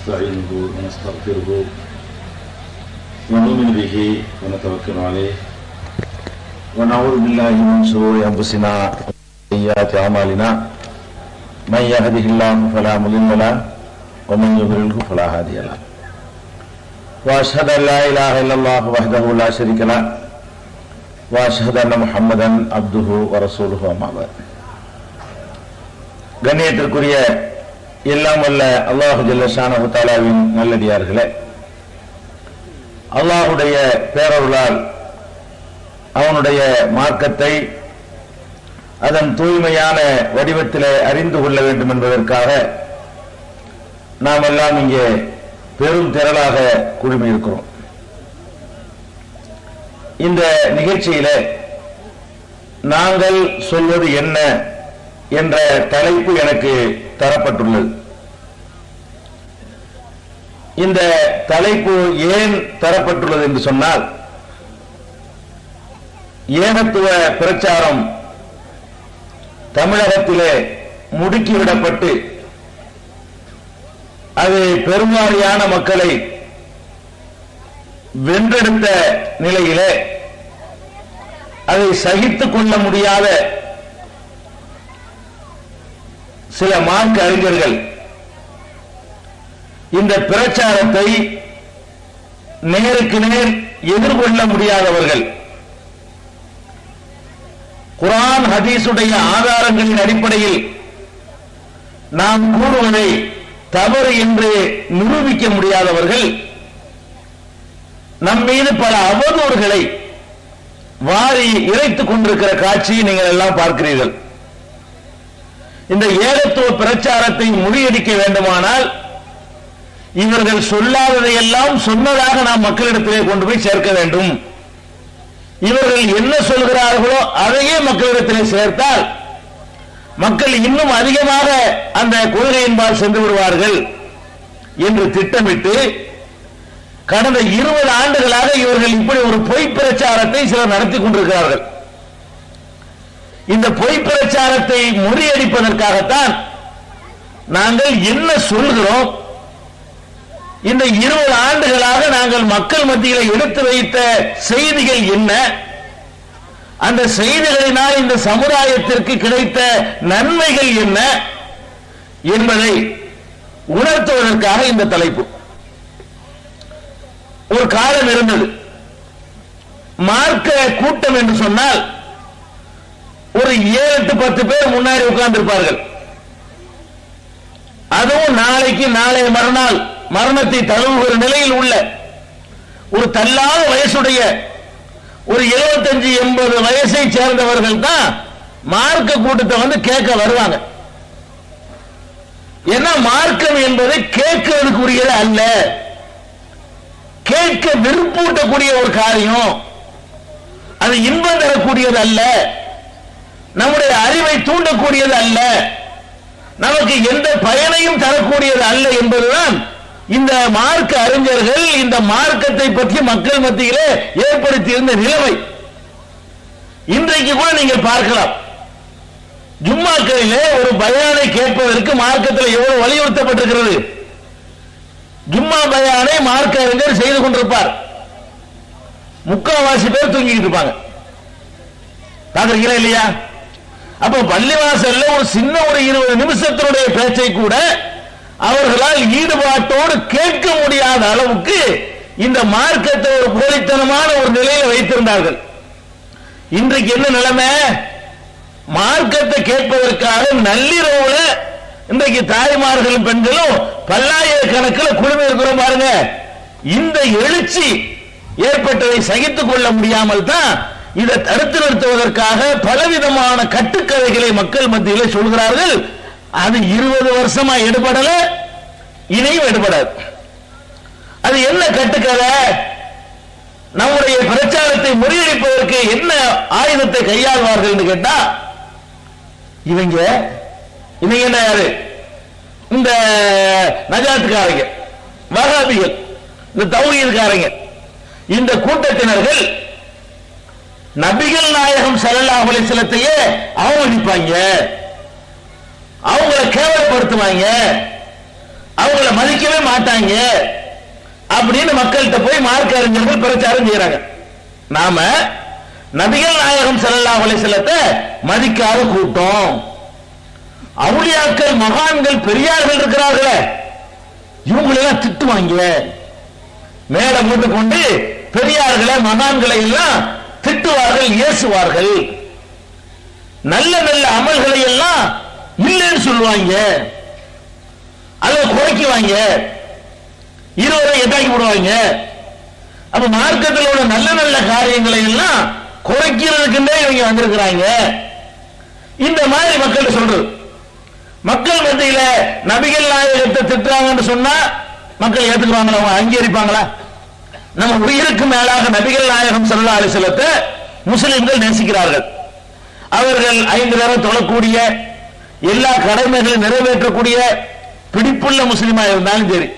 نستعينه ونستغفره ونؤمن به ونتوكل عليه ونعوذ بالله من شرور أنفسنا وسيئات أعمالنا من يهده الله فلا مضل له ومن يضلله فلا هادي له وأشهد أن لا إله إلا الله وحده لا شريك له وأشهد أن محمدا عبده ورسوله أما بعد. கண்ணியத்திற்குரிய எல்லாம் வல்ல அல்லாஹு ஜல்ல ஷானஹு தஆலாவின் நல்லடியார்களே, அல்லாஹுடைய பேரருளால் அவனுடைய மார்க்கத்தை அதன் தூய்மையான வடிவத்திலே அறிந்து கொள்ள வேண்டும் என்பதற்காக நாம் எல்லாம் இங்கே பெரும் திரளாக குழுமியிருக்கிறோம். இந்த நிகழ்ச்சியிலே நாங்கள் சொல்வது என்ன என்ற தலைப்பு எனக்கு தரப்பட்டுள்ளது. இந்த தலைப்பு ஏன் தரப்பட்டுள்ளது என்று சொன்னால், ஏகத்துவ பிரச்சாரம் தமிழகத்திலே முடுக்கிவிடப்பட்டு அது பெரும்பாலான மக்களை வென்றெடுத்த நிலையிலே அதை சகித்துக் கொள்ள முடியாத சில மார்க்க அறிஞர்கள் இந்த பிரச்சாரத்தை நேருக்கு நேர் எதிர்கொள்ள முடியாதவர்கள், குர்ஆன் ஹதீஸுடைய ஆதாரங்களின் அடிப்படையில் நாம் கூறுவதை தவறு என்று நிரூபிக்க முடியாதவர்கள் நம் மீது பல அவதூறுகளை வாரி இறைத்துக் கொண்டிருக்கிற காட்சியை நீங்கள் எல்லாம் பார்க்கிறீர்கள். இந்த ஏகத்துவ பிரச்சாரத்தை முறியடிக்க வேண்டுமானால் இவர்கள் சொல்லாததை எல்லாம் சொன்னதாக நாம் மக்களிடத்திலே கொண்டு போய் சேர்க்க வேண்டும். இவர்கள் என்ன சொல்கிறார்களோ அதையே மக்களிடத்திலே சேர்த்தால் மக்கள் இன்னும் அதிகமாக அந்த கொள்கையின்பால் சென்று விடுவார்கள் என்று திட்டமிட்டு கடந்த 20 ஆண்டுகளாக இவர்கள் இப்படி ஒரு பொய் பிரச்சாரத்தை சிலர் நடத்தி கொண்டிருக்கிறார்கள். இந்த பொய் பிரச்சாரத்தை முறியடிப்பதற்காகத்தான் நாங்கள் என்ன சொல்கிறோம், இந்த 20 ஆண்டுகளாக நாங்கள் மக்கள் மத்தியில் எடுத்து வைத்த செய்திகள் என்ன, அந்த செய்திகளினால் இந்த சமுதாயத்திற்கு கிடைத்த நன்மைகள் என்ன என்பதை உணர்த்துவதற்காக இந்த தலைப்பு. ஒரு காலம் இருந்தது, மார்க்க கூட்டம் என்று சொன்னால் ஒரு 7-10 பேர் முன்னாடி உட்கார்ந்து இருப்பார்கள். அதுவும் நாளைக்கு நாளைய மறுநாள் மரணத்தை தழுவுகிற நிலையில் உள்ள ஒரு தள்ளாத வயசுடைய ஒரு 75-80 வயசை சேர்ந்தவர்கள் தான் மார்க்க கூட்டத்தை வந்து கேட்க வருவாங்க. ஏன்னா மார்க்கம் என்பது கேட்கிறதுக்குரியது அல்ல, கேட்க விருப்பூட்டக்கூடிய ஒரு காரியம், அது இன்பம் தரக்கூடியது அல்ல, நம்முடைய அறிவை தூண்டக்கூடியது அல்ல, நமக்கு எந்த பயனையும் தரக்கூடியது அல்ல என்பதுதான் இந்த மார்க்க அறிஞர்கள் இந்த மார்க்கத்தை பற்றி மக்கள் மத்தியிலே ஏற்படுத்தி இருந்த நிலைமை. இன்றைக்கு கூட நீங்கள் பார்க்கலாம், ஜும்மாக்களிலே ஒரு பயானை கேட்பதற்கு மார்க்கத்தில் எவ்வளவு வலியுறுத்தப்பட்டிருக்கிறது. ஜும்மா பயானை மார்க்க அறிஞர் செய்து கொண்டிருப்பார், முக்காவாசி பேர் தூங்கிட்டு இருப்பாங்க. பாக்குறீங்களா இல்லையா? அப்ப பள்ளிவாசல்ல ஒரு சின்ன ஒரு 20 நிமிஷத்தினுடைய பேச்சை கூட அவர்களால் ஈடுபாட்டோடு கேட்க முடியாத அளவுக்கு இந்த மார்க்கத்தை ஒரு போலித்தனமான ஒரு நிலையில வைத்திருந்தார்கள். இன்றைக்கு என்ன நிலைமை? மார்க்கத்தை கேட்பதற்காக நள்ளிரவுல இன்றைக்கு தாய்மார்களும் பெண்களும் பல்லாயிரக்கணக்கில் குழுமி இருக்கிறோம் பாருங்க. இந்த எழுச்சி ஏற்பட்டதை சகித்துக் கொள்ள முடியாமல் தான் இதை தடுத்து நிறுத்துவதற்காக பலவிதமான கட்டுக்கதைகளை மக்கள் மத்தியில் சொல்கிறார்கள். அது 20 வருஷமா எடுபடல, இனியும் எடுபடாது. அது என்ன கட்டுக்கதை? நம்முடைய பிரச்சாரத்தை முறியடிப்பதற்கு என்ன ஆயுதத்தை கையாள்வார்கள் என்று கேட்டா, இவங்க என்ன யாரு? இந்த நஜாத்துக்காரங்க, வஹாபிகள், இந்த தௌஹீத்காரங்க, இந்த கூட்டத்தினர்கள் நபிகள் நாயகம் ஸல்லல்லாஹு அலைஹி வஸல்லத்தையே அவமதிப்பாங்க, அவங்களை கேவலப்படுத்துவாங்க, அவங்கள மதிக்கவே மாட்டாங்க அப்படின்னு மக்கள்கிட்ட போய் மார்க்க அறிஞர்கள் பிரச்சாரம் செய்யறாங்க. நாம நபிகள் நாயகம் ஸல்லல்லாஹு அலைஹி வஸல்லத்தை மதிக்காத கூட்டம், அவுலியாக்கள் மகான்கள் பெரியார்கள் இருக்கிறார்களே இவங்களெல்லாம் திட்டுவாங்க, மேடை போட்டு கொண்டு பெரியார்களை மகான்களை எல்லாம் திட்டுவார்கள், ஏசுவார்கள், நல்ல நல்ல அமல்களை எல்லாம் இல்லைன்னு சொல்லுவாங்க, அதை குறைக்குவாங்க, இருவரை எட்டாக்கி விடுவாங்க. அப்ப மார்க்கத்தில் உள்ள நல்ல நல்ல காரியங்களை எல்லாம் குறைக்கிறதுக்குன்னே இவங்க வந்திருக்கிறாங்க. இந்த மாதிரி மக்கள் சொல்றது. மக்கள் மத்தியில நபிகள் நாயகத்தை திட்டுறாங்கன்னு சொன்னா மக்கள் ஏத்துக்குவாங்களா, அவங்க அங்கீகரிப்பாங்களா? நம்ம உயிருக்கு மேலாக நபிகள் நாயகம் ஸல்லல்லாஹு அலைஹி வஸல்லத்தை முஸ்லிம்கள் நேசிக்கிறார்கள். அவர்கள் 5 நேரம் தொழக்கூடிய, எல்லா கடமைகளையும் நிறைவேற்றக்கூடிய பிடிப்புள்ள முஸ்லிமா இருந்தாலும் சரி,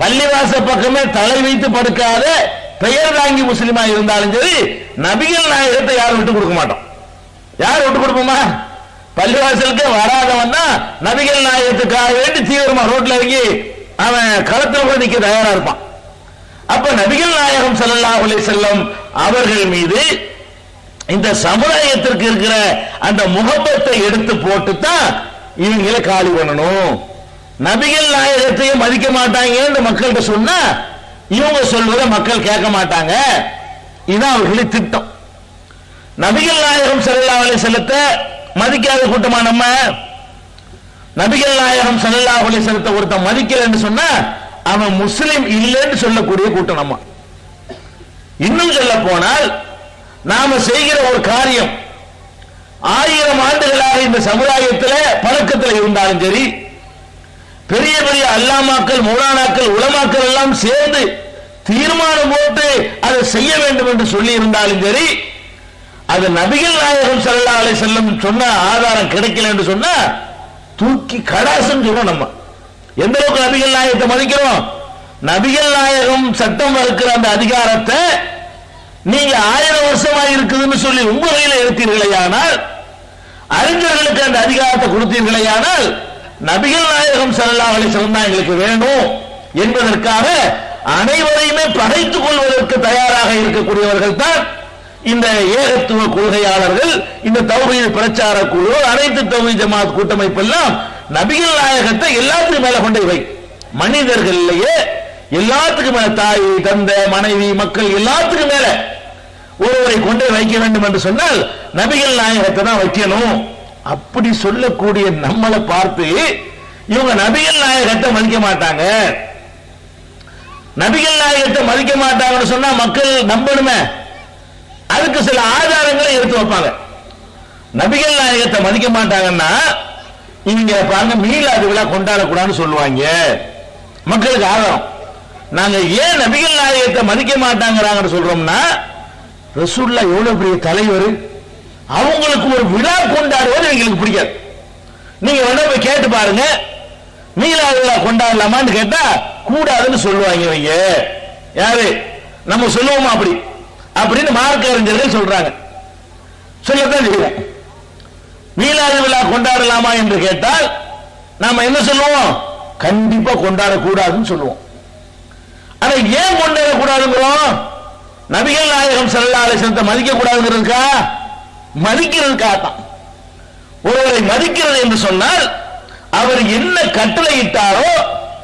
பள்ளிவாச பக்கமே தலை வைத்து படுக்காத பெயர் தாங்கி முஸ்லிமா இருந்தாலும் சரி, நபிகள் நாயகத்தை யாரும் விட்டு கொடுக்க மாட்டோம். யார் விட்டு கொடுப்போமா? பள்ளிவாசலுக்கு வராதவன் தான் நபிகள் நாயகத்துக்காக வேண்டி தீவிரமா ரோட்ல இறங்கி அவன் களத்துல கூட நிக்க தயாரா இருப்பான். அப்ப நபிகள் நாயகம் ஸல்லல்லாஹு அலைஹி வஸல்லம் அவர்கள் மீது இந்த சமுதாயத்திற்கு இருக்கிற அந்த முகப்பத்தை எடுத்து போட்டு தான் இவங்களை காலி பண்ணணும். நபிகள் நாயகத்தையும் மதிக்க மாட்டாங்க மக்கள்கிட்ட சொன்னா இவங்க சொல்வதை மக்கள் கேட்க மாட்டாங்க. இதுதான் அவர்களின் திட்டம். நபிகள் நாயகம் ஸல்லல்லாஹு அலைஹி வஸல்லத்தை மதிக்காத கூட்டமா நம்ம? நபிகள் நாயகம் ஸல்லல்லாஹு அலைஹி வஸல்லத்தை ஒருத்தன் மதிக்கலன்னு சொன்னா அவன் முஸ்லிம் இல்லைன்னு சொல்லக்கூடிய கூட்டம் நம்ம. இன்னும் சொல்ல போனால் நாம செய்கிற ஒரு காரியம் 1000 ஆண்டுகளாக இந்த சமுதாயத்தில் பழக்கத்தில் இருந்தாலும் சரி, பெரிய பெரிய அல்லாமாக்கள், மௌலானாக்கள், உலமாக்கள் எல்லாம் சேர்ந்து தீர்மானம் போட்டு அதை செய்ய வேண்டும் என்று சொல்லி இருந்தாலும் சரி, அது நபிகள் நாயகம் ஸல்லல்லாஹு அலைஹி வஸல்லம் சொன்ன ஆதாரம் கிடைக்கல என்று சொன்னா தூக்கி கடாசம் சொல்றோம். நம்ம எந்த அளவுக்கு நபிகள் நாயகத்தை மதிக்கிறோம்? நபிகள் நாயகம் சட்டம் வகுக்கிற அந்த அதிகாரத்தை நீங்க 1000 வருஷமா இருக்குதுன்னு சொல்லி உங்க கையில எடுத்தீர்களேயானால், அறிஞர்களுக்கு அந்த அதிகாரத்தை கொடுத்தீர்களேயானால், நபிகள் நாயகம் ஸல்லல்லாஹு அலைஹி வஸல்லம் தான் எங்களுக்கு வேணும் என்பதற்காக அனைவரையுமே பகைத்துக் கொள்வதற்கு தயாராக இருக்கக்கூடியவர்கள் தான் இந்த ஏகத்துவ கொள்கையாளர்கள், இந்த தௌஹீத் பிரச்சார குழு, அனைத்து தௌஹீத் ஜமாத் கூட்டமைப்பு எல்லாம் நபிகள் நாயகத்தை எல்லாத்துக்கும் மேல கொண்டு வை. மனிதர்களையே எல்லாத்துக்கும் மேல, தாய், தந்தை, மனைவி, மக்கள் எல்லாத்துக்கும் மேல ஒருவரை கொண்டு வைக்க வேண்டும் என்று சொன்னால் நபிகள் நாயகத்தை தான் வைக்கணும். அப்படி சொல்லக்கூடிய நம்மளை பார்த்து இவங்க நபிகள் நாயகத்தை மதிக்க மாட்டாங்க. நபிகள் நாயகத்தை மதிக்க மாட்டாங்கன்னு சொன்னா மக்கள் நம்பணுமே, அதுக்கு சில ஆதாரங்களை எடுத்து வைப்பாங்க. நபிகள் நாயகத்தை மதிக்க மாட்டாங்கன்னா இங்க பாருங்க, மீலாது விழா கொண்டாடக்கூடாதுன்னு சொல்லுவாங்க. மக்களுக்கு ஆதாரம். நாங்க ஏன் நபிகள் நாயகத்தை மதிக்க மாட்டாங்கிறாங்கன்னு சொல்றோம்னா, ரசூலுல்லாஹ் எவ்வளவு பெரிய தலைவர், அவங்களுக்கு ஒரு விழா கொண்டாடுவது எங்களுக்கு பிடிக்காது. நீங்க வேணா போய் கேட்டு பாருங்க, மீலாது விழா கொண்டாடலாமான்னு கேட்டா கூடாதுன்னு சொல்லுவாங்க. இவங்க யாரு? நம்ம சொல்லுவோமா அப்படி? அப்படின்னு மார்க்க அறிஞர்கள் சொல்றாங்க. சொல்லத்தான் செய்வோம். மீலாது விழா கொண்டாடலாமா என்று கேட்டால் நாம என்ன சொல்லுவோம்? கண்டிப்பா கொண்டாடக்கூடாதுன்னு சொல்லுவோம். ஆனா ஏன் கொண்டாடக்கூடாதுங்கிறோம்? நபிகள் நாயகம் ஸல்லல்லாஹு அலைஹி வஸல்லம் மதிக்க கூடாதுங்கிறதுக்கா? மதிக்கிறதுக்காக தான். ஒருவரை மதிக்கிறது என்று சொன்னால் அவர் என்ன கட்டளையிட்டாரோ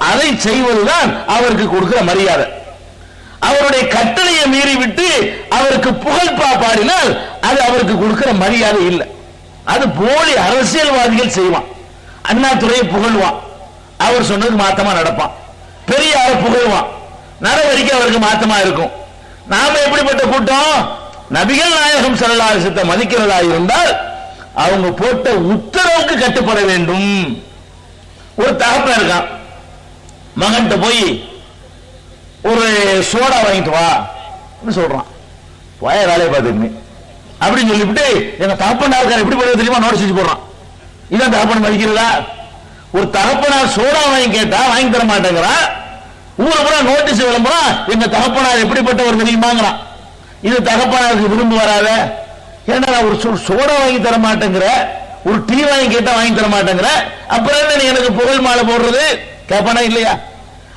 அதை செய்வதுதான் அவருக்கு கொடுக்கிற மரியாதை. அவருடைய கட்டளையை மீறிவிட்டு அவருக்கு புகழ் பாடினால் அது அவருக்கு கொடுக்கிற மரியாதை இல்லை. அது போலி அரசியல்வாதிகள் செய்வான். அண்ணாதுரையை புகழ்வான், அவர் சொன்னது மாத்தமா நடப்பான். பெரியார புகழ்வான், நடவடிக்கை அவருக்கு மாத்தமா இருக்கும். நாம எப்படிப்பட்ட கூட்டம்? நபிகள் நாயகம் ஸல்லல்லாஹு அலைஹி வஸல்லம் மதிக்கிறதா இருந்தால் அவங்க போட்ட உத்தரவுக்கு கட்டுப்பட வேண்டும். ஒரு தகப்பன் இருக்கான், மகன்கிட்ட போய் ஒரு சோடா வாங்கிட்டு வா சொல்றான். வய வேலையை பார்த்துக்கு அப்படின்னு சொல்லிவிட்டு எங்க தகப்பனார் எப்படி போடுறது தெரியுமா நோட்டீஸ் வச்சு போடுறான். இதான் தகப்பன் மதிக்கிறதா? ஒரு தகப்பனார் சோடா வாங்கி கேட்டா வாங்கி தர மாட்டேங்கிறான். ஊரை பூரா நோட்டீஸ் விளம்பரம், எங்க தகப்பனார் எப்படிப்பட்டவர் தெரியுமாங்கிறான். இது தகப்பனாருக்கு விரும்பு வராத. ஏன்னா ஒரு சோடா வாங்கி தர மாட்டேங்கிற, ஒரு டீ வாங்கி கேட்டா வாங்கி தர மாட்டேங்கிற, அப்புறம் என்ன நீ எனக்கு புகழ் மாலை போடுறது? கேட்பானா இல்லையா?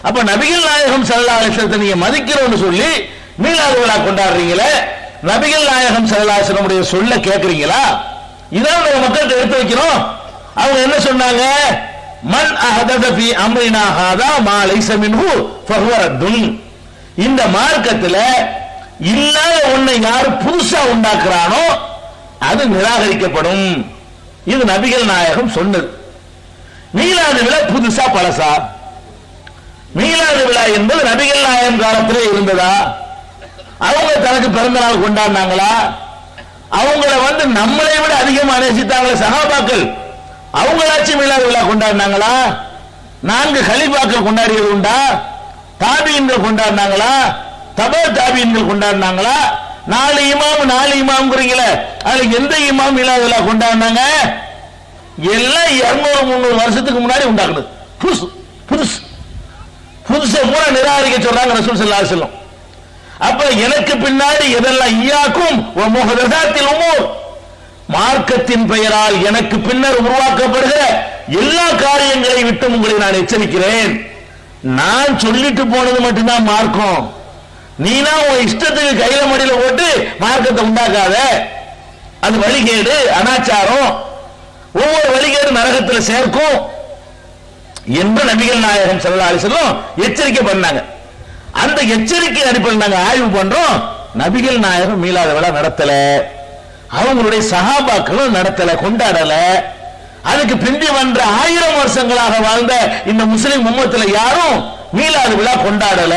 அப்ப நபிகள் நாயகம் ஸல்லல்லாஹு அலைஹி வஸல்லத்தை நீங்க மதிக்கிறோம்னு சொல்லி மீலாது விழா கொண்டாடுறீங்களே, நபிகள் நாயகம் ஸல்லல்லாஹு அலைஹி வஸல்லம் உடைய சொல்ல கேட்கறீங்களா? இதான் நம்ம மக்கள்கிட்ட எடுத்து வைக்கிறோம். அவங்க என்ன சொன்னாங்க? மன் அஹதத ஃபீ அம்ரினா ஹாதா மா லைஸ மின்ஹு ஃபஹுவ ரத்துன். இந்த மார்க்கத்தில் இல்லாத ஒன்றை யார் புதுசா உண்டாக்குறானோ அது நிராகரிக்கப்படும். இது நபிகள் நாயகம் சொன்னது. மீலாது விழா புதுசா பழசா? மீலாது விழா என்பது நபிகள் நாயகம் காலத்திலே இருந்ததா? அவங்க தனக்கு பிறந்த நாள் கொண்டாடினாங்களா? அவங்கள நம்மளை விட அதிகமாக நேசித்தாங்களே சஹாபாக்கள், அவங்களாச்சும் மீலாது விழா கொண்டாடினாங்களா? 4 கலீஃபாக்கள் கொண்டாடியது உண்டா? தாபீன்கள் கொண்டாடினாங்களா? தபா தாபீன்கள் கொண்டாடினாங்களா? 4 இமாம்ங்கிறீங்களே, அதுல எந்த இமாம் மீலாது விழா கொண்டாடினாங்க? எல்லாம் 200-300 வருஷத்துக்கு முன்னாடி உண்டாக்குது. புதுசை பூரா நிராகரிக்க சொல்றாங்க ரசூல் ஸல்லல்லாஹு அலைஹி வஸல்லம். அப்ப எனக்கு பின்னாடி எதெல்லாம் ஈயாக்கும் வ முஹதஸாத்தில் உமூர், மார்க்கத்தின் பெயரால் எனக்கு பின்னர் உருவாக்கப்படுகிற எல்லா காரியங்களை விட்டு உங்களை நான் எச்சரிக்கிறேன். நான் சொல்லிட்டு போனது மட்டும்தான் மார்க்கம். நீனா உன் இஷ்டத்துக்கு கையில மடியில போட்டு மார்க்கத்தை உண்டாக்காத. அது வழிகேடு, அனாச்சாரம். ஒவ்வொரு வழிகேடு நரகத்தில் சேர்க்கும் என்று நபிகள் நாயகம் ஸல்லல்லாஹு அலைஹி வஸல்லம் எச்சரிக்கை பண்ணாங்க. அந்த எச்சரிக்கை அடிப்படையில் நாங்க ஆய்வு பண்றோம். நபிகள் நாயகம் மீலாது விழா நடத்தல, அவங்களுடைய சஹாபாக்களும் நடத்தல, கொண்டாடல. அதுக்கு பிந்தி வந்த 1000 வருஷங்களாக வாழ்ந்த இந்த முஸ்லிம் உம்மத்துல யாரும் மீலாது விழா கொண்டாடல.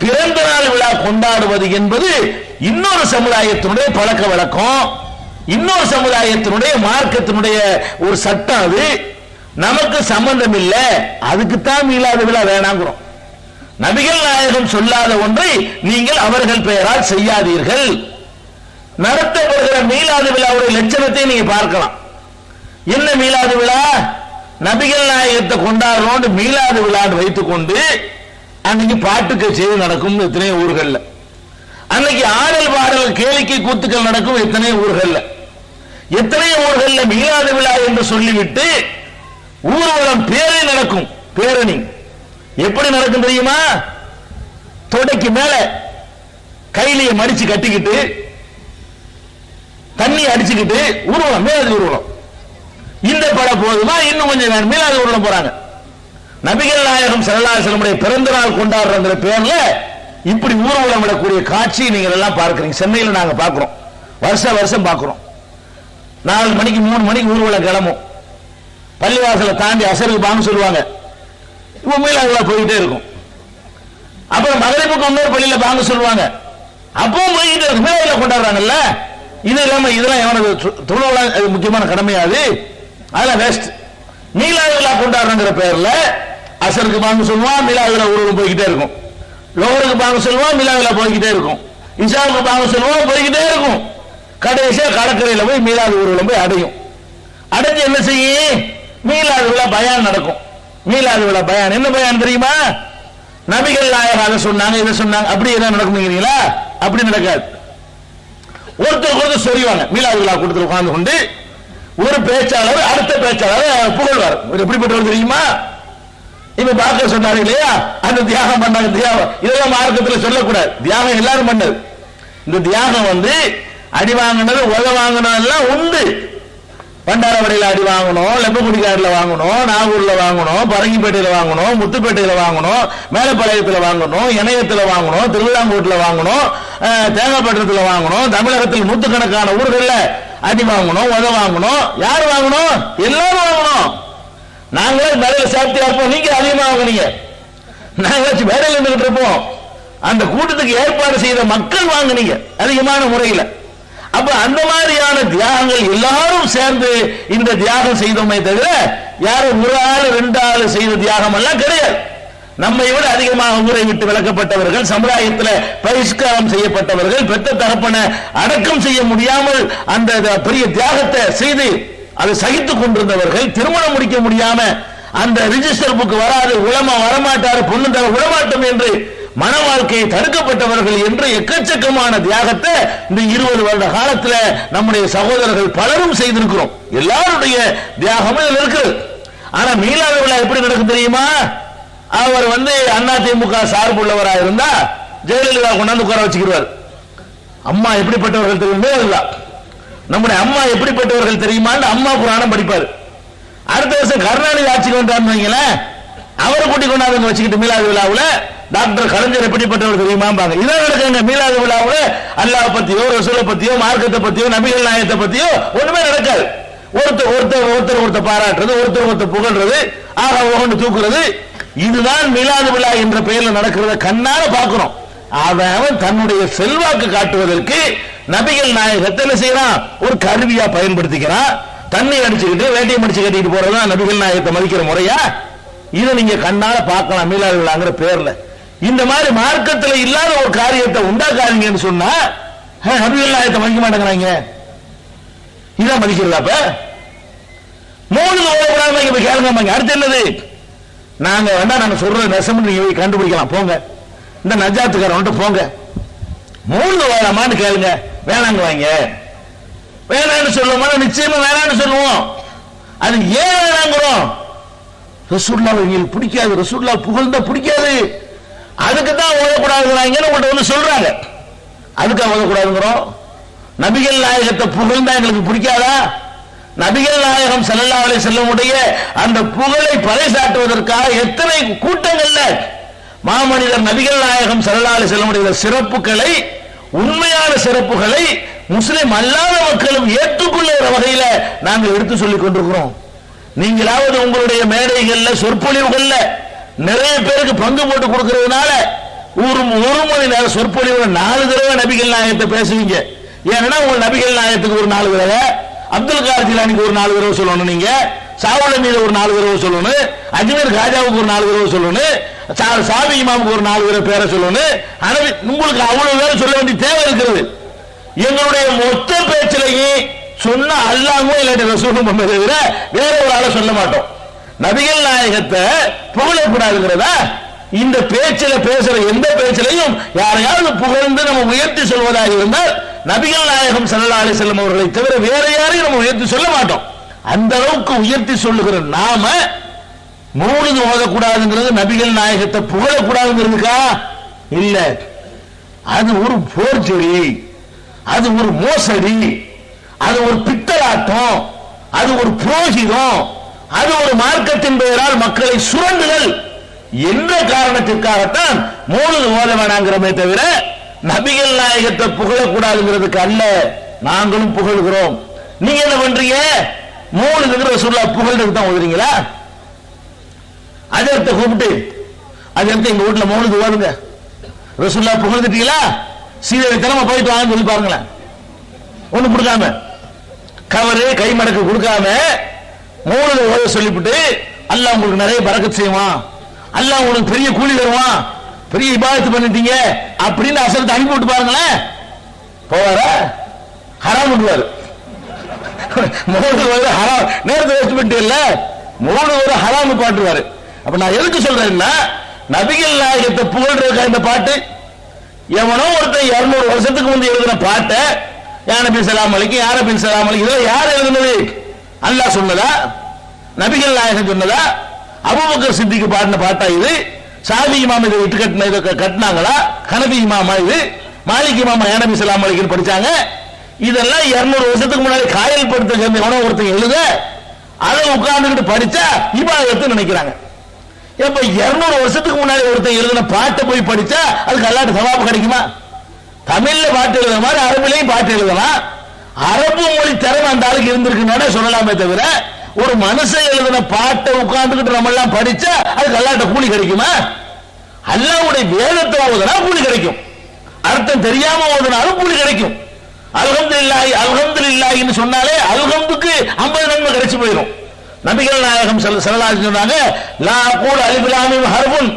பிறந்த நாள் விழா கொண்டாடுவது என்பது இன்னொரு சமுதாயத்தினுடைய பழக்க வழக்கம், இன்னொரு சமுதாயத்தினுடைய மார்க்கத்தினுடைய ஒரு சட்டம். அது நமக்கு சம்பந்தம் இல்லை. அதுக்குத்தான் மீலாது விழா வேணாங்கிறோம். நபிகள் நாயகம் சொல்லாத ஒன்றை நீங்கள் அவர்கள் பெயரால் செய்யாதீர்கள். நடத்தப்படுகிற மீலாது விழாவுடைய லட்சணத்தை நீங்க பார்க்கலாம். என்ன மீலாது விழா? நபிகள் நாயகத்தை கொண்டாடுறோம் மீலாது விழான்னு வைத்துக் கொண்டு அன்னைக்கு பாட்டு கச்சேரி நடக்கும் எத்தனை ஊர்கள்ல, அன்னைக்கு ஆடல் பாடல் கேளிக்கை கூத்துக்கள் நடக்கும் எத்தனை ஊர்கள்ல. எத்தனை ஊர்கள்ல மீலாது விழா என்று சொல்லிவிட்டு ஊர்வலம் பேரணி நடக்கும். பேரணி எப்படி நடக்கும் தெரியுமா? தொடைக்கு மேல கையிலேயே மடிச்சு கட்டிக்கிட்டு தண்ணி அடிச்சுக்கிட்டு ஊர்வலம், மீலாது ஊர்வலம். இந்த பட போதுமா? இன்னும் கொஞ்சம் நேரம் மீலாது ஊர்வலம் போறாங்க. நபிகள் நாயகம் ஸல்லல்லாஹு அலைஹி வஸல்லம் பிறந்த நாள் கொண்டாடுற பேர்ல இப்படி ஊர்வலம் விடக்கூடிய காட்சி நீங்கள் எல்லாம் பார்க்கிறீங்க. சென்னையில் நாங்க பார்க்கிறோம், வருஷம் பார்க்கிறோம். 4 மணிக்கு 3 மணிக்கு ஊர்வலம் கிளம்பும். பள்ளிவாசலை தாண்டி அசருக்கு பாங்க சொல்லுவாங்க. இப்போ மீலாது போயிட்டே இருக்கும். அப்புறம் மகரிபுக்கு இன்னொரு பள்ளியில பாங்க சொல்லுவாங்க. அப்பவும் போயிட்டே இருக்கும். மீலாது கொண்டாடுறாங்கல்ல. இது இல்லாம இதெல்லாம் எவனது தொழில் முக்கியமான கடமையாது, அதெல்லாம் வேஸ்ட். மீலாது விழா கொண்டாடுறங்கிற பேர்ல அசருக்கு பாங்க சொல்லுவான், மீலாது விழா ஊர்வலம் போய்கிட்டே இருக்கும். லோகருக்கு பாங்க சொல்லுவான், மீலாது விழா போய்கிட்டே இருக்கும். இஷாவுக்கு பாங்க சொல்லுவான், போய்கிட்டே இருக்கும். கடைசியா கடற்கரையில போய் மீலாது ஊர்வலம் போய் அடையும். அடைஞ்சு என்ன செய்யும்? மீலாது விழா பயான் நடக்கும். மீலாது விழா பயான் என்ன பயான் தெரியுமா? நபிகள் நாயகம் அதை சொன்னாங்க, இதை சொன்னாங்க. அப்படி என்ன நடக்கும்ங்கிறீங்களா? அப்படி நடக்காது. ஒருத்தர் சொல்லுவாங்க. மீலாது விழா கூட்டத்தில் உட்கார்ந்து கொண்டு ஒரு பேச்சாளர் அடுத்த பேச்சாளர் புகழ்வார். எப்படிப்பட்டவர் தெரியுமா? இப்ப பார்க்க சொன்னாரு இல்லையா, அந்த தியாகம் பண்ணாங்க. தியாகம் இதெல்லாம் மார்க்கத்தில் சொல்லக்கூடாது. தியாகம் எல்லாரும் பண்ணது. இந்த தியாகம் அடி வாங்கினது உத வாங்கினதெல்லாம் உண்டு. பண்டாரவடையில் அடி வாங்கணும், லெப்பக்குடிக்காடுல வாங்கணும், நாகூர்ல வாங்கணும், பரங்கிப்பேட்டையில வாங்கணும், முத்துப்பேட்டையில வாங்கணும், மேலப்பாளையத்தில் வாங்கணும், இணையத்தில் வாங்கணும், திருவிதாங்கூர்ல வாங்கணும், தேங்காய்பட்டணத்துல வாங்கணும். தமிழகத்தில் நூற்றுக்கணக்கான ஊர்கள்ல அடி வாங்கணும், உத வாங்கணும். யார் வாங்கணும்? எல்லாரும் வாங்கணும். நாங்களே மேடையில் சாப்பிட்டு இருப்போம், நீங்க அதிகமா வாங்கினீங்க. நாங்களாச்சும் மேடையில் இருந்துகிட்டு இருப்போம். அந்த கூட்டத்துக்கு ஏற்பாடு செய்த மக்கள் வாங்கினீங்க அதிகமான முறையில். அப்ப அந்த மாதிரியான தியாகங்கள் எல்லாரும் சேர்ந்து இந்த தியாகம் செய்தோமே தவிர யாரும் ஒரு ஆள் 2 ஆள் செய்த தியாகம் எல்லாம் கிடையாது. நம்மை விட அதிகமாக ஊரை விட்டு விலக்கப்பட்டவர்கள், சமுதாயத்தில் பகிஷ்காரம் செய்யப்பட்டவர்கள், பெற்ற தகப்பனை அடக்கம் செய்ய முடியாமல் அந்த பெரிய தியாகத்தை செய்து அதை சகித்துக் கொண்டிருந்தவர்கள், திருமணம் முடிக்க முடியாம அந்த ரிஜிஸ்டர் புக் வராது, உலமா வரமாட்டாரு, பொண்ணு தர விடமாட்டோம் என்று மன வாழ்க்கையை தடுக்கப்பட்டவர்கள் என்று எக்கச்சக்கமான தியாகத்தை இந்த 20 வருட காலத்தில் நம்முடைய சகோதரர்கள் பலரும் செய்திருக்கிறோம். எல்லாருடைய தியாகமும் இருக்கு. ஆனா மீலாது விழா எப்படி நடக்கும் தெரியுமா? அவர் அதிமுக சார்புள்ளவரா இருந்தா ஜெயலலிதா கொண்டாந்து உட்கார வச்சுக்கிறார். அம்மா எப்படிப்பட்டவர்கள் தெரியுமா? நம்முடைய அம்மா எப்படிப்பட்டவர்கள் தெரியுமான்னு அம்மா புராணம் படிப்பார். அடுத்த வருஷம் கருணாநிதி ஆட்சிக்கு வந்தான்னு வைங்களேன், அவரை கூட்டி கொண்டாந்து வச்சுக்கிட்டு மீலாது விழாவுல டாக்டர் கலைஞர் எப்படிப்பட்டவர் தெரியுமா? இதான் நடக்குங்க மீலாது விழாவுல. அல்லாஹ் பத்தியோ ரசூலை பத்தியோ மார்க்கத்தை பத்தியோ நபிகள் நாயகத்தை பத்தியோ ஒண்ணுமே நடக்காது. ஒருத்தர் பாராட்டுறது, ஒருத்தர் புகழ்றது, ஆக ஒன்று தூக்குறது, இதுதான் மீலாது விழா என்ற பெயர்ல நடக்கிறத கண்ணால பார்க்கிறோம். அவன் தன்னுடைய செல்வாக்கு காட்டுவதற்கு நபிகள் நாயகத்தை என்ன செய்யறான்? ஒரு கருவியா பயன்படுத்திக்கிறான். தண்ணி அடிச்சுக்கிட்டு வேட்டியை மடிச்சு கட்டிட்டு போறதுதான் நபிகள் நாயகத்தை மதிக்கிற முறையா? இதை நீங்க கண்ணால பார்க்கலாம் மீலாது விழாங்கிற பேர்ல. இந்த மாதிரி மார்க்கத்தில் இல்லாத ஒரு காரியத்தை உண்டாக்காதீங்கன்னு சொன்னா நபிகள் நாயகத்தை மதிக்க மாட்டேங்கிறாங்க. இதான் மதிக்கிறதா? அப்ப மூணு ஓடக்கூடாது கேளுங்க. அடுத்து என்னது? நாங்க நாங்க சொல்றது நெசம் நீங்க கண்டுபிடிக்கலாம். போங்க இந்த நஜாத்துக்காரன் போங்க, மூணு வேணாமான்னு கேளுங்க. வேணாங்க வாங்க, வேணான்னு சொல்லுவோமா? நிச்சயமா வேணான்னு சொல்லுவோம். அது ஏன் வேணாங்கிறோம்? ரசூலுல்லாஹ் எங்களுக்கு பிடிக்காது, ரசூலுல்லாஹ் புகழ்ந்தா பிடிக்காது, அதுக்கு தான் ஓதக்கூடாதுங்கிறாங்கன்னு உங்கள்கிட்ட சொல்றாங்க. அதுக்கு ஓதக்கூடாதுங்கிறோம். நபிகள் நாயகத்தை புகழ்ந்தா எங்களுக்கு பிடிக்காதா? நபிகள் நாயகம் ஸல்லல்லாஹு அலைஹி வஸல்லம் உடைய அந்த புகழை பறைசாற்றுவதற்காக எத்தனை கூட்டங்கள்ல மாமனிதர் நபிகள் நாயகம் ஸல்லல்லாஹு அலைஹி வஸல்லம் உடைய சிறப்புகளை, உண்மையான சிறப்புகளை முஸ்லிம் அல்லாத மக்களும் ஏற்றுக்கொள்ளுகிற வகையில நாங்கள் எடுத்து சொல்லிக் கொண்டிருக்கிறோம். நீங்களாவது உங்களுடைய மேடைகள்ல சொற்பொழிவுகள்ல நிறைய பேருக்கு பங்கு போட்டு கொடுக்கிறதுனால ஒரு மணி நேரம் சொற்பொழிவு 4 தடவை நபிகள் நாயகத்தை பேசுவீங்க. ஏன்னா உங்க நபிகள் நாயகத்துக்கு ஒரு 4 தடவை, அப்துல் காதர் ஜிலானிக்கு ஒரு 4 தடவை சொல்லணும், நீங்க சாவுல மீது ஒரு 4 தடவை சொல்லணும், அஜ்மீர் காஜாவுக்கு ஒரு 4 தடவை சொல்லணும், சாபி இமாமுக்கு ஒரு 4 தடவை பேரை சொல்லணும். உங்களுக்கு அவ்வளவு பேரை சொல்ல வேண்டிய தேவை இருக்கிறது. எங்களுடைய மொத்த பேச்சிலேயே சொன்ன அல்லாஹ்வும் இல்லாட்டி ரசூலும் தவிர வேற ஒரு ஆளை சொல்ல மாட்டோம். நபிகள் நாயகத்தை புகழக்கூடாதுங்கிறதா? இந்த பேச்சில பேசுற எந்த பேச்சிலையும் யாரையாவது புகழ்ந்து நம்ம உயர்த்தி சொல்வதாக இருந்தால் நபிகள் நாயகம் ஸல்லல்லாஹு அலைஹி வஸல்லம் அவர்களை தவிர வேற யாரையும் நம்ம உயர்த்தி சொல்ல மாட்டோம். அந்த அளவுக்கு உயர்த்தி சொல்லுகிற நாம மூணுது ஓதக்கூடாதுங்கிறது நபிகள் நாயகத்தை புகழக்கூடாதுங்கிறதுக்கா? இல்ல, அது ஒரு போர்ச்சொலி, அது ஒரு மோசடி, அது ஒரு பித்தலாட்டம், அது ஒரு புரோகிதம், அது ஒரு மார்க்கத்தின் பெயரால் மக்களை சுரண்டுதல் என்ற காரணத்திற்காகத்தான் மூணுது ஓத வேணாங்கிறமே தவிர நபிகள் நாயகத்தை புகழக்கூடாதுங்கிறதுக்கு அல்ல. நாங்களும் புகழ்கிறோம். நீங்க என்ன பண்றீங்க? மூணுது ரசூலுல்லாஹ் புகழ்றதுக்கு தான் ஓதுறீங்களா? அதே கூப்பிட்டு அதே எங்க வீட்டுல மூணுது ஓதுங்க, ரசூலுல்லாஹ் புகழ்ந்துட்டீங்களா, சீதனை போயிட்டு வாங்க சொல்லி பாருங்களேன். ஒண்ணு கொடுக்காம, கவரு கை மடக்கு கொடுக்காம மூணுது ஓத சொல்லிவிட்டு அல்லாஹ் உங்களுக்கு நிறைய பரக்கத் செய்வான், அல்லாஹ் உங்களுக்கு பெரிய கூலி தருவான், பெரிய இபாதத்து பண்ணிட்டீங்க அப்படின்னு அசலத்தை அனுப்பி விட்டு பாருங்களேன். போவாரா? ஹராம் விடுவாரு. மூணு ஹராம் நேரத்தை வேஸ்ட் பண்ணிட்டு இல்ல, மூணு ஹராம் பாட்டுவாரு. அப்ப நான் எதுக்கு சொல்றேன்னா, நபிகள் நாயகத்தை புகழ்றதுக்காக இந்த பாட்டு எவனோ ஒருத்தன் 200 வருஷத்துக்கு முந்தைய எழுதின பாட்டை யானபி ஸலாம் அலைஹி யாரபி ஸலாம் அலைஹி இதெல்லாம் யார் எழுதுனது? அல்லாஹ் சொன்னதா? நபிகள் நாயகம் சொன்னதா? அபூபக்கர் சித்திக் பாடின பாட்டா இது? சாபி இமாம் இதை விட்டு கட்டினாங்களா? ஹனபி இமாமா இது? மாலிக் இமாமா யானபி ஸலாம் அலைஹி படிச்சாங்க? இதெல்லாம் 200 வருஷத்துக்கு முன்னாடி காயல் படுத்த சேர்ந்த எவனோ ஒருத்தன் எழுத அதை உட்கார்ந்துகிட்டு படிச்சா இபாதத்து நினைக்கிறாங்க. இப்ப 200 வருஷத்துக்கு முன்னாடி ஒருத்தன் எழுதின பாட்டை போய் படிச்சா அதுக்கு அல்லாஹ்வுடைய சவாபு கிடைக்குமா? தமிழ்ல பாட்டு எழுதுற மாதிரி அரபிலையும் பாட்டு எழுதலாம். அரபு மொழி திறமை அந்த ஆளுக்கு இருந்திருக்குன்னு சொல்லலாமே தவிர ஒரு மனுஷன் எழுதின பாட்டை உட்கார்ந்துகிட்டு நம்ம எல்லாம் படிச்சா அதுக்கு அல்லாஹ்வுடைய கூலி கிடைக்குமா? அல்லாஹ்வுடைய வேதத்தை ஓதுனா கூலி கிடைக்கும், அர்த்தம் தெரியாம ஓதுனாலும் கூலி கிடைக்கும். அல்ஹம்துலில்லாஹி அல்ஹம்துலில்லாஹின்னு சொன்னாலே அல்ஹம்துக்கு 50 நன்மை கிடைச்சு போயிடும். நபிகள் நாயகம் ஸல்லல்லாஹு அலைஹி சொன்னாங்க, லா அகூல் அலிஃப் லாம் மீம் ஹர்ஃபுன்,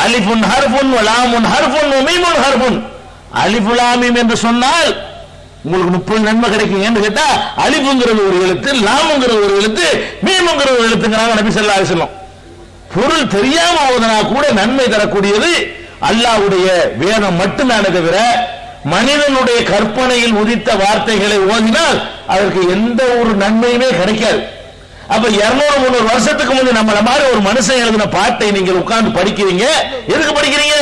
அலிஃபுன் ஹர்ஃபுன் வ லாமுன் ஹர்ஃபுன் வ மீமுன் ஹர்ஃபுன். அலிஃப் லாம் மீம் என்று சொன்னால் உங்களுக்கு 30 நன்மை கிடைக்கும். என்று கேட்டா அலிஃப்ங்கிறது ஒரு எழுத்து, லாம்ங்கிறது ஒரு எழுத்து, மீம்ங்கிறது ஒரு எழுத்துங்கறாங்க நபி ஸல்லல்லாஹு அலைஹி வஸல்லம். பொருள் தெரியாம ஓதுனா கூட நன்மை தரக்கூடியது அல்லாஹ்வுடைய வேதம் மட்டும்தானே தவிர மனிதனுடைய கற்பனையில் உதித்த வார்த்தைகளை ஓதினால் அதற்கு எந்த ஒரு நன்மையுமே கிடைக்காது. அப்ப 200-300 வருஷத்துக்கு முந்தைய நம்மள மாதிரி ஒரு மனுஷன் எழுதின பாட்டை நீங்கள் உட்கார்ந்து படிக்கிறீங்க. எதுக்கு படிக்கிறீங்க?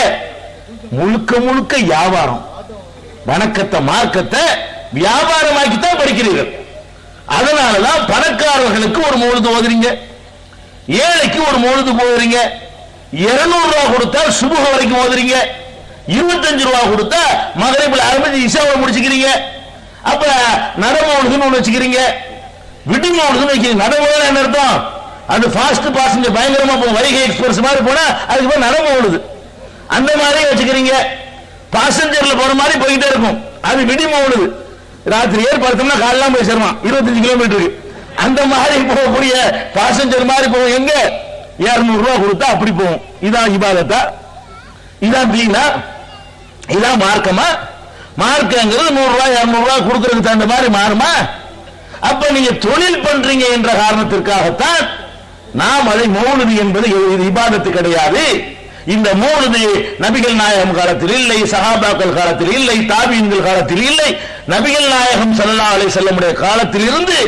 முழுக்க முழுக்க வியாபாரம். வணக்கத்தை மார்க்கத்தை வியாபாரமாக்கித்தான் படிக்கிறீர்கள். அதனாலதான் பணக்காரர்களுக்கு ஒரு மௌலிது ஓதுறீங்க, ஏழைக்கு ஒரு மௌலிது ஓதுறீங்க. 200 ரூபாய் கொடுத்தா சுபஹ வரைக்கும் ஓதுறீங்க, 25 ரூபாய் கொடுத்தா மகரிப்ல ஆரம்பிச்சு இஷாவை முடிச்சுக்கிறீங்க. அப்ப நடமௌலிதுன்னு ஒண்ணு வச்சுக்கிறீங்க, விடுமௌலிதுன்னு வைக்கிறீங்க. நடமௌலிது என்ன அர்த்தம்? அது ஃபாஸ்ட் பாசஞ்சர் பயங்கரமா போகும், வைகை எக்ஸ்பிரஸ் மாதிரி போனா அதுக்கு பேர் நடமௌலிது. அந்த மாதிரி வச்சுக்கிறீங்க. பாசஞ்சர்ல போற மாதிரி போயிட்டே இருக்கும், அது விடுமௌலிது. ராத்திரி ஏறி பார்த்தோம்னா காலெல்லாம் போய் சேருவான் 25 கிலோமீட்டருக்கு. அந்த மாதிரி போகக்கூடிய பாசஞ்சர் மாதிரி போகும். எங்க 200 ரூபாய் கொடுத்தா அப்படி போகும். இதான் இபாதத்தா? இதான் தீனா? இதான் மார்க்கமா? மார்க்கங்கிறது 100 ரூபாய் 200 ரூபாய் கொடுக்கறதுக்கு தகுந்த மாதிரி மாறுமா? அப்ப நீங்க தொழில் பண்றீங்க என்ற காரணத்திற்காகத்தான் நாம் அதை மௌலிது என்பது இபாதத்து கிடையாது. இந்த மௌலிது நபிகள் நாயகம் காலத்தில் இல்லை, சஹாபாக்கள் காலத்தில் இல்லை, தாபீன்கள் காலத்தில் இல்லை. நபிகள் நாயகம் ஸல்லல்லாஹு அலைஹி வஸல்லம் உடைய காலத்தில் இருந்து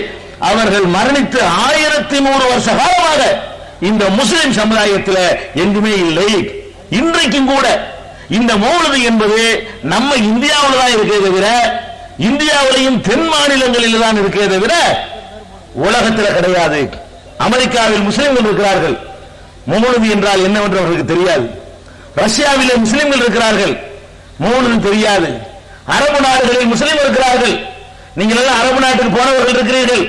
அவர்கள் மரணித்து 1100 வருஷ காலமாக இந்த முஸ்லிம் சமுதாயத்தில் எங்குமே இல்லை. இன்றைக்கும் கூட இந்த மௌலிது என்பது நம்ம இந்தியாவில் தான் இருக்கே தவிர, இந்தியாவிலையும் தென் மாநிலங்களில் தான் இருக்கே தவிர உலகத்தில் கிடையாது. அமெரிக்காவில் முஸ்லிம்கள் இருக்கிறார்கள், மௌலிது என்றால் என்னவென்று அவர்களுக்கு தெரியாது. ரஷ்யாவிலே முஸ்லிம்கள் இருக்கிறார்கள், மௌலிது தெரியாது. அரபு நாடுகளில் முஸ்லிம் இருக்கிறார்கள். நீங்கள் எல்லாம் அரபு நாட்டுக்கு போனவர்கள் இருக்கிறீர்கள்.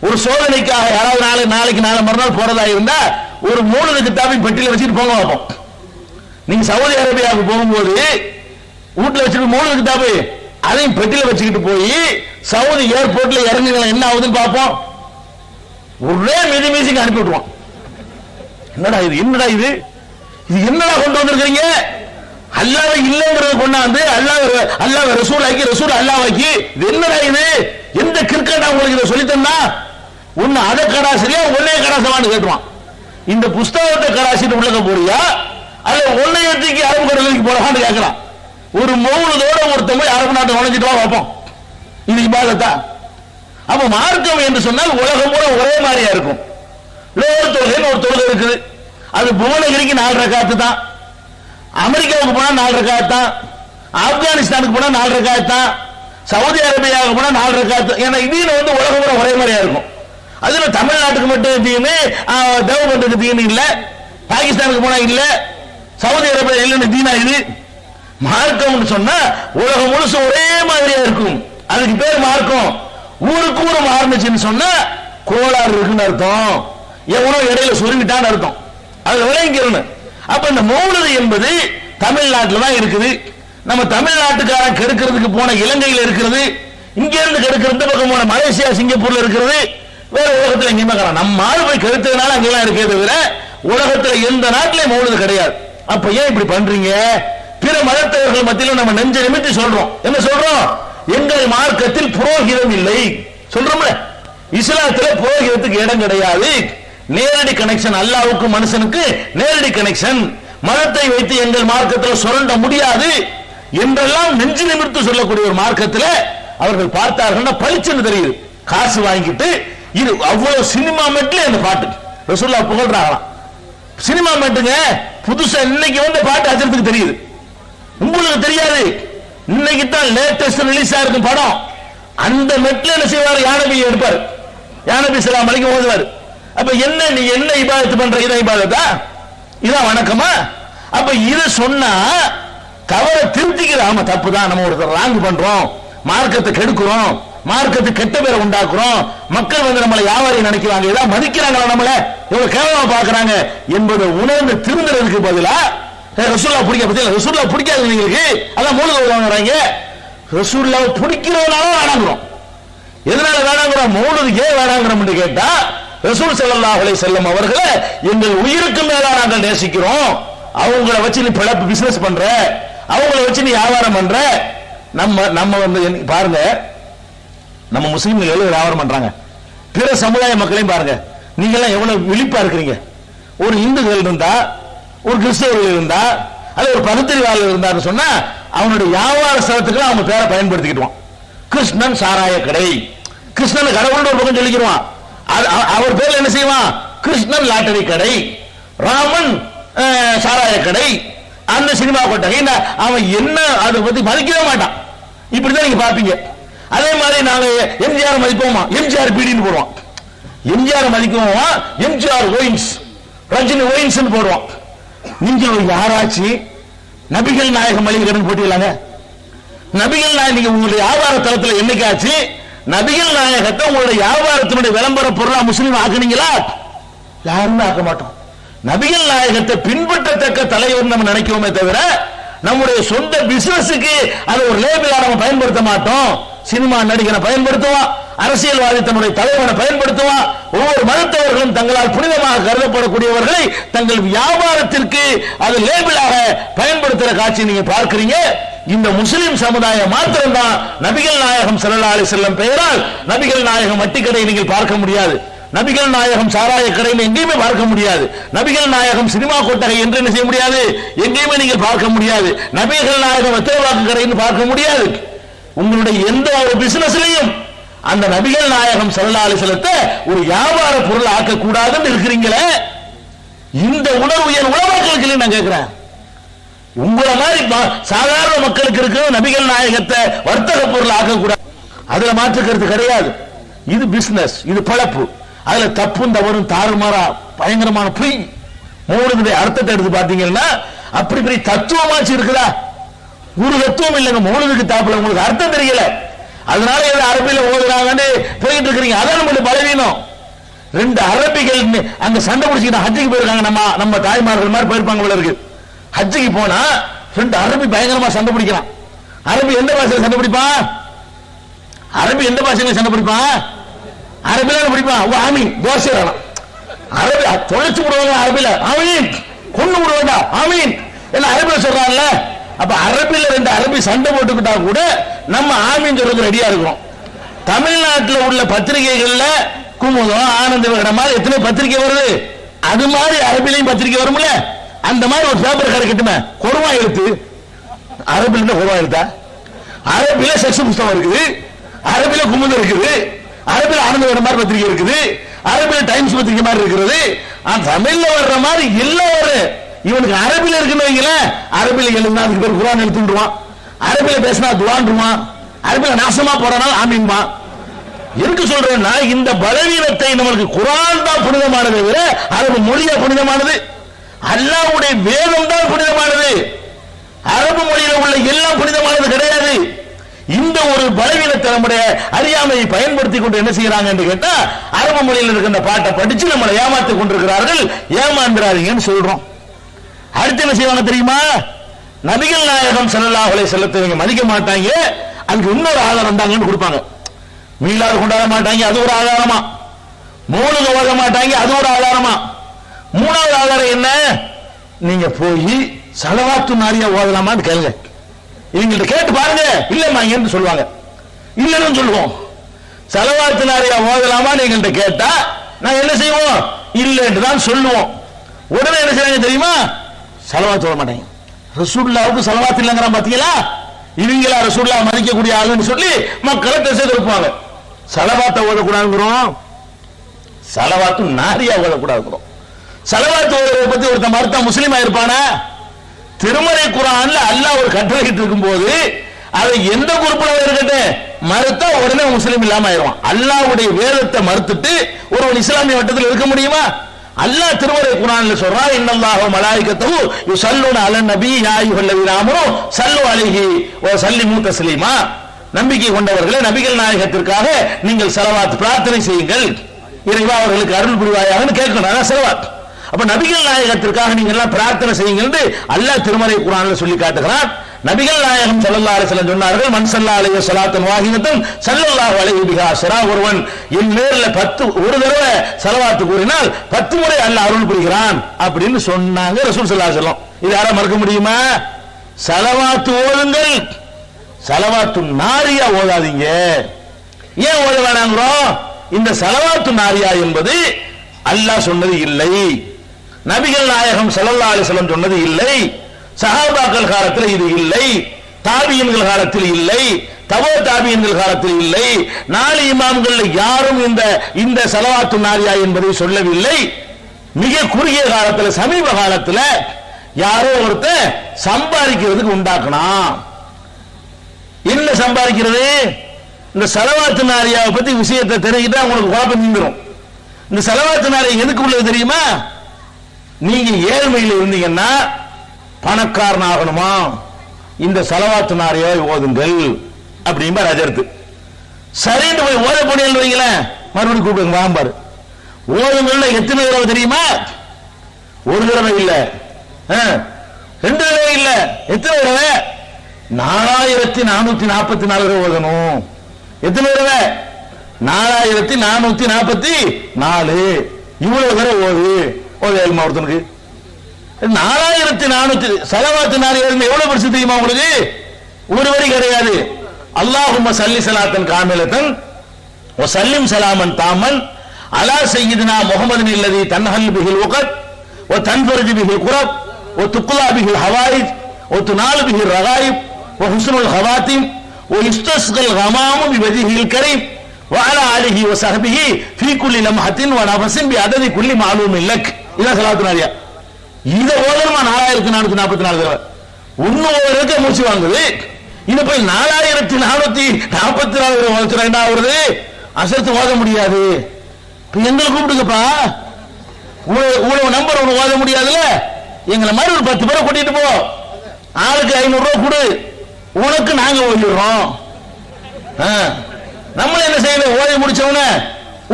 ஒரு சோதனைக்காக யாராவது நாளைக்கு நாளை மறுநாள் போறதா இருந்தா ஒரு மௌலிது கிதாபை பெட்டியில வச்சுட்டு போங்க பார்ப்போம். நீங்க சவுதி அரேபியாவுக்கு போகும்போது வீட்டுல வச்சுட்டு மௌலிது கிதாபு அதையும் பெட்டியில வச்சுக்கிட்டு போய் சவுதி ஏர்போர்ட்ல இறங்குங்களா என்ன ஆகுதுன்னு பார்ப்போம். ஒரே மிதி மீசிக்கு அனுப்பி விட்டுருவான். என்னடா இது, என்னடா இது, இது என்னடா கொண்டு வந்திருக்கீங்க? அல்லாஹ் இல்லைங்கிறத கொண்டாந்து அல்லாஹ் ரசூல் ஆக்கி, ரசூல் அல்லாஹ் ஆக்கி, இது என்னடா இது? எந்த கிரிக்கெட் உங்களுக்கு இதை சொல்லித்தந்தா? ஒன்னு அதை கடாசிரியா ஒன்னே கடாசமானு கேட்டுவான். இந்த புஸ்தகத்தை கடாசிட்டு உள்ளக போறியா அல்ல ஒன்னைய தூக்கி அரபு கடலுக்கு போறான்னு கேட்கலாம். ஒரு மௌலிதோட ஒருத்தவங்க அரபு நாட்டை நுழைஞ்சிட்டு வா பார்ப்போம். இது இபாதத்தா? அப்ப மார்க்கம் என்று சொன்னால் உலகம் பூரா ஒரே மாதிரியா இருக்கும். லோகர் தொழுகைன்னு ஒரு தொழுகை இருக்குது, அது புவனகிரிக்கு 4 ரக்காத்து தான், அமெரிக்காவுக்கு போனா 4 ரக்காத்து தான், ஆப்கானிஸ்தானுக்கு போனா 4 ரக்காத்து தான், சவுதி அரேபியாவுக்கு போனா 4 ரக்காத்து. ஏன்னா இதுல உலகம் பூரா ஒரே மாதிரியா இருக்கும். அதுல தமிழ்நாட்டுக்கு மட்டும் தீனு, தேவபந்துக்கு தீனு இல்ல, பாகிஸ்தானுக்கு போனா இல்ல, சவுதி அரேபியா இல்லன்னு தீனா இது? மார்க்கம் சொன்னா உலகம் முழுசு ஒரே மாதிரியா இருக்கும், அதுக்கு பேர் மார்க்கம். ஊருக்கு ஊரு மாறுச்சுன்னு சொன்னா கோளாறு இருக்குன்னு அர்த்தம், எவனோ இடையில சுருங்கிட்டான்னு அர்த்தம். அதுல விளங்கிக்கணும். அப்ப இந்த மௌலிது என்பது தமிழ்நாட்டில் தான் இருக்குது. நம்ம தமிழ்நாட்டுக்காரன் கெடுக்கிறதுக்கு போன இலங்கையில் இருக்கிறது, இங்க இருந்து கெடுக்கிறது பக்கம் போன மலேசியா சிங்கப்பூர்ல இருக்கிறது, வேற உலகத்தில் எங்கேயுமே காணோம். நம்ம ஆளு போய் கெடுத்ததுனால அங்கெல்லாம் இருக்கே தவிர உலகத்தில் எந்த நாட்டிலே மௌலிது கிடையாது. அப்ப ஏன் இப்படி பண்றீங்க? பிற மதத்தவர்கள் மத்தியில் நம்ம நெஞ்ச நிமித்தி சொல்றோம். என்ன சொல்றோம்? எங்கள் மார்க்கத்தில் புரோகிதம் இல்லை சொல்றோம்ல. இஸ்லாத்துல புரோகிதத்துக்கு இடம் கிடையாது. நேரடி கனெக்ஷன், அல்லாஹ்வுக்கு மனுஷனுக்கு நேரடி கனெக்ஷன். மதத்தை வைத்து எங்கள் மார்க்கத்தில் சுரண்ட முடியாது என்றெல்லாம் நெஞ்சு நிமிர்த்து சொல்லக்கூடிய ஒரு மார்க்கத்தில் அவர்கள் பார்த்தார்கள். பளிச்சுன்னு தெரியுது. காசு வாங்கிட்டு இது அவ்வளவு சினிமா மெட்ல அந்த பாட்டு ரசூலுல்லாஹ் புகழ்றாங்களாம். சினிமா மெட்டுங்க, புதுசா இன்னைக்கு பாட்டு அச்சத்துக்கு தெரியுது, உங்களுக்கு தெரியாது. இன்னைக்கு தான் லேட்டஸ்ட் ரிலீஸ் ஆயிருக்கும் படம். அந்த மெட்ல என்ன செய்வார்? யானபி எடுப்பார், யானபி ஸல்லல்லாஹு அலைஹி வஸல்லம் ஓதுவார். அப்ப என்ன நீ என்ன இபாதத் பண்ற? இத இபாதத்தா? இதான் வணக்கமா? அப்ப இத சொன்னா தவற திருத்திக்கிற, ஆமா தப்பு தான், நம்ம ஒரு ராங் பண்றோம், மார்க்கத்தை கெடுக்கிறோம், மார்க்கத்தை கெட்ட பேரை உண்டாக்குறோம், மக்கள் நம்மளை வியாபாரி நினைக்கிறாங்க, ஏதாவது மதிக்கிறாங்களா, நம்மள எவ்வளவு கேவலமா பாக்குறாங்க என்பதை உணர்ந்து திருந்துறதுக்கு பதிலா ரசூலுல்லாஹ் பிடிக்க பத்தியா, ரசூலுல்லாஹ் பிடிக்காது நீங்களுக்கு, அதான் மௌலிது வாங்குறாங்க. ரசூலுல்லாஹ் பிடிக்கிறதுனால வேணாங்கிறோம். எதனால வேணாங்கிறோம்? மௌலிது ஏன் வேணாங்கிறோம் கேட்டா, ரசூல் ஸல்லல்லாஹு அலைஹி வஸல்லம் அவர்களை எங்கள் உயிருக்கு மேலா நாங்கள் நேசிக்கிறோம். அவங்கள வச்சு நீ பிழப்பு பிசினஸ் பண்ற, அவங்கள வச்சு நீ வியாபாரம் பண்ற. நம்ம பாருங்க, நம்ம முஸ்லிம்கள் எவ்வளவு வியாபாரம் பண்றாங்க, பிற சமுதாய மக்களையும் பாருங்க. நீங்க எல்லாம் எவ்வளவு விழிப்பா இருக்கிறீங்க. ஒரு இந்துக்கள் இருந்தா, ஒரு கிறிஸ்தவர்கள் இருந்தா, அல்ல ஒரு பகுத்தறிவாளர் இருந்தாருன்னு சொன்னா அவனுடைய வியாபார ஸ்தலத்துக்கு அவங்க பேரை பயன்படுத்திக்கிட்டுவான். கிருஷ்ணன் சாராய கடை, கிருஷ்ணன் கடவுள் ஒரு பக்கம் சொல்லிக்கிறான், அவர் பேர்ல என்ன செய்வான்? கிருஷ்ணன் லாட்டரி கடை, ராமன் சாராய கடை, அந்த சினிமா கொட்டகை. அவன் என்ன அதை பத்தி மதிக்கவே மாட்டான். இப்படிதான் நீங்க பாப்பீங்க. அதே மாதிரி நாங்க எம்ஜிஆர் மதிப்போமா? எம்ஜிஆர் பீடின்னு போடுவான். எம்ஜிஆர் மதிக்குவோமா? எம்ஜிஆர் ஒயின்ஸ், ரஜினி ஒயின்ஸ் போடுவான். நீங்க யாராச்சு நபிகள் நாயகம் மளிகை கடன் போட்டீங்களாங்க? நபிகள் நாயகம் நீங்க உங்களுடைய வியாபார தளத்தில் என்னைக்காச்சு நபிகள் நாயகத்தை உங்களுடைய வியாபாரத்தினுடைய விளம்பர பொருளா முஸ்லீம் ஆக்குனீங்களா? யாருமே ஆக்க மாட்டோம். நபிகள் நாயகத்தை பின்பற்றத்தக்க தலைவர் நம்ம நினைக்கிறோமே தவிர நம்முடைய சொந்த பிசினஸுக்கு அதை ஒரு லேபிளா நம்ம பயன்படுத்த மாட்டோம். சினிமா நடிகனை பயன்படுத்துவான், அரசியல்வாதி தன்னுடைய தலைவனை பயன்படுத்துவான். ஒவ்வொரு மதத்தவர்களும் தங்களால் புனிதமாக கருதப்படக்கூடியவர்களை தங்கள் வியாபாரத்திற்கு அது லேபிளாக பயன்படுத்துற காட்சி நீங்க பார்க்கிறீங்க. இந்த முஸ்லிம் சமுதாயம் மாத்திரம்தான் நபிகள் நாயகம் ஸல்லல்லாஹு அலைஹி வஸல்லம் பெயரால் நபிகள் நாயகம் வட்டிக்கடை நீங்கள் பார்க்க முடியாது. நபிகள் நாயகம் சாராய கடையில் எங்கேயுமே பார்க்க முடியாது. நபிகள் நாயகம் சினிமா கொட்டகை என்று என்ன செய்ய முடியாது, எங்கேயுமே நீங்கள் பார்க்க முடியாது. நபிகள் நாயகம் வெத்தலைவாக்கு கடைன்னு பார்க்க முடியாது. உங்களுடைய எந்த ஒரு பிசினஸ்லையும் அந்த நபிகள் நாயகம் ஸல்லல்லாஹு அலைஹி வஸல்லத்தை ஒரு வியாபார பொருள் ஆக்கக்கூடாதுன்னு இருக்கிறீங்களே, இந்த உணர்வு என் உலமாக்களுக்கு நான் கேட்கிறேன். உங்களை மாதிரி சாதாரண மக்களுக்கு இருக்க நபிகள் நாயகத்தை வர்த்தக பொருள் ஆக்கக்கூடாது, அதுல மாற்றுக்கிறது கிடையாது. இது பிசினஸ், இது பழப்பு. அதுல தப்பும் தவறும் தாறுமாறா பயங்கரமான பொய். மௌலிதுடைய அர்த்தத்தை எடுத்து பாத்தீங்கன்னா அப்படி பெரிய தத்துவமாச்சு இருக்குதா? ஒரு தத்துவம் இல்லைங்க. மௌலிதுக்கு தாப்புல உங்களுக்கு அர்த்தம் தெரியல, அதனால ஏதோ அரபியில ஓதுறாங்கன்னு போயிட்டு இருக்கிறீங்க. அதான் நம்மளுடைய பலவீனம். ரெண்டு அரபிகள் அங்க சண்டை பிடிச்சிக்கிட்டு ஹஜ்ஜுக்கு போயிருக்காங்க. நம்ம தாய்மார்கள் மாதிரி போயிருப்பாங்க போல இருக்கு. ஹஜ்ஜுக்கு போனா ரெண்டு அரபி பயங்கரமா சண்டை பிடிக்கிறான். அரபி எந்த பாஷையில சண்டை பிடிப்பான்? அரபி எந்த பாஷையில சண்டை பிடிப்பான்? அரபில பிடிப்பான். ஆமீன் தோசை வேணும். அரபி தொலைச்சு விடுவாங்க. அரபில ஆமீன், கொண்டு விடுவாங்க ஆமீன் என்ன அரபில சொல்றாங்கல்ல. அப்ப அரபில ரெண்டு அரபி சண்டை போட்டுக்கிட்டா கூட நம்ம ஆமீன் சொல்றதுக்கு ரெடியா இருக்கிறோம். தமிழ்நாட்டில் உள்ள பத்திரிகைகள்ல குமுதம், ஆனந்த விகடன் மாதிரி எத்தனை பத்திரிகை வருது, அது மாதிரி அரபிலையும் பத்திரிகை வரும்ல. அந்த மாதிரி ஒரு பேப்பர் கிடைக்கட்டுமே, கொருவா எழுத்து. அரபில கொருவா எழுத்தா? அரபில செக்ஸ் புஸ்தகம் இருக்குது, அரபில குமுதம் இருக்குது, அரபில ஆனந்த விகடன் மாதிரி பத்திரிகை இருக்குது, அரபில டைம்ஸ் பத்திரிகை மாதிரி இருக்கிறது. தமிழ்ல வர்ற மாதிரி எல்லாம் வரும். இவனுக்கு அரபில இருக்குன்னு வைங்களேன், அரபில எழுதுனா அதுக்கு பேர் குர்ஆன் எழுத்துருவான், அரபில பேசினா துவான்றுவான், அரபில நாசமா போறனால ஆமீன்பா. எதுக்கு சொல்றேன்னா இந்த பலவீனத்தை நமக்கு குர்ஆன் தான் புனிதமானது விட அரபு மொழியா புனிதமானது, அல்லாஹ்வுடைய வேதம் தான் புனிதமானது. அரபு மொழியில உள்ள எல்லாம் புனிதமானது கிடையாது. இந்த ஒரு பலவீனத்தை நம்முடைய அறியாமையை பயன்படுத்தி கொண்டு என்ன செய்யறாங்க என்று கேட்டா அரபு மொழியில் இருக்கின்ற பாட்டை படிச்சு நம்மளை ஏமாற்றிக் கொண்டிருக்கிறார்கள். ஏமாந்துறாதீங்கன்னு சொல்றோம். அடுத்து என்ன செய்வாங்க தெரியுமா? நபிகள் நாயகம் ஸல்லல்லாஹு அலைஹி வஸல்லத்தை மதிக்க மாட்டாங்க, அதுக்கு இன்னொரு ஆதாரம் தாங்கன்னு கொடுப்பாங்க. மீலாது கொண்டாட மாட்டாங்க, அது ஒரு ஆதாரமா. மௌலிது ஓத மாட்டாங்க, அது ஒரு ஆதாரமா. மூணாவது ஆதாரம் என்ன? நீங்க போய் ஸலவாத்து நாரியா ஓதலாமான்னு கேளுங்க. இவங்கள்ட்ட கேட்டு பாருங்க. இல்லம்மா என்று சொல்லுவாங்க. இல்லைன்னு சொல்லுவோம். ஸலவாத்து நாரியா ஓதலாமா எங்கள்கிட்ட கேட்டா நான் என்ன செய்வோம்? இல்லைன்னு தான் சொல்லுவோம். உடனே என்ன செய்வாங்க தெரியுமா? ஸலவாத்து ஓத மாட்டாங்க. ரசூலுல்லாஹ்வுக்கு ஸலவாத் இல்லங்கறான் பாத்தீங்களா? இவங்களா ரசூலுல்லாஹ் மதிக்கக்கூடிய ஆளுன்னு சொல்லி மக்களை திசை திருப்புவாங்க. ஸலவாத்தை ஓதக்கூடாதுங்கிறோம், ஸலவாத்து நாரியா ஓதக்கூடாதுங்கிறோம். ஸலவாத்து ஓதுறதை பத்தி ஒருத்தன் மறுத்தா முஸ்லீமா இருப்பானா? திருமறை குர்ஆன்ல அல்லாஹ் ஒரு கட்டளை இருக்கும் போது அதை எந்த குரூப்ல இருக்கட்டும் மறுத்தா உடனே முஸ்லீம் இல்லாம ஆயிடுவான். அல்லாஹ்வுடைய வேதத்தை மறுத்துட்டு ஒருவன் இஸ்லாமிய வட்டத்தில் இருக்க முடியுமா? அல்லாஹ் திருமறை குர்ஆன்ல சொல்றான், இன்னல்லாஹு வ மலாயிகத்துஹு யுஸல்லூன அலன் நபி யா அய்யுஹல்லதீன ஆமனூ ஸல்லு அலைஹி வ ஸல்லிமூ தஸ்லீமா. நம்பிக்கை கொண்டவர்களே, நபிகள் நாயகத்திற்காக நீங்கள் ஸலவாத் பிரார்த்தனை செய்யுங்கள், இறைவா அவர்களுக்கு அருள் புரிவாயாகன்னு கேட்கணும். அதான் ஸலவாத். அப்ப நபிகள் நாயகத்திற்காக நீங்க எல்லாம் பிரார்த்தனை செய்யுங்கள் என்று அல்லாஹ் திருமறை குர்ஆன்ல சொல்லி காட்டுகிறான். நபிகள் நாயகம் ஸல்லல்லாஹு அலைஹி வஸல்லம் சொன்னார்கள், மன் ஸல்லா அலைஹி ஸலாத்தன் வாஹிதத்தன் ஸல்லல்லாஹு அலைஹி பிஹா அஷ்ரா. ஒருவன் என் மேல 10 ஒரு தடவை ஸலவாத் கூறினால் 10 முறை அல்லாஹ் அருள் புரிகிறான் அப்படின்னு சொன்னாங்க ரசூல் ஸல்லல்லாஹு அலைஹி வஸல்லம். இது யாரா மறுக்க முடியுமா? ஸலவாத் ஓதுங்கள், ஸலவாத்து நாரியா ஓதாதீங்க. ஏன் ஓத வேணாங்கிறோம்? இந்த ஸலவாத்து நாரியா என்பது அல்லாஹ் சொன்னது இல்லை, நபிகள் நாயகம் ஸல்லல்லாஹு அலைஹி வஸல்லம் சொன்னது இல்லை, சஹாபாக்கள் காலத்தில் இது இல்லை, தாபியீன்கள் காலத்தில் இல்லை, தபோ தாபியன்கள் காலத்தில் இல்லை, 4 இமாம்கள் யாரும் இந்த ஸலவாத்து நாரியா என்பதை சொல்லவில்லை. மிக குறுகிய காலத்தில், சமீப காலத்தில் யாரோ ஒருத்தர் சம்பாதிக்கிறதுக்கு உண்டாக்கணும். என்ன சம்பாதிக்கிறது? இந்த ஸலவாத்து நாரியாவை பத்தி விஷயத்தை தெரிஞ்சுட்டா உங்களுக்கு குழப்பம் நீங்கிடும். இந்த ஸலவாத்து நாரியா எதுக்கு உள்ளது தெரியுமா? நீங்க ஏழ்மையில் இருந்தீங்கன்னா பணக்காரன் ஆகணுமா, இந்த ஸலவாத்து நாரியாவை ஓதுங்கள் அப்படின்பா ரஜர்த்து. சரின்னு போய் ஓத போனீங்கன்னு வைங்களேன், மறுபடியும் கூப்பிடுங்க வாம்பாரு. ஓதுங்கள்ல எத்தனை தடவை தெரியுமா? ஒரு தடவை இல்ல, 2 தடவை இல்ல, எத்தனை தடவை? 4444 தடவை ஓதணும். எத்தனை தடவை? 4444. இவ்வளவு தடவை ஓது ஏழுமா ஒருத்தனுக்கு 4400 ஸலவாத்து நாரியா எவ்வளவு பெருசு தெரியுமா உங்களுக்கு? ஒரு வரி கிடையாது. அல்லாஹும்ம ஸல்லி ஸலாத்தன் காமிலத்தன் வ ஸல்லிம் ஸலாமன் தாமன் அலா சய்யிதினா முஹம்மதின் அல்லதி தன்ஹல் பிஹில் வகத் வ தன்ஃபர்ஜு பிஹில் குரப் வ துக்லா பிஹில் ஹவாயிஜ் வ துனாலு பிஹில் ரகாயிப் வ ஹுஸ்னுல் ஹவாத்திம் வ இஸ்தஸ்கல் கமாமு பிவஜ்ஹில் கரீம் வ அலா ஆலிஹி வ ஸஹ்பிஹி ஃபீ குல்லி லம்ஹத்தின் வ நஃபஸின் பி அததி குல்லி மாலூமின் லக். இதான் ஸலவாத்து நாரியா. இத ஓதணுமா 4444 தடவை. ஒண்ணு ஓதுறதுக்கு மூச்சு வாங்குது. இது போய் 4444 ஓதுறா என்ன வருது? அசர்த்து ஓத முடியாது. இப்ப எங்களை கூப்பிடுங்கப்பா, உங்களோட நம்பர் ஒண்ணு ஓத முடியாதுல்ல, எங்களை மாதிரி ஒரு 10 பேரை கூட்டிட்டு போ, ஆளுக்கு 500 ரூபாய் கொடு, உனக்கு நாங்க ஓதிடுறோம். நம்மள என்ன செய்யணும்? ஓதி முடிச்சவன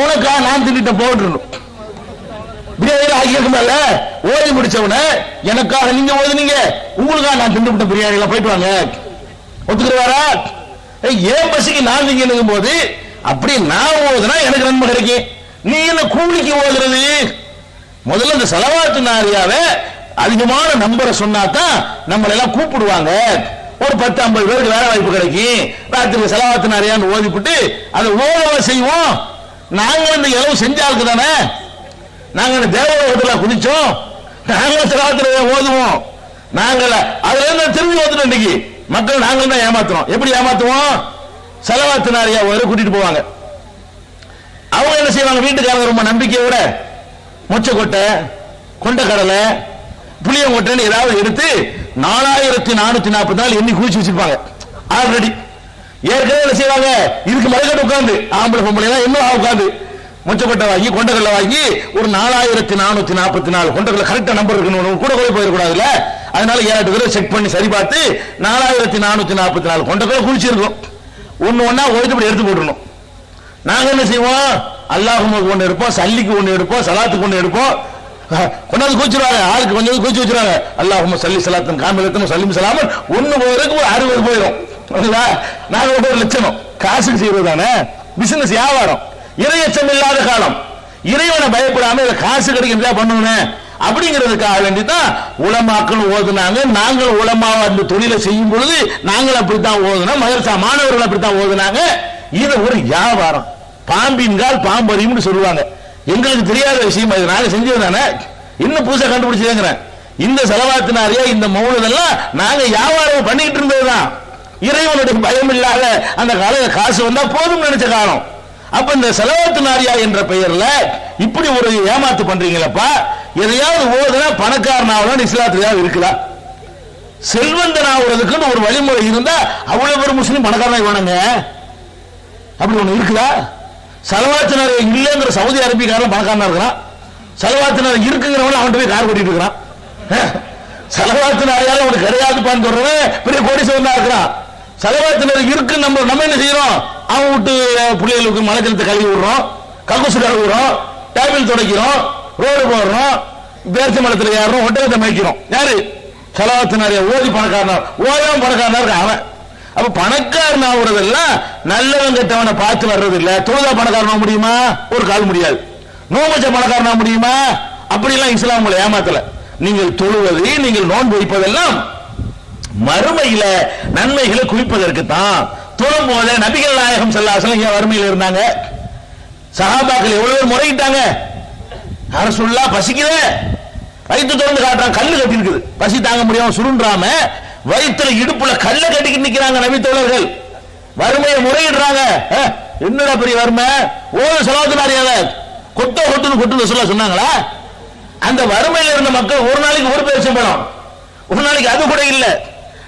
உனக்கா நான் திட்ட போட்டுருணும். பிரியாணி ஆகியிருக்கல, ஓதி முடிச்சவன எனக்காக நீங்க ஓதுனீங்க, உங்களுக்காக நான் திண்டுபிட்ட பிரியாணி எல்லாம் போயிட்டு வாங்க. ஒத்துக்கிறவாரா? ஏன் பசிக்கு நான் நீங்க போது அப்படி நான் ஓதுனா எனக்கு நன்மை கிடைக்கும். நீ என்ன கூலிக்கு ஓதுறது? முதல்ல இந்த ஸலவாத்து நாரியாவை அதிகமான நம்பரை சொன்னாதான் நம்மள எல்லாம் கூப்பிடுவாங்க. ஒரு 10-50 பேருக்கு வேலை வாய்ப்பு கிடைக்கும். ராத்திரி ஸலவாத்து நாரியான்னு ஓதிப்புட்டு அதை ஓதவ செய்வோம். நாங்க இந்த இளவு செஞ்சாலுக்கு தானே, நாங்க தேவலோகத்தில் குதிச்சோம், நாங்க ஸலவாத்து ஓதுவோம். நாங்கள அதுல இருந்து திரும்பி ஓதுறோம். இன்னைக்கு மக்கள் நாங்கள் தான் ஏமாத்துறோம். எப்படி ஏமாத்துவோம்? ஸலவாத்து நாரியா கூட்டிட்டு போவாங்க. அவங்க என்ன செய்வாங்க? வீட்டுக்காரங்க ரொம்ப நம்பிக்கையோட மொச்சக்கொட்டை, கொண்டக்கடலை, புளியங்கொட்டைன்னு ஏதாவது எடுத்து 4444 எண்ணி குளிச்சு வச்சிருப்பாங்க ஆல்ரெடி. ஏற்கனவே என்ன செய்வாங்க? இதுக்கு மறுக்கட்டு உட்காந்து ஆம்பளை பொம்பளை எல்லாம் இன்னும் உட்காந்து மொச்சக்கொட்டை வாங்கி கொண்டக்கடலை வாங்கி ஒரு 4444 கொண்டக்கடலை கரெக்டா நம்பர் இருக்கணும், கூட போய் போயிடக்கூடாதுல்ல. அதனால 7-8 தடவை செக் பண்ணி சரி பார்த்து 4444 கொண்டக்கடலை குளிச்சிருக்கோம். ஒண்ணு ஒண்ணா ஒழுங்கு எடுத்து போட்டுருணும். நாங்க என்ன செய்வோம்? அல்லாஹுக்கு ஒண்ணு எடுப்போம், சல்லிக்கு ஒண்ணு எடுப்போம், சலாத்துக்கு ஒண்ணு எடுப்போம், கொண்டாந்து கூச்சிருவாங்க. ஆளுக்கு கொஞ்சம் கூச்சி வச்சிருவாங்க. அல்லாஹும்ம ஸல்லி ஸலாத்தன் காமிலத்தன் ஸல்லிம் ஸலாமன். ஒண்ணு போறதுக்கு ஒரு 60 போயிடும். நாங்க ஒரு லட்சம் காசுக்கு செய்வது தானே பிசினஸ், வியாபாரம். இறையச்சம் இல்லாத காலம், இறைவனை பயப்படாம காசு கிடைக்கிறதா பண்ணணும் அப்படிங்கிறதுக்காக வேண்டிதான் உலமாக்கள் ஓதுனாங்க. நாங்கள் உலமாவை அந்த தொழிலை செய்யும் பொழுது நாங்கள் அப்படித்தான் ஓதுனோம். மதரசா மாணவர்கள் அப்படித்தான் ஓதுனாங்க. இது ஒரு வியாபாரம். பாம்பின்கால் பாம்பறியும் சொல்லுவாங்க. எங்களுக்கு தெரியாத விஷயம் அது, நாங்க செஞ்சது தானே. இன்னும் புதுசா கண்டுபிடிச்சிருக்கிறேன். இந்த ஸலவாத்து நாரியா, இந்த மௌலிதெல்லாம் நாங்க வியாபாரம் பண்ணிட்டு இருந்ததுதான். இறைவனுடைய பயம் இல்லாத அந்த காலையில காசு வந்தா போதும் நினைச்ச காலம். அப்ப இந்த ஸலவாத்து நாரியா என்ற பெயர்ல இப்படி ஒரு ஏமாத்து பண்றீங்களப்பா. எதையாவது ஓதுனா பணக்காரனாவதான் இஸ்லாத்துல இருக்குதா? செல்வந்தன் ஆகுறதுக்குன்னு ஒரு வழிமுறை இருந்தா அவ்வளவு பேர் முஸ்லீம் பணக்காரனா வேணுங்க. அப்படி ஒண்ணு இருக்குதா? ஸலவாத்து நாரியா இல்லைங்கிற சவுதி அரேபியாக்காரன் பணக்காரனா இருக்கிறான். ஸலவாத்து நாரியா இருக்குங்கிறவங்க அவன்கிட்ட போய் கார் ஓட்டிட்டு இருக்கிறான். ஸலவாத்து நாரியால அவனுக்கு கிடையாதுப்பான்னு சொல்றவன் பெரிய கோடீஸ்வரனா இருக்கிறான். ஸலவாத்து நாரியா இருக்கு. நம்ம என்ன செய்யறோம்? அவன் விட்டு பிள்ளைகளுக்கு மலைக்கலத்தை கழுவி விடுறோம், கக்கூசு கழுவி விடுறோம், டேபிள் துடைக்கிறோம், ரோடு போடுறோம், பேர்ச்சி மலத்தில் ஏறுறோம், ஒட்டகத்தை மேய்க்கிறோம். யாரு? ஸலவாத்து நாரியா ஓதி பணக்காரனா, ஓதாம பணக்காரனா இருக்க அவன். அப்ப பணக்காரன் ஆகுறதெல்லாம் நல்லவன் கெட்டவனை பார்த்து வர்றது இல்ல. தொழுதா பணக்காரனா முடியுமா? ஒரு கால் முடியாது. நோம்பச்ச பணக்காரனா முடியுமா? அப்படிலாம் இஸ்லாம் உங்களை ஏமாத்தல. நீங்கள் தொழுவது, நீங்கள் நோன்பு வைப்பதெல்லாம் மறுமையில நன்மைகளை குவிப்பதற்கு தான். தொழும் போது நபிகள் நாயகம் ஸல்லல்லாஹு அலைஹி வஸல்லம் வறுமையில் இருந்தாங்க. சஹாபாக்கள் எவ்வளவு முறையிட்டாங்க. ரசூலுல்லாஹ் பசிக்குது, வயிற்று திறந்து காட்டுறான், கல்லு கட்டி இருக்குது, பசி தாங்க முடியாம சுருண்டாம வயிற்றுல இடுப்புல கல்ல கட்டிக்கிட்டு நிக்கிறாங்க நபி தோழர்கள். வறுமையை முறையிடுறாங்க. என்னடா பெரிய வறுமை, ஓது ஸலவாத்து நாரியாவை கொட்டுன்னு சொல்ல சொன்னாங்களா? அந்த வறுமையில் இருந்த மக்கள் ஒரு நாளைக்கு ஒரு பேரிச்சம்பழம், ஒரு நாளைக்கு அது கூட இல்ல.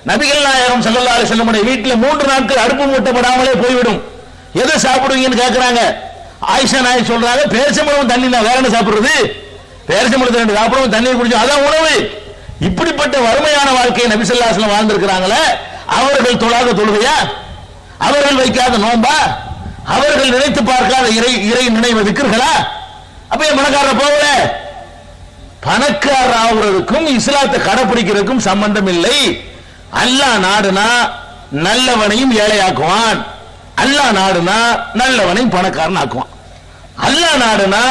நபிகள் நாயகம் ஸல்லல்லாஹு அலைஹி வஸல்லம் வீட்டுல 3 நாட்கள் அடுப்பு மூட்டப்படாமலே போய்விடும். எதை சாப்பிடுவீங்கன்னு கேட்கிறாங்க. ஆயிஷா நாயகி சொல்றாங்க, பேரிச்சம்பழம் தண்ணி தான், வேற என்ன சாப்பிடுறது? பேரிச்சம்பழத்தை 2 சாப்பிடுவோம், தண்ணியை குடிச்சோம், அதான் உணவு. இப்படிப்பட்ட வறுமையான வாழ்க்கையை நபி ஸல்லல்லாஹு அலைஹி வஸல்லம் வாழ்ந்திருக்கிறாங்களே, அவர்கள் தொழாத தொழுகையா? அவர்கள் வைக்காத நோன்பா? அவர்கள் நினைத்து பார்க்காத இறை நினைவு திக்ர்களா? அப்ப பணக்காரர் போகல. பணக்காரர் ஆகுறதுக்கும் இஸ்லாத்தை கடைபிடிக்கிறதுக்கும் சம்பந்தம் இல்லை. அல்லாஹ் நாடுனா நல்லவனையும் ஏழையாக்குவான், அல்லாஹ் நாடுனா நல்லவனையும் பணக்காரன் ஆக்குவான். அல்லாஹ் நாடுனா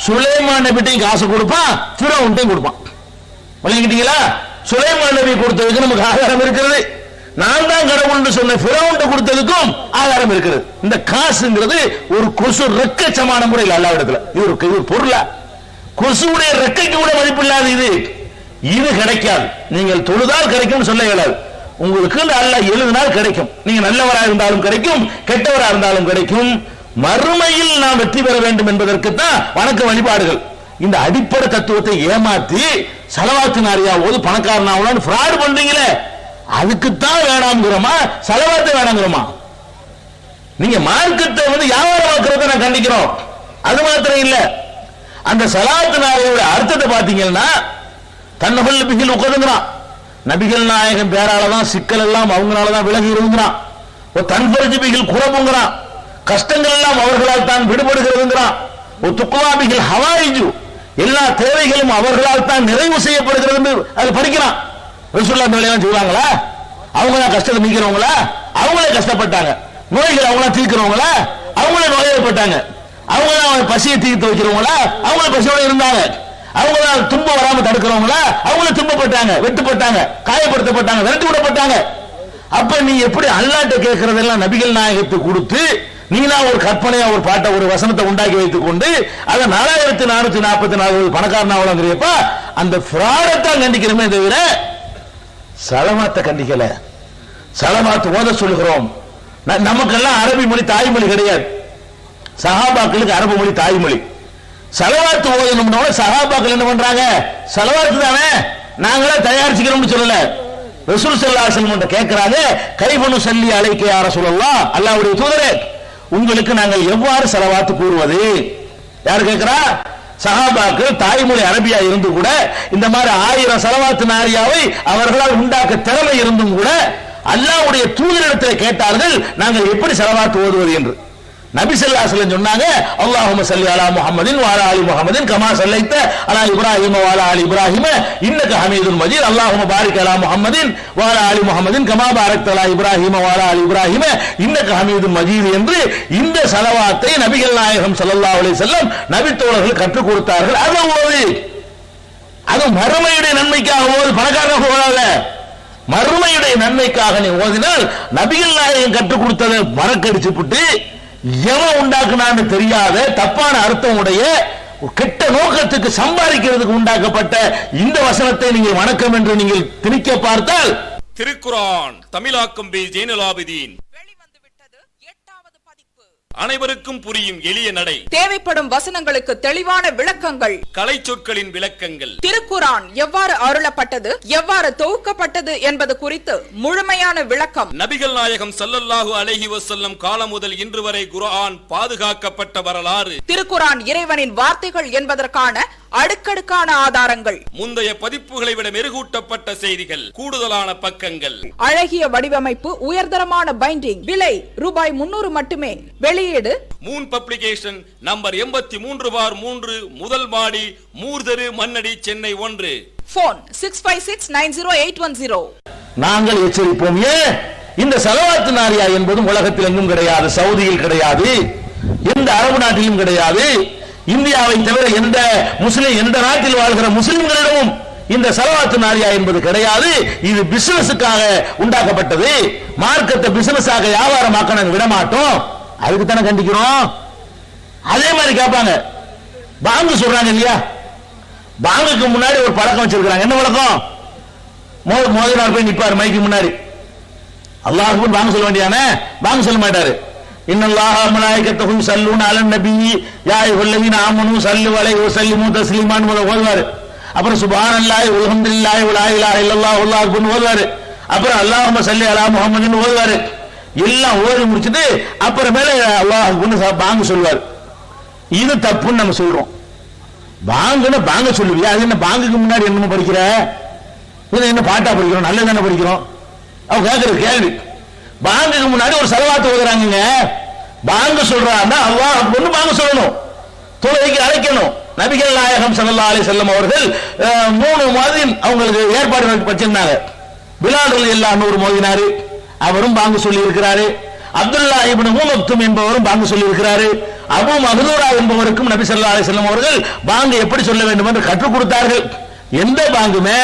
சுலைமான் நபிட்டையும் காசு கொடுப்பான், ஃபிரௌன்ட்டையும் கொடுப்பான். விளங்கிட்டீங்களா? சுலைமான் நபி கொடுத்ததுக்கு நமக்கு ஆதாரம் இருக்கிறது. நான் தான் கடவுள்னு சொன்ன ஃபிரௌன்ட்ட கொடுத்ததுக்கும் ஆதாரம் இருக்கிறது. இந்த காசுங்கிறது ஒரு கொசு ரெக்க சமான முறையில் அல்லாஹ்விடத்துல இது பொருளா? கொசுவுடைய ரெக்கைக்கு கூட மதிப்பு இல்லாத இது கிடைக்காது. நீங்கள் தொழுதால் கிடைக்கும் சொல்ல இயலாது. உங்களுக்கு அல்லாஹ் எழுதினால் கிடைக்கும். நீங்க நல்லவராக இருந்தாலும் கிடைக்கும், கெட்டவராக இருந்தாலும் கிடைக்கும். மறுமையில் நாம் வெற்றி பெற வேண்டும் என்பதற்கு தான் வணக்க வழிபாடுகள். இந்த அடிப்படை தத்துவத்தை ஏமாத்தி ஸலவாத்து நாரியா ஓது பணக்காரனாவலான்னு ஃப்ராட் பண்றீங்களே, அதுக்குத்தான் வேணாம்ங்கிறோமா, ஸலவாத்து வேணாம்ங்கிறோமா? நீங்க மார்க்கத்தை வியாபாரமாக்குறத நான் கண்டிக்கிறோம். அது மாத்திரம் இல்ல, அந்த ஸலவாத்து நாரியோட அர்த்தத்தை பாத்தீங்கன்னா தன்னஹுல் பிஹில் உகதுங்கறான். நபிகள் நாயகம் பேராலதான் சிக்கல் எல்லாம் அவங்களாலதான் விலகி இருந்தான். ஒரு தன்பர்ஜி பிஹில் குரபுங்கறான், கஷ்டங்கள் எல்லாம் அவர்களால் தான் விடுபடுகிறதுங்கறான். ஒரு துக்வா பிஹில் ஹவாயிஜு, எல்லா தேவைகளும் அவர்களால் தான் நிறைவு செய்யப்படுகிறது. அது படிக்கிறான். ரசூலுல்லாஹ் வேலையெல்லாம் செய்வாங்களா? அவங்க தான் கஷ்டத்தை நீக்கிறவங்களா? அவங்களே கஷ்டப்பட்டாங்க. நோய்கள் அவங்களா தீர்க்கிறவங்களா? அவங்களே நோய்ப்பட்டாங்க. அவங்க தான் பசியை தீர்த்து வைக்கிறவங்களா? அவங்களே பசியோட இருந்தாங்க. அவங்க தான் துன்பம் வராம தடுக்கிறவங்களா? அவங்களே துன்பப்பட்டாங்க, வெட்டுப்பட்டாங்க, காயப்படுத்தப்பட்டாங்க, விரட்டி விடப்பட்டாங்க. அப்ப நீ எப்படி அல்லாஹ்ட்ட கேட்கறதெல்லாம் நபிகள் நாயகத்துக்கு கொடுத்து நீனா ஒரு கற்பனையா ஒரு பாட்டை ஒரு வசனத்தை உண்டாக்கி வைத்துக் கொண்டு அதை 4444 பணக்காரனாவலங்கிறியப்பா, அந்த ஃப்ராடத்தான் கண்டிக்கிறோமே தவிர ஸலவாத்தை கண்டிக்கல. ஸலவாத் ஓத சொல்கிறோம். நமக்கெல்லாம் அரபி மொழி தாய்மொழி கிடையாது. சஹாபாக்களுக்கு அரபு மொழி தாய்மொழி. ஸலவாத் ஓதணும்னா சஹாபாக்கள் என்ன பண்றாங்க? ஸலவாத் தானே நாங்களே தயாரிச்சுக்கிறோம்னு சொல்லல. ரசூல் ஸல்லல்லாஹு அலைஹி வஸல்லம் கேட்கிறாங்க, கைஃபனு ஸல்லி அலைக்க யா ரசூலல்லாஹ், அல்லாஹ்வுடைய தூதரே உங்களுக்கு நாங்கள் எவ்வாறு ஸலவாத் கூறுவது? யார் கேட்கிறா? சஹாபாக்கள் தாய்மொழி அரபியா இருந்து கூட இந்த மாதிரி 1000 ஸலவாத் நாரியாவை அவர்களால் உண்டாக்க திறமை இருந்தும் கூட அல்லாஹ்வுடைய தூதரிடத்தில் கேட்டார்கள், நாங்கள் எப்படி ஸலவாத் ஓதுவது என்று. நபி ஸல்லல்லாஹு அலைஹி வஸல்லம் சொன்னாங்க, அல்லாஹும்ம ஸல்லி அலா முஹம்மதின் வ அலா ஆலி முஹம்மதின் கமா ஸல்லைத அலா இப்ராஹீம வ அலா ஆலி இப்ராஹீம இன்னக ஹமீதுன் மஜீத், அல்லாஹும்ம பாரிக் அலா முஹம்மதின் வ அலா ஆலி முஹம்மதின் கமா பாரக்த அலா இப்ராஹீம வ அலா ஆலி இப்ராஹீம இன்னக ஹமீதுன் மஜீத் என்று இந்த ஸலவாத்தை நபிகள் நாயகம் ஸல்லல்லாஹு அலைஹி வஸல்லம் நபி தோழர்கள் கற்றுக் கொடுத்தார்கள். அது ஓது, அது மறுமையுடைய நன்மைக்காக ஓது, பணக்காரனாக ஓதாத. மறுமையுடைய நன்மைக்காக நீ ஓதினால் நபிகள் நாயகம் கற்றுக் கொடுத்ததை மறக்கடிச்சு விட்டு எவன் உண்டாக்குனான்னு தெரியாத தப்பான அர்த்தம் உடைய கெட்ட நோக்கத்துக்கு சம்பாதிக்கிறதுக்கு உண்டாக்கப்பட்ட இந்த வசனத்தை நீங்கள் வணக்கம் என்று நீங்கள் திணிக்க பார்த்தால், திருக்குர்ஆன் தமிழாக்கம் பி ஜெய்னுலாபிதீன் வெளிவந்துவிட்டது 8வது பதிப்பு. அனைவருக்கும் புரியும் எளிய நடை, தேவைப்படும் வசனங்களுக்கு தெளிவான விளக்கங்கள், கலை சொற்களின் விளக்கங்கள், திருக்குர்ஆன் எவ்வாறு அருளப்பட்டது, எவ்வாறு தொகுக்கப்பட்டது என்பது குறித்து முழுமையான விளக்கம். நபிகள் நாயகம் ஸல்லல்லாஹு அலைஹி வஸல்லம் காலம் முதல் இன்று வரை குர்ஆன் பாதுகாக்கப்பட்ட வரலாறு, திருக்குர்ஆன் இறைவனின் வார்த்தைகள் என்பதற்கான அடுக்கடுக்கான ஆதாரங்கள், முந்தைய பதிப்புகளை விட மெருகூட்டப்பட்ட செய்திகள், கூடுதலான பக்கங்கள், அழகிய வடிவமைப்பு, உயர்தரமான பைண்டிங், விலை ரூபாய் 300 மட்டுமே. வெளியீடு மூன் பப்ளிகேஷன், நம்பர் 83/3, முதல் மாடி, மூர்தரு, மண்ணடி, சென்னை 1. போன் 65690810. நாங்கள் எச்சரிப்போம். ஏன் இந்த ஸலவாத் நாரியா என்பதும் உலகத்தில் எங்கும் கிடையாது, சவுதியில் கிடையாது, எந்த அரபு நாட்டிலும் கிடையாது, இந்தியாவை தவிர எந்த முஸ்லிம் எந்த நாட்டில் வாழ்கிற முஸ்லிம்களிடமும் இந்த ஸலவாத் நாரியா என்பது கிடையாது. இது பிசினஸுக்காக உண்டாக்கப்பட்டது. மார்க்கத்தை பிசினஸாக வியாபாரமாக்க நாங்கள் விட மாட்டோம். அதுக்கு தானே கண்டிக்கிறோம். அதே மாதிரி கேட்பாங்க, பாங்கு சொல்றாங்க இல்லையா, பாங்குக்கு முன்னாடி ஒரு பழக்கம் வச்சிருக்காங்க. என்ன பழக்கம்? மோதினார் போய் நிப்பாரு மைக்கு முன்னாடி, அல்லாஹ்வுக்கு வாங்க சொல்ல வேண்டியானே, வாங்க சொல்ல மாட்டாரு. இன்னல்லாஹ மலாயிகத்தஹு ஸல்லூன அலன் நபி யா அய்யுஹல்லதீன ஆமனூ ஸல்லு அலைஹி வஸல்லிமு தஸ்லீமான் ஓதுவாரு. அப்புறம் சுப்ஹானல்லாஹி வல்ஹம்துலில்லாஹி வலா இலாஹ இல்லல்லாஹு அல்லாஹு அக்பர் ஓதுவாரு. அப்புறம் அல்லாஹும்ம ஸல்லி அலா முஹம்மதின் ஓதுவாரு. எல்லாம் ஓதி முடிச்சிட்டு அப்புறமேல அல்லாஹ் அக்பர்னு பாங்க சொல்வார். இது தப்புன்னு நம்ம சொல்றோம். பாங்குன்னு பாங்க சொல்லுவியா? அது என்ன பாங்குக்கு முன்னாடி என்ன படிக்கிற? இது என்ன பாட்டா படிக்கிறோம்? நல்லது தானே படிக்கிறோம். அவங்க கேட்கிற கேள்வி. பாங்குக்கு முன்னாடி ஒரு ஸலவாத் ஓதுறாங்க. பாங்கு சொல்றாங்க, அல்லாஹ் அக்பர்னு பாங்க சொல்லணும், தொழுகைக்கு அழைக்கணும். நபிகள் நாயகம் ஸல்லல்லாஹு அலைஹி வஸல்லம் அவர்கள் 3 முஅத்தின் அவங்களுக்கு ஏற்பாடு வச்சிருந்தாங்க. பிலால் ரலியல்லாஹு அன்ஹு ஒரு மோதினாரு, அவரும் பாங்கு சொல்லி இருக்கிறாரு. அப்துல்லா இப்னு மக்தும் என்பவரும் பாங்கு சொல்லி இருக்கிறாரு. அபூ மஹ்தூரா என்பவருக்கும் நபி ஸல்லல்லாஹு அலைஹி வஸல்லம் அவர்கள் பாங்கு எப்படி சொல்ல வேண்டும் என்று கற்றுக் கொடுத்தார்கள். எந்த பாங்குமே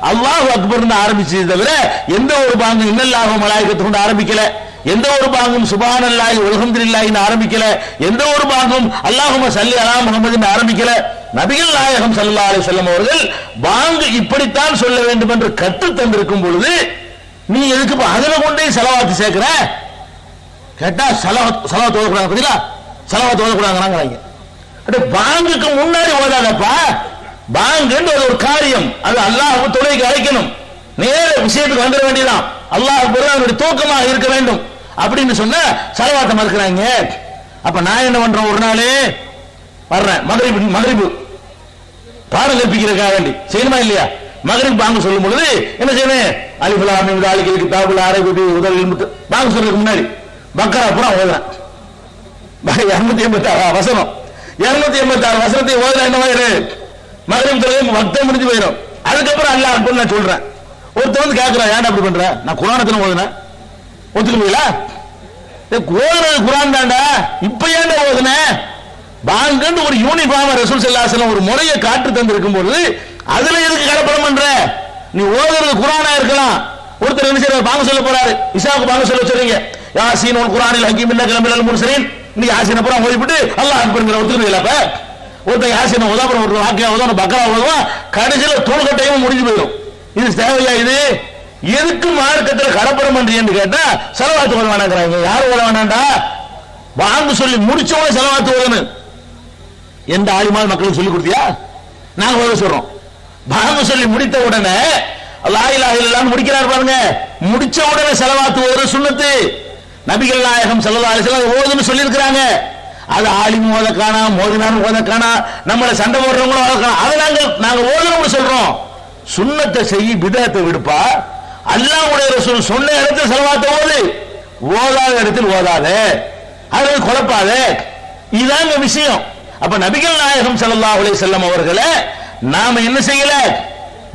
அல்லாஹு அக்பர்னு ஆரம்பிச்சது தவிர எந்த ஒரு பாங்கு இன்னல்லாஹு மலாயிகத்துஹு ஆரம்பிக்கல. எந்த ஒரு பாங்கும் சுப்ஹானல்லாஹி வல்ஹம்துலில்லாஹின்னு ஆரம்பிக்கல. எந்த ஒரு பாங்கும் அல்லாஹும்ம ஸல்லி அலா முஹம்மதின்னு ஆரம்பிக்கல. நபிகள் நாயகம் ஸல்லல்லாஹு அலைஹி வஸல்லம் அவர்கள் பாங்கு இப்படித்தான் சொல்ல வேண்டும் என்று கற்றுத் தந்திருக்கும் பொழுது நீ எதுக்கு அதுல கொண்டே ஸலவாத் சேர்க்கிற? கேட்டா ஸலவாத் ஓதக்கூடாது. பதிலா ஸலவாத் ஓதக்கூடாதுங்கறாங்க. அட பாங்குக்கு முன்னாடி ஓதாதப்பா. பாங்குன்னு ஒரு காரியம், அது அல்லாஹ்வை தொழுகைக்கு அழைக்கணும். நேர விஷயத்துக்கு வந்துட வேண்டியதான். அல்லாஹ் அவருடைய தூக்கமாக இருக்க வேண்டும் அப்படின்னு சொன்ன ஸலவாத்தை மறுக்கிறாங்க. அப்ப நான் என்ன பண்றேன்? ஒரு நாளே வர்றேன், மக்ரிப் பாடம் கற்பிக்கிறதுக்காக வேண்டி செய்யணுமா இல்லையா? மக்ரிப் பாங்கு சொல்லும் பொழுது என்ன செய்யணும்? அலிஃப் லாம் மீம் தாலிகல் கிதாபுல் அரபி முதல் பாங்கு சொல்றதுக்கு முன்னாடி பக்கரா பூரா ஓதுறேன். 286 வசனம், 286 வசனத்தை ஓதுறேன். என்ன மாதிரி மக்ரிப் தொழுகை வக்தம் முடிஞ்சு போயிடும். அதுக்கப்புறம் அல்லாஹ் அக்பர் நான் சொல்றேன். ஒருத்தர் வந்து கேட்கிறான், ஏன்டா அப்படி பண்ற? நான் குர்ஆனத்துல ஓதுனேன், ஒத்துக்குவீங்களா? ஓதுனது குர்ஆன் தான்டா, இப்ப ஏன்டா ஓதுன? பாங்குன்னு ஒரு யூனிஃபார்ம் ரசூல் ஸல்லல்லாஹு அலைஹி வஸல்லம் ஒரு முறையை காட்டு தந்திருக்கும் போது அதுல எதுக்கு கலப்படம் பண்ற? நீ ஓதுறது குர்ஆனா இருக்கலாம். ஒருத்தர் என்ன செய்யறாரு? பாங்க சொல்ல போறாரு, இசாவுக்கு பாங்க சொல்ல சொல்றீங்க. யாசீன் வல் குர்ஆனில் ஹக்கீம் இன்னக லமினல் முர்சலீன். நீ யாசீன் அப்புறம் ஓதிவிட்டு அல்லாஹ் அக்பர்ங்கற ஒத்துக்குவீங்களா? அப்ப ஒருத்தர் யாசீன் ஓதா, அப்புறம் ஒரு வாக்கியா ஓதா, பக்கரா ஓதுவா, கடைசியில தொழுகட்டையும் முடிஞ்சு போயிடும். இது தேவையா? இது எதுக்கு மார்க்கத்தில் கலப்படம் பண்றீங்கன்னு கேட்டா ஸலவாத் ஓத வேணாங்கறாங்க. யார் ஓத வேணாண்டா? பாங்கு சொல்லி முடிச்சவனே ஸலவாத் ஓதணும். எந்த ஆலிமால் மக்களுக்கு சொல்லி கொடுத்தியா? நாங்க ஓத சொல்றோம். பாங்கு சொல்லி முடித்த உடனே லா இலாஹ இல்லல்லாஹ் முடிக்கிறார் பாருங்க, முடிச்ச உடனே ஸலவாத் ஓதுற சுன்னத்து. நபிகள் நாயகம் ஸல்லல்லாஹு அலைஹி வஸல்லம் ஓதுன்னு சொல்லி இருக்காங்க. அது ஆலிம் ஓத காணா, மோதினார் ஓத காணா, நம்மள சண்டை போடுறவங்க ஓத காணா. அதை நாங்க ஓதணும்னு சொல்றோம். சுன்னத்தை செய்யி, பிதஅத்தை விடுப்பா. அல்லாஹ்வுடைய ரசூல் சொன்ன இடத்தில் ஸலவாத் ஓது, ஓதாத இடத்தில் ஓதாதே, அதை குழப்பாதே. இதாங்க விஷயம். அப்ப நபிகள் நாயகம் ஸல்லல்லாஹு அலைஹி வஸல்லம் அவர்களை நாம என்ன செய்யல?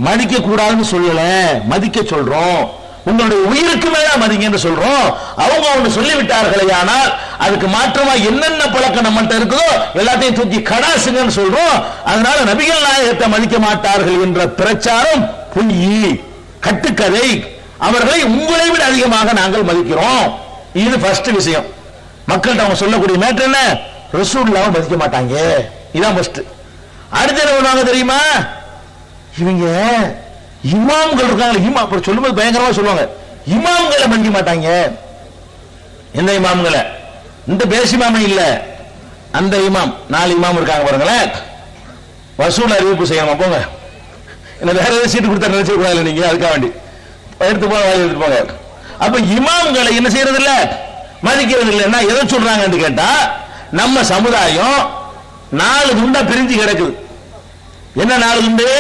மதிக்க கூடாதுன்னு சொல்லல, மதிக்க சொல்றோம். உங்களுடைய உயிருக்கு மேல மதிங்கன்னு சொல்றோம். அவங்க ஒன்று சொல்லிவிட்டார்களே, ஆனால் அதுக்கு மாற்றமா என்னென்ன பழக்கம் நம்மள்ட்ட இருக்குதோ எல்லாத்தையும் தூக்கி கடாசுங்கன்னு சொல்றோம். அதனால நபிகள் நாயகத்தை மதிக்க மாட்டார்கள் என்ற பிரச்சாரம் பொய், கட்டுக்கதை. அவர்களை உங்களை விட அதிகமாக நாங்கள் மதிக்கிறோம். இது ஃபர்ஸ்ட் விஷயம். மக்கள்கிட்ட அவங்க சொல்லக்கூடிய மேட்டர் என்ன? ரசூலுல்லாஹ்வை மதிக்க மாட்டாங்க. இதான் ஃபர்ஸ்ட். அடுத்து என்ன பண்ணுவாங்க தெரியுமா? இவங்க இமாம்கள் இருக்காங்க, இமாம் அப்படி சொல்லும்போது பயங்கரமா சொல்லுவாங்க, இமாம்களை மதிக்க மாட்டாங்க. எந்த இமாம்களை? இந்த பேசி இமாம் இல்ல, அந்த இமாம். 4 இமாம் இருக்காங்க பாருங்களேன். வசூல் அறிவிப்பு செய்யணுமா? போங்க, என்ன வேற ஏதாவது சீட்டு கொடுத்தா நினைச்சு கூடாது நீங்க, அதுக்காக வேண்டி எடுத்து போக எடுத்து போங்க. அப்ப இமாம்களை என்ன செய்யறது இல்ல, மதிக்கிறது இல்லைன்னா எதை சொல்றாங்கன்னு கேட்டா, நம்ம சமுதாயம் 4 துண்டா பிரிஞ்சு கிடக்குது. என்ன 4 துண்டு?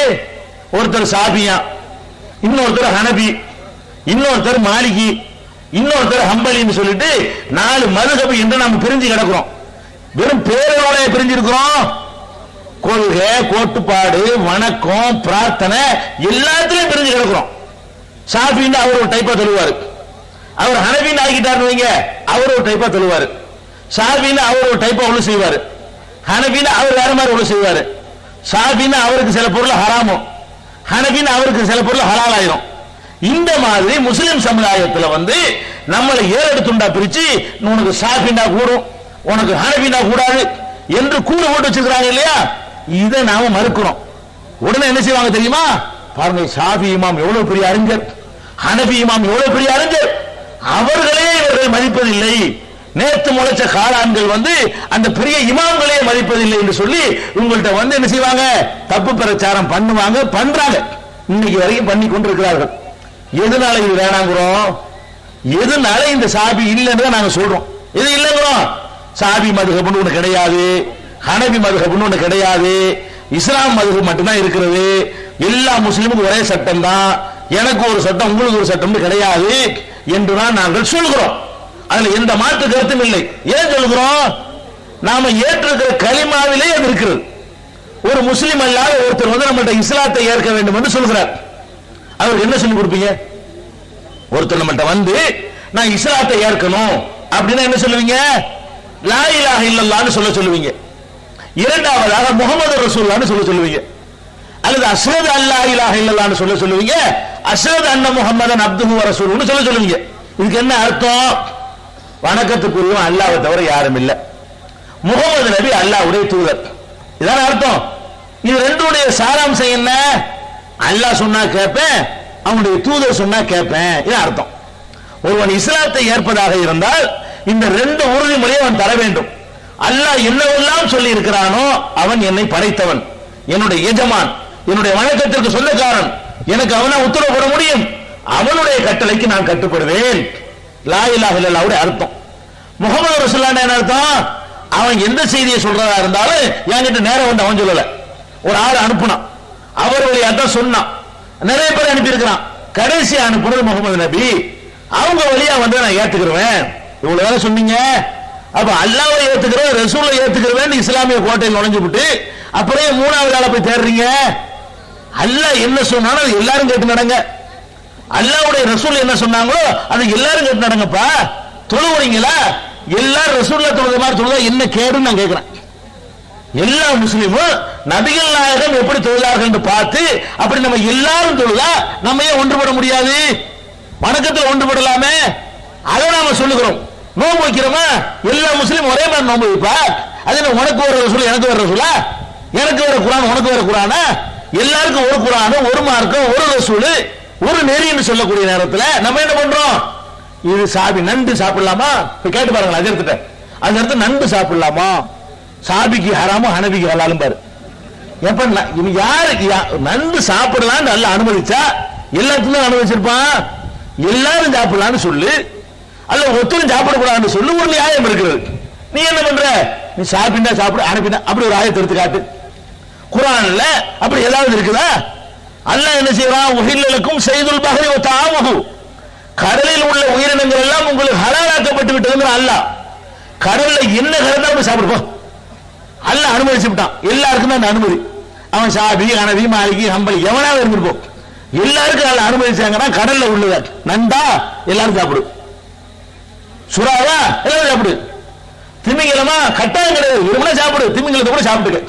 ஒருத்தர் சாபியா, இன்னொருத்தர் ஹனபி, இன்னொருத்தர் மாலிகி, இன்னொருத்தர் ஹம்பலின்னு சொல்லிட்டு 4 மதுஹப் என்று நாம் பிரிஞ்சு கிடக்கிறோம். வெறும் பேரோட பிரிஞ்சு இருக்கிறோம். கொள்கை, கோட்பாடு, வணக்கம், பிரார்த்தனை எல்லாத்திலையும் பிரிஞ்சு கிடக்கிறோம். சாபின்னு அவர் ஒரு டைப்பா சொல்லுவாரு, அவர் ஹனபின்னு ஆகிட்டாருன்னு வைங்க, அவர் ஒரு டைப்பா சொல்லுவாரு. சாபின்னு அவர் ஒரு டைப்பா ஒழு செய்வாரு, ஹனபின்னு அவர் வேற மாதிரி ஒழு செய்வாரு. சாபின்னு அவருக்கு சில பொருள் ஹராமும், ஹனபின்னு அவருக்கு சில பொருள் ஹலால் ஆயிரும். இந்த மாதிரி முஸ்லிம் சமுதாயத்தில் வந்து நம்மளை 7 துண்டா பிரிச்சு, உனக்கு சாபிண்டா கூடும், உனக்கு ஹனபிண்டா கூடாது என்று கூடு போட்டு வச்சிருக்கிறாங்க இல்லையா? இதை நாம மறுக்கிறோம். உடனே என்ன செய்வாங்க தெரியுமா? பாருங்க, ஷாஃபி இமாம் எவ்வளவு பெரிய அறிஞர், ஹனபி இமாம் எவ்வளவு பெரிய அறிஞர், அவர்களே இவர்கள் மதிப்பதில்லை. நேத்து முளைச்ச காளான்கள் அந்த பெரிய இமாம்களே மதிப்பதில்லை என்று சொல்லி உங்கள்கிட்ட என்ன செய்வாங்க, தப்பு பிரச்சாரம் பண்ணுவாங்க, பண்றாங்க. இன்னைக்கு வரைக்கும் பண்ணி கொண்டிருக்கிறார்கள். எதனால இது வேணாங்கிறோம், எதனால இந்த சாபி இல்லைன்னு நாங்க சொல்றோம். இது இல்லைங்கிறோம். சாபி மதுஹப்னு ஒண்ணு கிடையாது, ஹனபி மதுஹப்னு ஒண்ணு கிடையாது, இஸ்லாம் மதுஹப் மட்டும்தான் இருக்கிறது. எல்லா முஸ்லிமுக்கும் ஒரே சட்டம் தான், எனக்கு ஒரு சட்டம் உங்களுக்கு ஒரு சட்டம் கிடையாது என்றுதான் நாங்கள் சொல்கிறோம். அதுல எந்த மாற்று கருத்தும் இல்லை. ஏன் சொல்கிறோம், நாம ஏற்றிருக்கிற கலிமாவிலே அது இருக்கிறது. ஒரு முஸ்லிம் அல்லாத ஒருத்தர் நம்மகிட்ட இஸ்லாத்தை ஏற்க வேண்டும் என்று சொல்கிறார். அவருக்கு என்ன சொல்லி கொடுப்பீங்க? ஒருத்தர் நம்மகிட்ட நான் இஸ்லாத்தை ஏற்கணும் அப்படின்னா என்ன சொல்லுவீங்க? லா இலாஹ இல்லல்லாஹ்னு சொல்லுவீங்க. இரண்டாவதாக முஹம்மது ரசூலுல்லாஹ்னு சொல்லுவீங்க. அல்லது அஷ்ஹது அல்லா இலாஹ இல்லல்லாஹ்னு சொல்லுவீங்க. அஷ்ஹது அன்ன முஹம்மதன் அப்துஹு வ ரசூலுஹுன்னு சொல்லுவீங்க. இதுக்கு என்ன அர்த்தம்? வணக்கத்துக்குரியவன் அல்லாஹ்வை தவிர யாரும் இல்லை, முஹம்மது நபி அல்லாஹ்வுடைய தூதர், இதான அர்த்தம். இது ரெண்டுடைய சாராம்சம் என்ன? அல்லாஹ் சொன்னா கேட்பேன், அவனுடைய தூதர் சொன்னா கேட்பேன், இது அர்த்தம். ஒருவன் இஸ்லாத்தை ஏற்பதாக இருந்தால் இந்த ரெண்டு உறுதிமொழியை அவன் தர வேண்டும். அல்லாஹ் என்னவெல்லாம் சொல்லி இருக்கிறானோ அவன் என்னை படைத்தவன், என்னுடைய எஜமான், என்னுடைய வணக்கத்திற்கு சொந்தக்காரன், எனக்கு அவனா உத்தரவு போட முடியும், அவனுடைய கட்டளைக்கு நான் கட்டுப்படுவேன். லா இலாஹ இல்லல்லாஹ்வுடைய அர்த்தம். முஹம்மது ரசூலுல்லாஹ் என்ன அர்த்தம்? அவன் எந்த செய்தியை சொல்றதா இருந்தாலும் என்கிட்ட நேரம் அவன் சொல்லல. ஒரு ஆள் அனுப்புனான், அவர் வழியா தான் சொன்னான், நிறைய பேர் அனுப்பி இருக்கிறான், கடைசி அனுப்புனது முஹம்மது நபி, அவங்க வழியா நான் ஏத்துக்கிறேன். இவ்வளவு வேலை சொன்னீங்க. அப்ப அல்லாஹ்வை ஏத்துக்கிறேன், ரசூலை ஏத்துக்கிறேன் இஸ்லாமிய கோட்டையில் நுழைஞ்சு விட்டு அப்புறம் மூணாவது ஆளை போய் தேடுறீங்க. அல்லாஹ் என்ன சொன்னாலும் அது எல்லாரும் கேட்டு நடங்க. அல்லாஹ்வுடைய ரசூல் என்ன சொன்னாங்களோ அது எல்லாரும் கேட்டு நடங்கப்பா. தொழுவுறீங்களா? எல்லாரும் ரசூலுல்லாஹ் தொழுத மாதிரி தொழுதா என்ன கேடுன்னு நான் கேட்கிறேன். எல்லா முஸ்லிமும் நபிகள் நாயகம் எப்படி தொழுதார்கள் என்று பார்த்து அப்படி நம்ம எல்லாரும் தொழுதா நம்ம ஏன் ஒன்றுபட முடியாது? வணக்கத்தில் ஒன்றுபடலாமே, அதை நாம சொல்லுகிறோம். நோன்பு வைக்கிறோமா? எல்லா முஸ்லீம் ஒரே மாதிரி நோன்பு வைப்பா. அது உனக்கு ஒரு ரசூல் எனக்கு ஒரு ரசூலா, எனக்கு ஒரு குரான் உனக்கு ஒரு குரானா? எல்லாருக்கும் ஒரு குரான், ஒரு மார்க்கம், ஒரு ரசூல், ஒரு நெறி என்று சொல்லக்கூடிய நேரத்தில் நம்ம என்ன பண்றோம்? இது சாபி நண்டு சாப்பிடலாமா? கேட்டு பாருங்க. அது எடுத்துட்டேன், அது எடுத்து நண்டு சாப்பிடலாமா? சாபிக்கு ஹராமும் ஹனபிக்கு ஹலாலும் பாரு. எப்ப யாருக்கு நண்டு சாப்பிடலாம் நல்லா அனுமதிச்சா எல்லாத்துக்கும் அனுமதிச்சிருப்பான். எல்லாரும் சாப்பிடலான்னு சொல்லு, அல்ல ஒருத்தரும் சாப்பிடக்கூடாதுன்னு சொல்லு, ஒரு நியாயம் இருக்கிறது. நீ என்ன பண்ற? நீ சாப்பிட்டா சாப்பிட, அனுப்பினா அப்படி ஒரு ஆயத்தை எடுத்து காட்டு. குர்ஆன்ல அப்படி ஏதாவது இருக்குதா? அல்லாஹ் என்ன செய்வான்? உஹில்லலக்கும் ஸைதுல் பஹரி வ தஆமுஹு, கடலில் உள்ள உயிரினங்கள் எல்லாம் உங்களுக்கு ஹலாலாக்கப்பட்டு விட்டதுங்கிற அல்லாஹ். கடல்ல என்ன கடந்தாலும் சாப்பிடுவோம் அல்லாஹ் அனுமதிச்சு விட்டான். எல்லாருக்கும் தான் அனுமதி. அவன் ஷாபி, ஹனபி, மாலிகி, ஹம்பலி எவனாவது இருந்திருப்போம், எல்லாருக்கும் அல்லாஹ் அனுமதிச்சாங்கன்னா கடல்ல உள்ளத நண்டா எல்லாரும் சாப்பிடு, சுறாவா எல்லாரும் சாப்பிடு, திமிங்கலமா கட்டாயம் கிடையாது, விரும்பினா சாப்பிடு, திமிங்கலத்தை கூட சாப்பிட்டுக்க,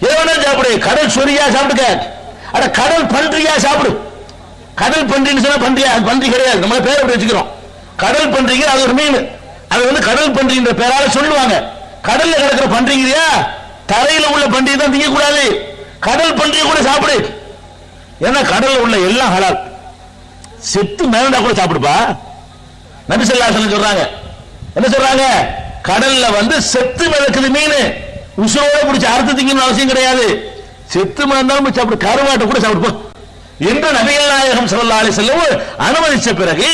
எவனா சாப்பிடு, கடல் சொரியா சாப்பிட்டுக்க, அட கடல் பன்றியா சாப்பிடு. கடல் பன்றின்னு சொன்னா பன்றியா? அது பன்றி கிடையாது, நம்ம பேரை அப்படி வச்சுக்கிறோம். கடல் பன்றிங்க அது ஒரு மீன், அது கடல் பன்றின்ற பேரால சொல்லுவாங்க. கடல்ல கிடக்கிற பன்றிங்கறியா? தரையில உள்ள பன்றி தான் திங்க கூடாது, கடல் பன்றியை கூட சாப்பிடு. ஏன்னா கடல்ல உள்ள எல்லாம் ஹலால். செத்து மேலண்டா கூட சாப்பிடுப்பா. நபி ஸல்லல்லாஹு அலைஹி வஸல்லம் சொல்றாங்க, என்ன சொல்றாங்க? கடல்ல செத்து மிதக்குது மீன், உசுரோட பிடிச்சி அறுத்து திங்கணும் அவசியம் கிடையாது, செத்து மிதந்தாலும் சாப்பிடு, கருவாட்டை கூட சாப்பிடுப்போம் என்று நபிகள் நாயகம் ஸல்லல்லாஹு அலைஹி வஸல்லம் அனுமதிச்ச பிறகு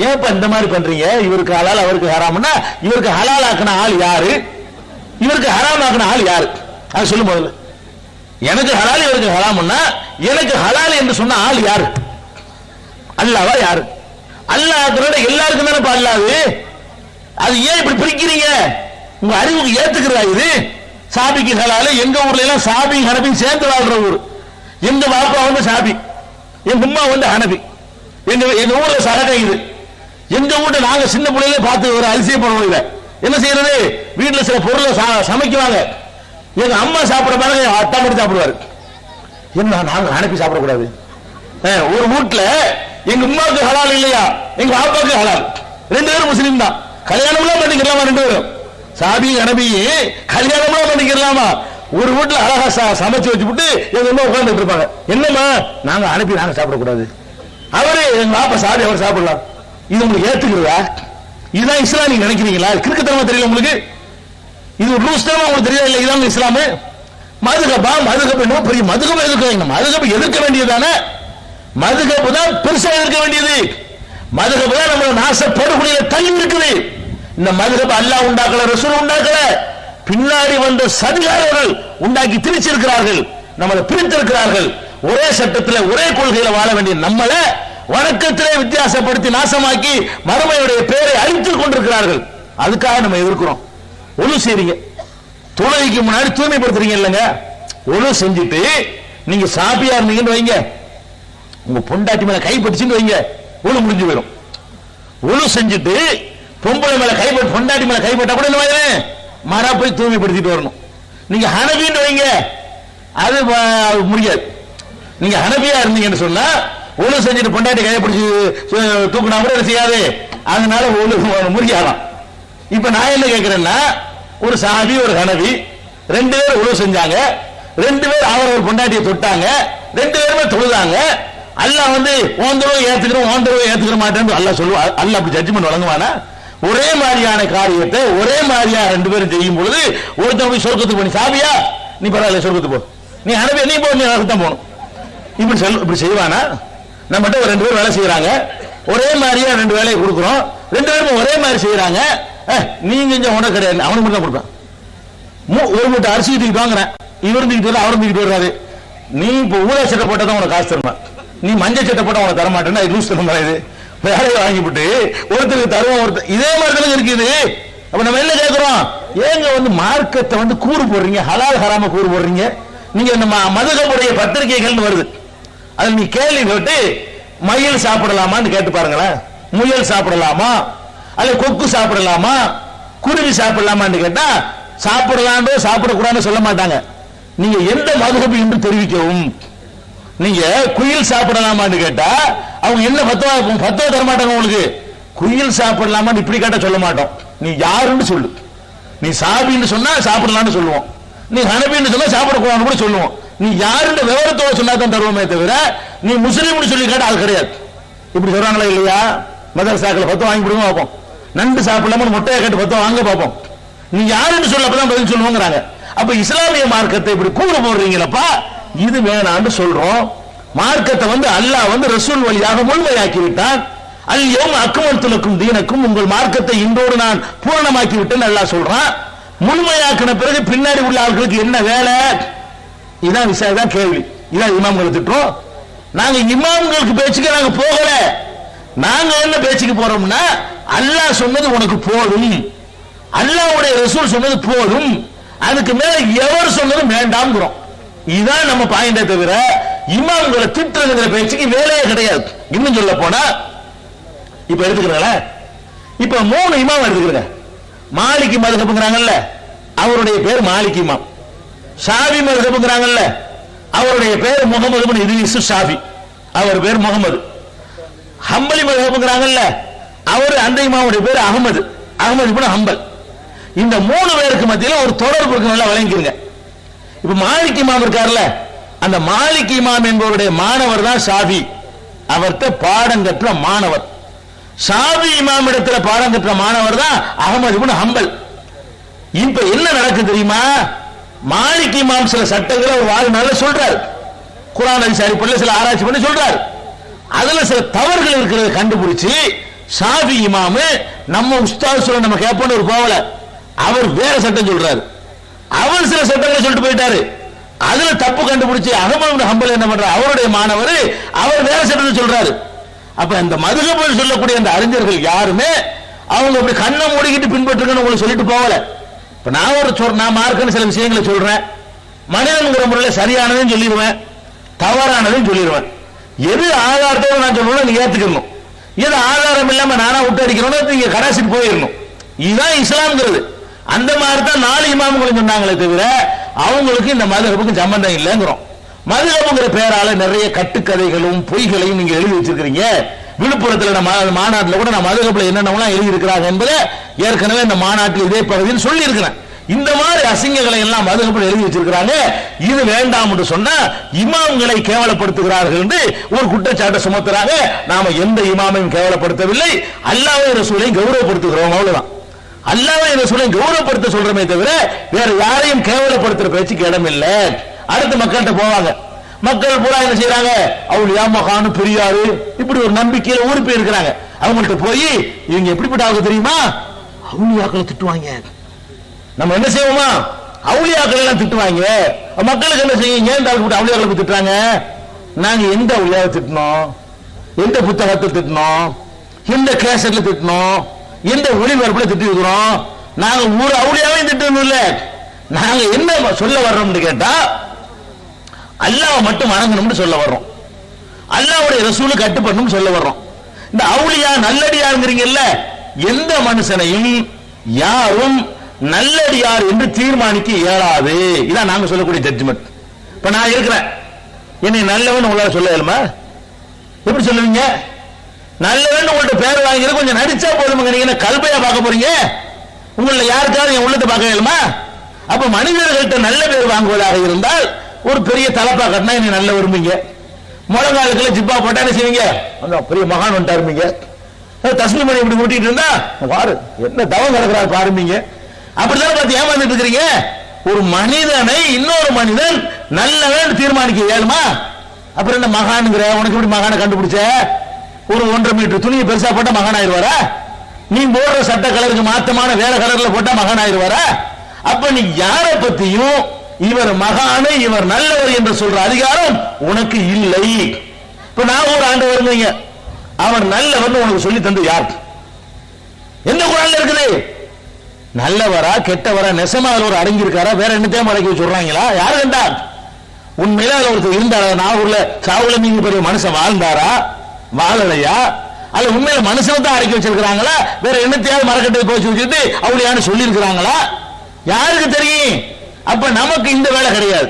ஏன் இந்த மாதிரி பண்றீங்க? இவருக்கு ஹலால் அவருக்கு ஹராம்னா இவருக்கு ஹலால் ஆக்கின ஆள் யாரு, இவருக்கு ஹராம் ஆக்கின ஆள் யாரு? அது சொல்லும் போது எனக்கு ஹலால் இவருக்கு ஹராம்னா எனக்கு ஹலால் என்று சொன்ன ஆள் யாரு? அல்லாஹ்வா யாரு? அல்லாஹ் எல்லாருக்கும் தானே அல்லாஹ். அது ஏன் இப்படி பிரிக்கிறீங்க? உங்க அறிவுக்கு ஏத்துக்கிறதா இது? சாபிக்கு ஹலால், எங்க ஊர்ல எல்லாம் சாபி ஹனபி சேர்ந்து வாழ்ற ஊர். எங்க பாப்பா சாபி, எங்க உம்மா ஹனபி, எங்க ஊர்ல சரகை இது. எங்க வீட்டு நாங்க சின்ன பிள்ளையில பார்த்து ஒரு அரிசியை பண்ணுவோம். என்ன செய்யறது? வீட்டுல சில பொருளை சமைக்குவாங்க, எங்க அம்மா சாப்பிட பாருங்க, அத்தா மட்டும் சாப்பிடுவாரு. என்ன நாங்க அனுப்பி சாப்பிடக்கூடாது? ஒரு வீட்டுல எங்க உமாவுக்கு ஹலால் இல்லையா, எங்க பாப்பாவுக்கு ஹலால், ரெண்டு பேரும் முஸ்லீம் தான், கல்யாணம்லாம் பண்ணிக்கலாமா? ரெண்டு பேரும் சாபி ஹனபி கல்யாணம்லாம் பண்ணிக்கலாமா? ஒரு வீட்டுல அழகா சமைச்சு வச்சுட்டு எங்க அம்மா உட்கார்ந்துட்டு இருப்பாங்க. என்னம்மா நாங்க அனுப்பி நாங்க சாப்பிடக்கூடாது? அவரு எங்க பாப்பா சாபி, அவர் சாப்பிடலாம். இது உங்களுக்கு ஏத்துக்கிறதா? இதுதான் இஸ்லாம் நீங்க நினைக்கிறீங்களா? கிறுக்குத்தனமா தெரியல உங்களுக்கு? இது ஒரு லூஸ் தனமா உங்களுக்கு தெரியல? இல்ல இதான் இஸ்லாமு? மதுகபா? மதுகப் என்ன பெரிய மதுகப் எதிர்க்க? மதுகப் எதிர்க்க வேண்டியதானே? மதுகப் தான் பெருசா எதிர்க்க வேண்டியது. மதுகப் தான் நம்ம நாசப்படுகொலையில தள்ளி இருக்குது. இந்த மதுகப் அல்லாஹ் உண்டாக்கல, ரசூல் உண்டாக்கல, பின்னாடி வந்த சதிகாரர்கள் உண்டாக்கி திரிச்சிருக்கிறார்கள், நம்மளை பிரித்திருக்கிறார்கள். ஒரே சட்டத்தில் ஒரே கொள்கையில வாழ வேண்டிய நம்மள வணக்கத்திலே வித்தியாசப்படுத்தி நாசமாக்கி மறுமையுடைய பேரை அழித்துக் கொண்டிருக்கிறார்கள். அதுக்காக நம்ம எதிர்க்கிறோம். ஒழு செய்றீங்க, தொழுகைக்கு முன்னாடி தூய்மைப்படுத்துறீங்க இல்லைங்க? ஒழு செஞ்சுட்டு நீங்க சாப்பியா இருந்தீங்கன்னு வைங்க, உங்க பொண்டாட்டி மேல கைப்பட்டுச்சுன்னு வைங்க, ஒழு முடிஞ்சு போயிடும். ஒழு செஞ்சுட்டு பொம்பளை மேல கைப்பட்டு பொண்டாட்டி மேல கைப்பட்டா கூட என்ன மாறா போய் தூய்மைப்படுத்திட்டு வரணும். நீங்க ஹனபின்னு வைங்க, அது முடியாது. நீங்க ஹனபியா இருந்தீங்கன்னு சொன்னா ஒழு செஞ்சுட்டு பொண்டாட்டி கைப்பிடிச்சு தூக்கினா கூட என்ன செய்யாது, அதனால ஒழு முடியாதான். இப்ப நான் என்ன கேட்கிறேன்னா, ஒரு சாபி ஒரு ஹனபி ரெண்டு பேரும் ஒழு செஞ்சாங்க, ரெண்டு பேர் அவர் பொண்டாட்டியை தொட்டாங்க, ரெண்டு பேருமே தொழுதாங்க. அல்லாஹ் வந்து ஓந்தரவை ஏத்துக்கிறோம் ஓந்தரவை ஏத்துக்கிற மாட்டேன்னு அல்லாஹ் சொல்லுவா? அல்லாஹ் அப்படி ஜட்ஜ்மெண்ட் வழங்குவானா? ஒரே மாதிரியான காரியத்தை ஒரே மாதிரியா ரெண்டு பேரும் செய்யும் பொழுது ஒருத்தன் போய் சொர்க்கத்துக்கு போய் சாபியா நீ பரவாயில்ல சொர்க்கத்துக்கு போ, நீ ஹனபியா நீ போ, நீ தான் போகணும், இப்படி செய்வானா? நம்மகிட்ட ஒரு ரெண்டு பேரும் வேலை செய்யறாங்க, ஒரே மாதிரியா ரெண்டு வேலையை கொடுக்குறோம், ரெண்டு பேரும் ஒரே மாதிரி செய்யறாங்க, நீங்க இங்க உனக்கு கிடையாது, அவனுக்கு மட்டும் தான் கொடுப்பேன். ஒரு மூட்டை அரிசி தூக்கிட்டு வாங்குறேன், இவர் தூக்கிட்டு வர அவரும் தூக்கிட்டு வர்றாரு. நீ இப்ப ஊதா சட்டை போட்டா தான் உனக்கு காசு தருமா, நீ மஞ்சள் சட்டை போட்டா உனக்கு தர மாட்டேன்னா இது லூஸ் தரும். இது வேலையை வாங்கிவிட்டு ஒருத்தருக்கு தருவோம், ஒருத்தர் இதே மாதிரி தானே இருக்குது. அப்ப நம்ம என்ன கேட்கிறோம்? ஏங்க வந்து மார்க்கத்தை வந்து கூறு போடுறீங்க, ஹலால் ஹராம கூறு போடுறீங்க. நீங்க இந்த மதுகபுடைய பத்திரிகைகள் வருது, அதில் நீ கேள்வி கேட்டு மயில் சாப்பிடலாமான்னு கேட்டு பாருங்களேன். முயல் சாப்பிடலாமா, அல்ல கொக்கு சாப்பிடலாமா, குருவி சாப்பிடலாமான்னு கேட்டா சாப்பிடலான்னு சாப்பிடக்கூடாதுன்னு சொல்ல மாட்டாங்க. நீங்க எந்த மதுகபு என்று தெரிவிக்கவும். நீங்க குயில் சாப்பிடலாமான்னு கேட்டா அவங்க என்ன பத்துவா தர மாட்டாங்க உங்களுக்கு. குயில் சாப்பிடலாமான்னு இப்படி கேட்டா சொல்ல மாட்டோம், நீ யாருன்னு சொல்லு. நீ சாபின்னு சொன்னா சாப்பிடலான்னு சொல்லுவோம், நீ ஹனபின்னு சொன்னா சாப்பிடக்கூடாதுன்னு கூட சொல்லுவோம். நீ யாருன்ற விவரத்தோட சொன்னா தான் தருவோமே தவிர நீ முஸ்லீம்னு சொல்லி கேட்டா அது கிடையாது. இப்படி சொல்றாங்களா இல்லையா? மதரசாக்களை பத்து வாங்கி கொடுங்க பார்ப்போம், நண்டு சாப்பிடலாம முட்டையை கேட்டு பத்து வாங்க பார்ப்போம். நீ யாருன்னு சொல்ல அப்பதான் பதில் சொல்லுவாங்கிறாங்க. அப்ப இஸ்லாமிய மார்க்கத்தை இப்படி கூறு போடுறீங்களப்பா, இது வேணான்னு சொல்றோம். மார்க்கத்தை வந்து அல்லாஹ் வந்து ரசூல் வழியாக முழுமையாக்கி விட்டான். அல்யௌம அக்மல்து லக்கும் தீனக்கும், உங்கள் மார்க்கத்தை இன்றோடு நான் பூரணமாக்கி விட்டேன்னு அல்லாஹ் சொல்றான். முழுமையாக்கின பிறகு பின்னாடி உள்ள ஆட்களுக்கு என்ன வேலை? இதான் விஷயம், தான் கேள்வி. இதான் இமாம்களை திட்டுறோம். நாங்க இமாம்களுக்கு பேச்சுக்கு நாங்க போகல. நாங்க என்ன பேச்சுக்கு போறோம்னா, அல்லாஹ் சொன்னது உனக்கு போதும், அல்லாஹ்வுடைய ரசூல் சொன்னது போதும், அதுக்கு மேல எவர் சொன்னதும் வேண்டாம்ங்கிறோம். இதுதான் நம்ம பாயிண்டே தவிர இமாம்களை திட்டுறதுங்கிற பேச்சுக்கு வேலையே கிடையாது. இன்னும் சொல்ல போனா இப்ப எடுத்துக்கிறீங்களா, இப்ப 3 இமாம் எடுத்துக்கிறீங்க. மாலிகி மதுஹப்ங்கறாங்கல்ல, அவருடைய பேர் மாலிகி இமாம். ஷாஃபி மதுஹப்ங்கறாங்கல்ல, அவருடைய பேர் முகமது இப்னு இத்ரீஸ் ஷாஃபி, அவர் பேர் முகமது. ஹம்பலி மதுஹப்ங்கறாங்கல்ல, அவர் அந்த இமாமுடைய பேர் அகமது இப்னு ஹம்பல். இந்த 3 பேருக்கு மத்தியில் ஒரு தொடர்பு இருக்கு, நல்லா விளங்கிக்கிறீங்க. இப்ப மாலிக் இமாம் இருக்கார்ல, அந்த மாலிக் இமாம் என்பவருடைய மாணவர் தான் ஷாஃபி. அவர்கிட்ட பாடம் கற்ற மாணவர். ஷாஃபி இமாம் இடத்துல பாடம் கற்ற மாணவர் தான் அகமது இப்னு ஹம்பல். இப்ப என்ன நடக்குது தெரியுமா? மாலிக் இமாம் சில சட்டங்களை ஒரு வாழ்நாள்ல சொல்றாரு, குர்ஆன் ஹதீஸ் அடிப்படையில் சில ஆராய்ச்சி பண்ணி சொல்றாரு. அதுல சில தவறுகள் இருக்கிறத கண்டுபிடிச்சு ஷாஃபி இமாம் நம்ம உஸ்தாத் சொல்ல நம்ம கேட்போன்னு ஒரு போகல, அவர் வேற சட்டம் சொல்றாரு. அவர் சில சட்டங்களை சொல்லிட்டு போயிட்டாரு, அதுல தப்பு கண்டுபிடிச்சு அகமது இப்னு ஹம்பல் என்ன பண்றாரு, அவருடைய மாணவர் அவர் வேற சட்டத்தை சொல்றாரு. அப்ப இந்த மதுஹப் சொல்லக்கூடிய அந்த அறிஞர்கள் யாருமே அவங்க அப்படி கண்ணை மூடிக்கிட்டு பின்பற்றுங்கன்னு உங்களுக்கு சொல்லிட்டு போகல. இப்ப நான் மார்க்கன்னு சில விஷயங்களை சொல்றேன், மனிதன்கிற முறையில் சரியானதையும் சொல்லிடுவேன், தவறானதையும் சொல்லிடுவேன். எது ஆதாரத்தோட நான் சொல்றேன் நீங்க ஏத்துக்கணும், எது ஆதாரம் இல்லாம நானா விட்டு அடிக்கணும்னு நீங்க கடாசிட்டு போயிடணும். இதுதான் இஸ்லாம்ங்கிறது. அந்த மாதிரி தான் 4 இமாம்களும் சொன்னாங்களே தவிர அவங்களுக்கு இந்த மதுஹப்புக்கு சம்பந்தம் இல்லைங்கிறோம். மதுஹப்புங்கிற பேரால நிறைய கட்டுக்கதைகளும் பொய்களையும் நீங்க எழுதி வச்சிருக்கீங்க. விழுப்புரத்தில் மாநாட்டில் கூட நான் மதுஹப்ல என்னென்னலாம் எழுதி இருக்கிறாங்க என்பதை ஏற்கனவே இந்த மாநாட்டில் இதே பகுதியில் சொல்லி இருக்கிறேன். இந்த மாதிரி அசிங்கங்களை எல்லாம் மதுஹப்ல எழுதி வச்சிருக்காங்க. இது வேண்டாம் என்று சொன்னா இமாம்களை கேவலப்படுத்துகிறார்கள் என்று ஒரு குற்றச்சாட்டை சுமத்துறாங்க. நாம எந்த இமாமையும் கேவலப்படுத்தவில்லை, அல்லாஹ்வை ரசூலையும் கௌரவப்படுத்துகிறோம், அவ்வளவுதான். அல்லாஹ்வை ரசூலையும் கௌரவப்படுத்த சொல்றமே தவிர வேற யாரையும் கேவலப்படுத்துற பேச்சுக்கு இடம் இல்ல. அடுத்து மக்கள்கிட்ட போவாங்க, மக்கள் பூரா என்ன செய்யறாங்க, அவுலியா மகானு பெரியாரு இப்படி ஒரு நம்பிக்கையில ஊறி போய் இருக்கிறாங்க. அவங்கள்ட்ட போய் இவங்க எப்படிப்பட்ட ஆக தெரியுமா, அவுலியாக்களை திட்டுவாங்க. நம்ம என்ன செய்வோமா, அவுலியாக்கள் எல்லாம் திட்டுவாங்க. மக்களுக்கு என்ன செய்யுங்க, ஏன் அவுலியாக்களை திட்டுறாங்க? நாங்க எந்த அவுலியாவை திட்டினோம், எந்த புத்தகத்தை திட்டினோம், எந்த கேசட்ல திட்டினோம், எந்த ஒளிபரப்புல திட்டி இருக்கிறோம்? நாங்க ஒரு அவுலியாவையும் திட்டணும் இல்ல. நாங்க என்ன சொல்ல வர்றோம்னு கேட்டா அல்லாஹ் மட்டும் வணங்கணும்னு சொல்ல வர்றோம், அல்லாஹ்வுடைய ரசூலுக்கு கட்டுப்படணும்னு சொல்ல வர்றோம். இந்த அவுலியா நல்லடியாருங்கிறீங்கல்ல, எந்த மனுஷனையும் யாரும் நல்லடியார் என்று தீர்மானிக்க இயலாது. இதான் நாங்க சொல்லக்கூடிய ஜட்ஜ்மெண்ட். இப்ப நான் இருக்கிறேன், என்னை நல்லவன் உங்களால சொல்ல இயலுமா? எப்படி சொல்லுவீங்க? நல்லவன் உங்கள்ட்ட பேர் வாங்கிற கொஞ்சம் நடிச்சா போதும், நீங்க கல்பையா பார்க்க போறீங்க? உங்களை யாருக்காவது என் உள்ளத்தை பார்க்க இயலுமா? அப்ப மனிதர்கள்ட்ட நல்ல பேர் வாங்குவதாக இருந்தால் ஒரு பெரிய தலப்பா கட்டினா நீ நல்ல விரும்புங்க, முழங்காலுக்குள்ள ஜிப்பா போட்டா என்ன செய்வீங்க, அந்த பெரிய மகான் வந்துட்டாருப்பீங்க. தஸ்மி மணி இப்படி கூட்டிட்டு இருந்தா பாரு என்ன தவம் கிடக்கிறாரு பாருப்பீங்க. அப்படித்தானே பார்த்து ஏமாந்துட்டு இருக்கிறீங்க. ஒரு மனிதனை இன்னொரு மனிதன் நல்லவன் தீர்மானிக்க இயலுமா? அப்புறம் என்ன மகானுங்கிற, உனக்கு எப்படி மகானை கண்டுபிடிச்ச? ஒரு 1.5 மீட்டர் துணியை பெருசா போட்டா மகான் ஆயிடுவாரா? நீ போடுற சட்ட கலருக்கு மாத்தமான வேற கலர்ல போட்டா மகான் ஆயிடுவாரா? அப்ப நீ யாரை பத்தியும் இவர் மகானு இவர் நல்லவர் என்று சொல்ற அதிகாரம் உனக்கு இல்லை. இப்ப நான் ஒரு ஆண்டு வருவீங்க, அவர் நல்லவர் உனக்கு சொல்லி தந்து யார்? எந்த குரான்ல இருக்குது? நல்லவரா கெட்டவரா நெசமா ஒரு அடங்கி இருக்காரா? வேற என்னத்தையும் அடக்கி சொல்றாங்களா? யாரு கண்டா? உண்மையில அதுல ஒருத்தர் இருந்தாரா? நாகூர்ல சாவுல நீங்க பெரிய மனுஷன் வாழ்ந்தாரா வாழலையா? அல்ல உண்மையில மனுஷனை தான் அடக்கி வச்சிருக்காங்களா? வேற என்னத்தையாவது மரக்கட்டை போச்சு வச்சுட்டு அவளையான்னு சொல்லி இருக்கிறாங்களா? யாருக்கு தெரியும்? அப்ப நமக்கு இந்த வேலை கிடையாது.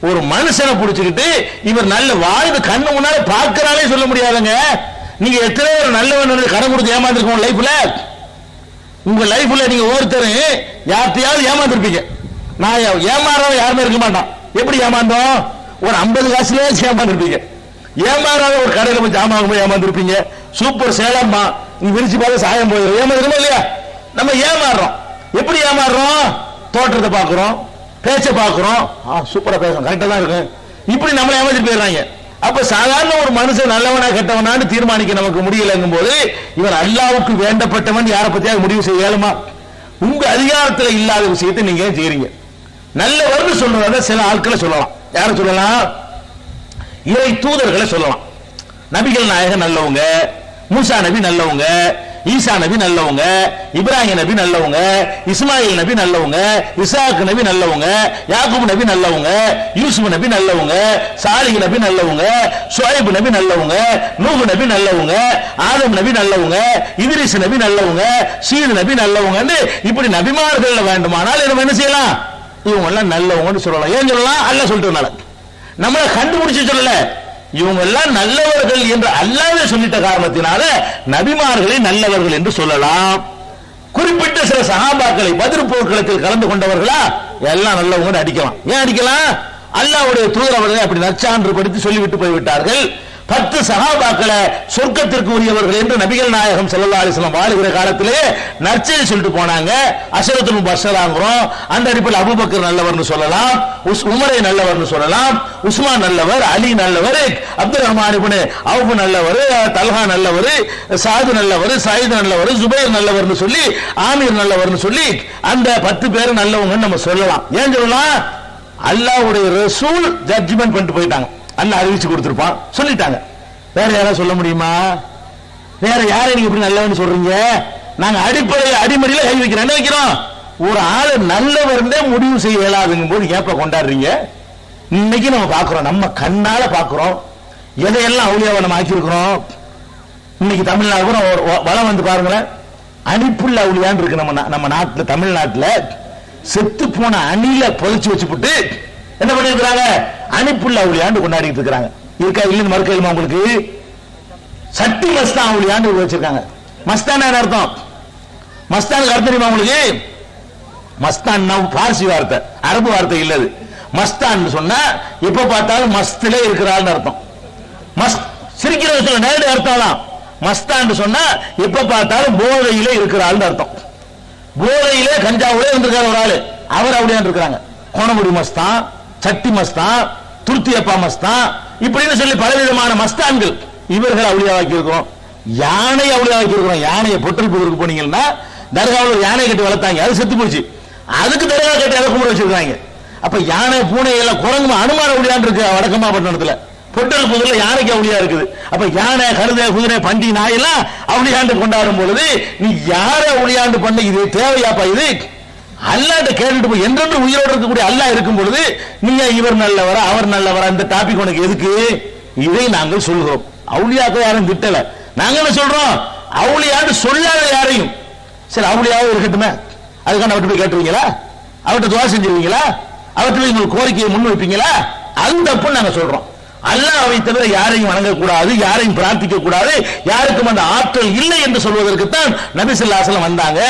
ஒரு மனுஷனை புடிச்சுக்கிட்டு இவர் நல்ல வாழ்ந்து கண்ணு முன்னால பார்க்கிறாலே சொல்ல முடியாதுங்க. நீங்க எத்தனை ஒரு நல்லவன் கடன் கொடுத்து ஏமாந்துருக்கோம் லைஃப்ல. உங்க லைஃப்ல நீங்க ஒருத்தரும் யார்த்தையாவது ஏமாந்துருப்பீங்க. நான் ஏமாறவன் யாருமே இருக்க மாட்டான். எப்படி ஏமாந்தோம்? ஒரு 50 காசுல ஏமாந்துருப்பீங்க. ஏமாறாத ஒரு கடையில போய் ஜாமான் போய் ஏமாந்துருப்பீங்க. சூப்பர் சேலம்மா நீ விரிச்சு பார்த்து சாயம் போயிடும். ஏமாந்துருமா இல்லையா? நம்ம ஏமாறுறோம். எப்படி ஏமாறுறோம்? தோற்றத்தை பாக்குறோம், பேச்ச பாக்குறோம், சூப்பரா பேசுறோம், கரெக்டா தான் இருக்கு, இப்படி நம்மள ஏமாத்திட்டு போயிடுறாங்க. அப்ப சாதாரண ஒரு மனுஷன் நல்லவனா கெட்டவனான்னு தீர்மானிக்க நமக்கு முடியலங்கும் போது இவர் அல்லாஹ்வுக்கு வேண்டப்பட்டவன் யாரை பத்தியாவது முடிவு செய்ய இயலுமா? உங்க அதிகாரத்தில் இல்லாத விஷயத்தை நீங்க செய்றீங்க. நல்லவர்னு சொல்றத சில ஆட்களை சொல்லலாம். யாரை சொல்லலாம்? இறை தூதர்களை சொல்லலாம். நபிகள் நாயகம் நல்லவங்க, மூசா நபி நல்லவங்க, ஈசா நபி நல்லவங்க, இப்ராஹிம் நபி நல்லவங்க, இஸ்மாயில் நபி நல்லவங்க, இசாக் நபி நல்லவங்க, யாக்கூப் நபி நல்லவங்க, யூசுப் நபி நல்லவங்க, சாலிஹ் நபி நல்லவங்க, ஷுஐப் நபி நல்லவங்க, நூஹ் நபி நல்லவங்க, ஆதம் நபி நல்லவங்க, இத்ரிஸ் நபி நல்லவங்க, ஷீத் நபி நல்லவங்க. இப்படி நபிமார்கள் வேண்டுமானால் என்ன செய்யலாம்? இவங்க எல்லாம் நல்லவங்கன்னு சொல்லலாம். ஏன் சொல்லலாம்? அல்லாஹ் சொல்லிட்டனால. நம்மளை கண்டுபிடிச்சு சொல்லல, இவங்க எல்லாம் நல்லவர்கள் என்று அல்லாஹ்வே சொல்லிட்ட காரணத்தினால நபிமார்களை நல்லவர்கள் என்று சொல்லலாம். குறிப்பிட்ட சில சஹாபாக்களை பத்ர் போர்க்களத்தில் கலந்து கொண்டவர்களா எல்லாம் நல்லவங்க அடிக்கலாம். ஏன் அடிக்கலாம்? அல்லாஹ்வுடைய தூதர் அவர்களை அப்படி நற்சான்று படுத்தி சொல்லிவிட்டு போய்விட்டார்கள். 10 சஹாபாக்களை சொர்க்கத்திற்கு உரியவர்கள் என்று நபிகள் நாயகம் ஸல்லல்லாஹு அலைஹி வஸல்லம் வாழுகிற காலத்திலே நற்செய்தி சொல்லிட்டு போனாங்க. அஷரத்துல் முபஷ்ஷராங்கிறோம். அந்த அடிப்படையில் அபூபக்கர் நல்லவர்னு சொல்லலாம், உமரை நல்லவர்னு சொல்லலாம், உஸ்மான் நல்லவர், அலி நல்லவர், அப்துல் ரஹ்மான் இப்னு அவுஃப் நல்லவர், தல்ஹா நல்லவர், சாது நல்லவர், சயீத் நல்லவர், ஜுபைர் நல்லவர்னு சொல்லி, ஆமீர் நல்லவர்னு சொல்லி அந்த 10 பேர் நல்லவங்கன்னு நம்ம சொல்லலாம். ஏன் சொல்லலாம்? அல்லாஹ்வுடைய ரசூல் ஜட்ஜ்மென்ட் பண்ணிட்டு போயிட்டாங்க. அல்லாஹ் அறிவிச்சு கொடுத்திருப்பான், சொல்லிட்டாங்க. வேற யாராவது சொல்ல முடியுமா? வேற யாரை நீங்க இப்படி நல்லவன்னு சொல்றீங்க? நாங்க அடிமடியில கை வைக்கிறோம். என்ன வைக்கிறோம்? ஒரு ஆளு நல்லவர்னே முடிவு செய்ய இயலாதுங்கும் போது ஏப்ப கொண்டாடுறீங்க? இன்னைக்கு நம்ம பாக்குறோம், நம்ம கண்ணால பாக்குறோம் எதையெல்லாம் அவுலியாவை நம்ம ஆக்கியிருக்கிறோம். இன்னைக்கு தமிழ்நாடு வளம் வந்து பாருங்களேன், அணிப்புள்ள அவுலியான்னு இருக்கு. நம்ம நாட்டுல தமிழ்நாட்டுல செத்து போன அணில புதைச்சு வச்சுப்புட்டு என்ன பண்ணிருக்கிறாங்க? அணிப்புள்ள அவுலியாண்டு கொண்டாடிட்டு இருக்கிறாங்க. இருக்கா இல்லைன்னு மறுக்கலுமா உங்களுக்கு? சட்டி மஸ்தான் அவுலியாண்டு வச்சிருக்காங்க. மஸ்தான் அர்த்தம், மஸ்தானுக்கு அர்த்தம் தெரியுமா உங்களுக்கு? மஸ்தான் பார்சி வார்த்தை, அரபு வார்த்தை இல்லது. மஸ்தான் சொன்னா எப்ப பார்த்தாலும் மஸ்திலே இருக்கிறாள் அர்த்தம். சிரிக்கிற நேரடி அர்த்தம் தான். மஸ்தான் சொன்னா எப்ப பார்த்தாலும் போதையிலே இருக்கிறாள் அர்த்தம். போதையிலே கஞ்சாவுல இருந்திருக்காரு ஒரு ஆளு, அவர் அப்படியே இருக்கிறாங்க. கோணமுடி மஸ்தான், சட்டி மஸ்தான், துருத்தியப்பா மஸ்தான், இப்படின்னு சொல்லி பலவிதமான மஸ்தான்கள். இவர்கள் அவளியாக்கி இருக்கிறோம். யானை அவளியாக்கி இருக்கிறோம். யானையை பொட்டல் புதருக்கு போனீங்கன்னா தர்காவில் யானை கட்டி வளர்த்தாங்க, அது செத்து போச்சு. அதுக்கு தர்கா கட்டி அதை கும்பிட வச்சிருக்காங்க. அப்ப யானை பூனை எல்லாம் குரங்கு அனுமான அவளியான் இருக்கு வடக்கமா பட்டணத்துல. பொட்டல் புதர்ல யானைக்கு அவளியா இருக்குது. அப்ப யானை, கழுதை, குதிரை, பண்டி, நாய் எல்லாம் அவளியாண்டு கொண்டாடும் பொழுது நீ யார அவளியாண்டு பண்ண, இது தேவையாப்பா? இது அல்லாட்ட கேட்டுட்டு போய் என்றென்று உயிரோடு இருக்கக்கூடிய அல்லா இருக்கும் பொழுது நீங்க இவர் நல்லவரா அவர் நல்லவரா இந்த டாபிக் உனக்கு எதுக்கு? இதை நாங்கள் சொல்கிறோம். அவுளியாக்கள் யாரும் திட்டல. நாங்க என்ன சொல்றோம்? அவுளியான்னு சொல்லாத யாரையும் சரி அவுளியாவும் இருக்கட்டுமே, அதுக்கான அவர்கிட்ட போய் கேட்டுருவீங்களா? அவர்கிட்ட துவா செஞ்சிருவீங்களா? அவர்கிட்ட போய் உங்களுக்கு கோரிக்கையை முன் வைப்பீங்களா? அது தப்புன்னு நாங்க சொல்றோம். அல்லாஹ்வை தவிர யாரையும் வணங்கக்கூடாது, யாரையும் பிரார்த்திக்க கூடாது, யாருக்கும் அந்த ஆற்றல் இல்லை என்று சொல்வதற்குத்தான் நபி ஸல்லல்லாஹு அலைஹி வஸல்லம் வந்தாங்க.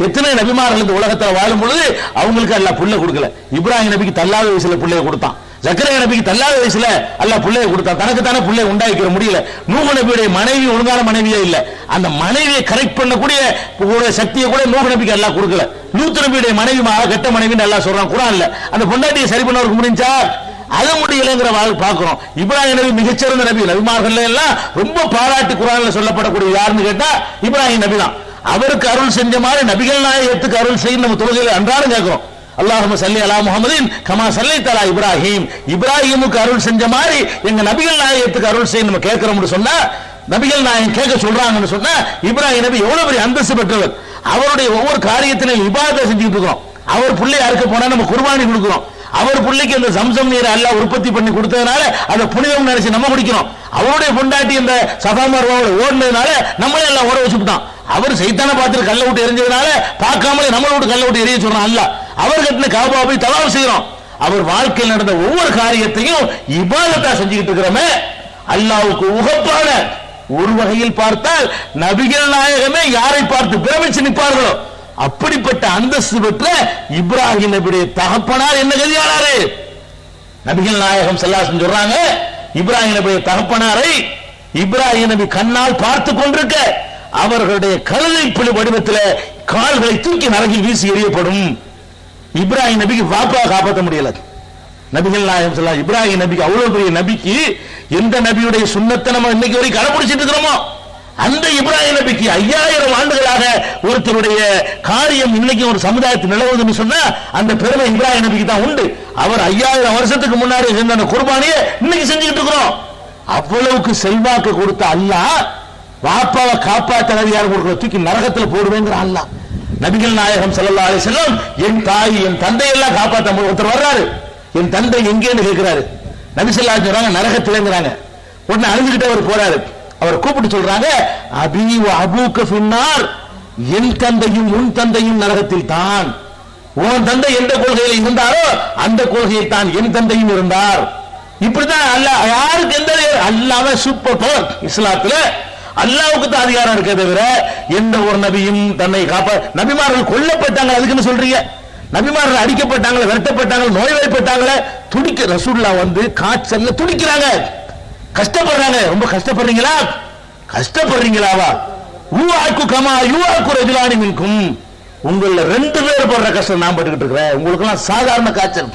எத்தனை நபிமார்கள் இந்த உலகத்தில் வாழும் பொழுது அவங்களுக்கு அல்லாஹ் புள்ள கொடுக்கல. இப்ராஹிம் நபிக்கு தள்ளாத வயசுல புள்ளைய கொடுத்தான். ஜக்கரியா நபிக்கு தள்ளாத வயசுல அல்லாஹ் புள்ளைய கொடுத்தான். தனக்கு தானே புள்ளைய உண்டாக்கிற முடியல. நூஹ் நபியுடைய மனைவி ஒழுங்கான மனைவியே இல்ல. அந்த மனைவியை கரெக்ட் பண்ணக்கூடிய சக்தியை கூட நூஹ் நபிக்கு அல்லாஹ் கொடுக்கல. லூத் நபியுடைய மனைவி கெட்ட மனைவின்னு அல்லாஹ் சொல்றான் குர்ஆன்ல. அந்த பொண்டாட்டியை சரி பண்ணவருக்கு முடிஞ்சா அது முடியலைங்கிற பார்க்கிறோம். இப்ராஹிம் நபி மிகச்சிறந்த நபி. நபிமார்கள் எல்லாம் ரொம்ப பாராட்டி குர்ஆன்ல சொல்லப்படக்கூடிய யாருன்னு கேட்டா இப்ராஹிம் நபி தான். அவருக்கு அருள் செஞ்ச மாதிரி நபிகள் நாயகத்துக்கு அருள் செய்ய நம்ம தொழுகையில அன்றாடம் கேட்கிறோம். அல்லாஹும்ம ஸல்லி அலா முஹம்மதின் கமா ஸல்லைத அலா இப்ராஹிம். இப்ராஹிமுக்கு அருள் செஞ்ச மாதிரி எங்க நபிகள் நாயகத்துக்கு அருள் செய்ய நம்ம கேட்கிறோம்னு சொன்னா, நபிகள் நாயகம் கேட்க சொல்றாங்கன்னு சொன்னா இப்ராஹிம் நபி எவ்வளவு பெரிய அந்தஸ்து பெற்றவர். அவருடைய ஒவ்வொரு காரியத்திலும் இபாதத் செஞ்சுட்டு இருக்கிறோம். அவர் பிள்ளை அறுக்க போனா நம்ம குர்பானி கொடுக்கிறோம். அவர் பிள்ளைக்கு அந்த சம்சம் நீரை அல்லாஹ் உற்பத்தி பண்ணி கொடுத்ததுனால அதை புனிதம் நினைச்சு நம்ம குடிக்கிறோம். அவருடைய பொண்டாட்டி இந்த சஃபா மர்வாவுல ஓடுனதுனால நம்மளே எல்லாம் ஓட வச்சுட்டான். அவர் சைத்தான பார்த்துட்டு கல்ல விட்டு எரிஞ்சதுனால பார்க்காமலே நம்மளை விட்டு கல்ல விட்டு எரிய சொல்றான் அல்லாஹ். அவர் கட்டின காபா போய் தவாப் செய்யறோம். அவர் வாழ்க்கையில் நடந்த ஒவ்வொரு காரியத்தையும் இபாதத்தா செஞ்சுக்கிட்டு இருக்கிறோமே. அல்லாஹ்வுக்கு உகப்பான ஒரு வகையில் பார்த்தால் நபிகள் நாயகமே யாரை பார்த்து பிரமிச்சு நிற்பார்களோ அப்படிப்பட்ட அந்தஸ்து பெற்ற இப்ராஹிம் நபியுடைய தகப்பனார் என்ன கதியானாரு? நபிகள் நாயகம் ஸல்லல்லாஹு அலைஹி வஸல்லம் சொல்றாங்க, இப்ராஹிம் நபியுடைய தகப்பனாரை இப்ராஹிம் நபி கண்ணால் பார்த்து கொண்டிருக்க அவர்களுடைய கழுதை புலி வடிவத்தில் கால்களை தூக்கி நரகில் வீசி எறியப்படும். இப்ராஹிம் நபிக்கு வாப்பா காப்பாற்ற முடியல. நபிகள் நாயகம் ஸல்லல்லாஹு இப்ராஹிம் நபிக்கு அவ்வளவு பெரிய நபிக்கு எந்த நபியுடைய சுன்னத்தை நம்ம இன்னைக்கு வரைக்கும் கடைபிடிச்சிட்டு இருக்கிறோமோ அந்த இப்ராஹிம் நபிக்கு 5000 ஆண்டுகளாக ஒருத்தருடைய காரியம் இன்னைக்கு ஒரு சமுதாயத்தில் நிலவுதுன்னு சொன்னா அந்த பெருமை இப்ராஹிம் நபிக்கு தான் உண்டு. அவர் 5000 வருஷத்துக்கு முன்னாடி செஞ்ச அந்த குர்பானியை இன்னைக்கு செஞ்சுக்கிட்டு இருக்கிறோம். அவ்வளவுக்கு செல்வாக்கு கொடுத்த அல்லாஹ் வாப்பாவை காப்பாற்ற யார் கொடுக்கிற தூக்கி நரகத்தில் போடுவேங்கிற அல்லாஹ். நபிகள் நாயகம் ஸல்லல்லாஹு அலைஹி வஸல்லம் என் தாய் என் தந்தை எல்லாம் காப்பாற்ற ஒருத்தர் வர்றாரு. என் தந்தை எங்கேன்னு கேட்கிறாரு. நபி ஸல்லல்லாஹு அலைஹி வஸல்லம் நரகத்திலேங்கிறாங்க. உடனே அழுதுகிட்டு அவர் போறாரு. அவர் கூப்பிட்டு சொல்றாங்க, அபி வ அபூக ஃபின்னார், என் தந்தையும் உன் தந்தையும் நரகத்தில் தான். உன் தந்தை எந்த கொள்கையில் இருந்தாரோ அந்த கொள்கையில் தான் என் தந்தையும் இருந்தார். இப்படிதான் அல்லாஹ் யாருக்கு எந்த அல்லாஹ்வே சூப்பர் பவர். இஸ்லாத்துல அல்லாஹ்வுக்கு தான் அதிகாரம் இருக்கே தவிர எந்த ஒரு நபியும் தன்னை நபிமார்கள் கொல்லப்பட்டாங்க அதுக்குன்னு சொல்றீங்க. நபிமார்கள் அடிக்கப்பட்டாங்க, விரட்டப்பட்டாங்க, நோய்வாய்ப்பட்டாங்க, துடிக்க ரசூலுல்லாஹ் வந்து காய்ச்சல்ல துடிக்கிறாங்க, கஷ்டப்படுறாங்க. ரொம்ப கஷ்டப்படுறீங்களா? கஷ்டப்படுறீங்களாவா? ஊஆக்கு கமா யூஆக்கு ரஜுலானி மின்கும். உங்கள 2 பேர் படுற கஷ்டம் நான் பட்டுக்கிட்டு இருக்கிறேன். உங்களுக்கு எல்லாம் சாதாரண காய்ச்சல்,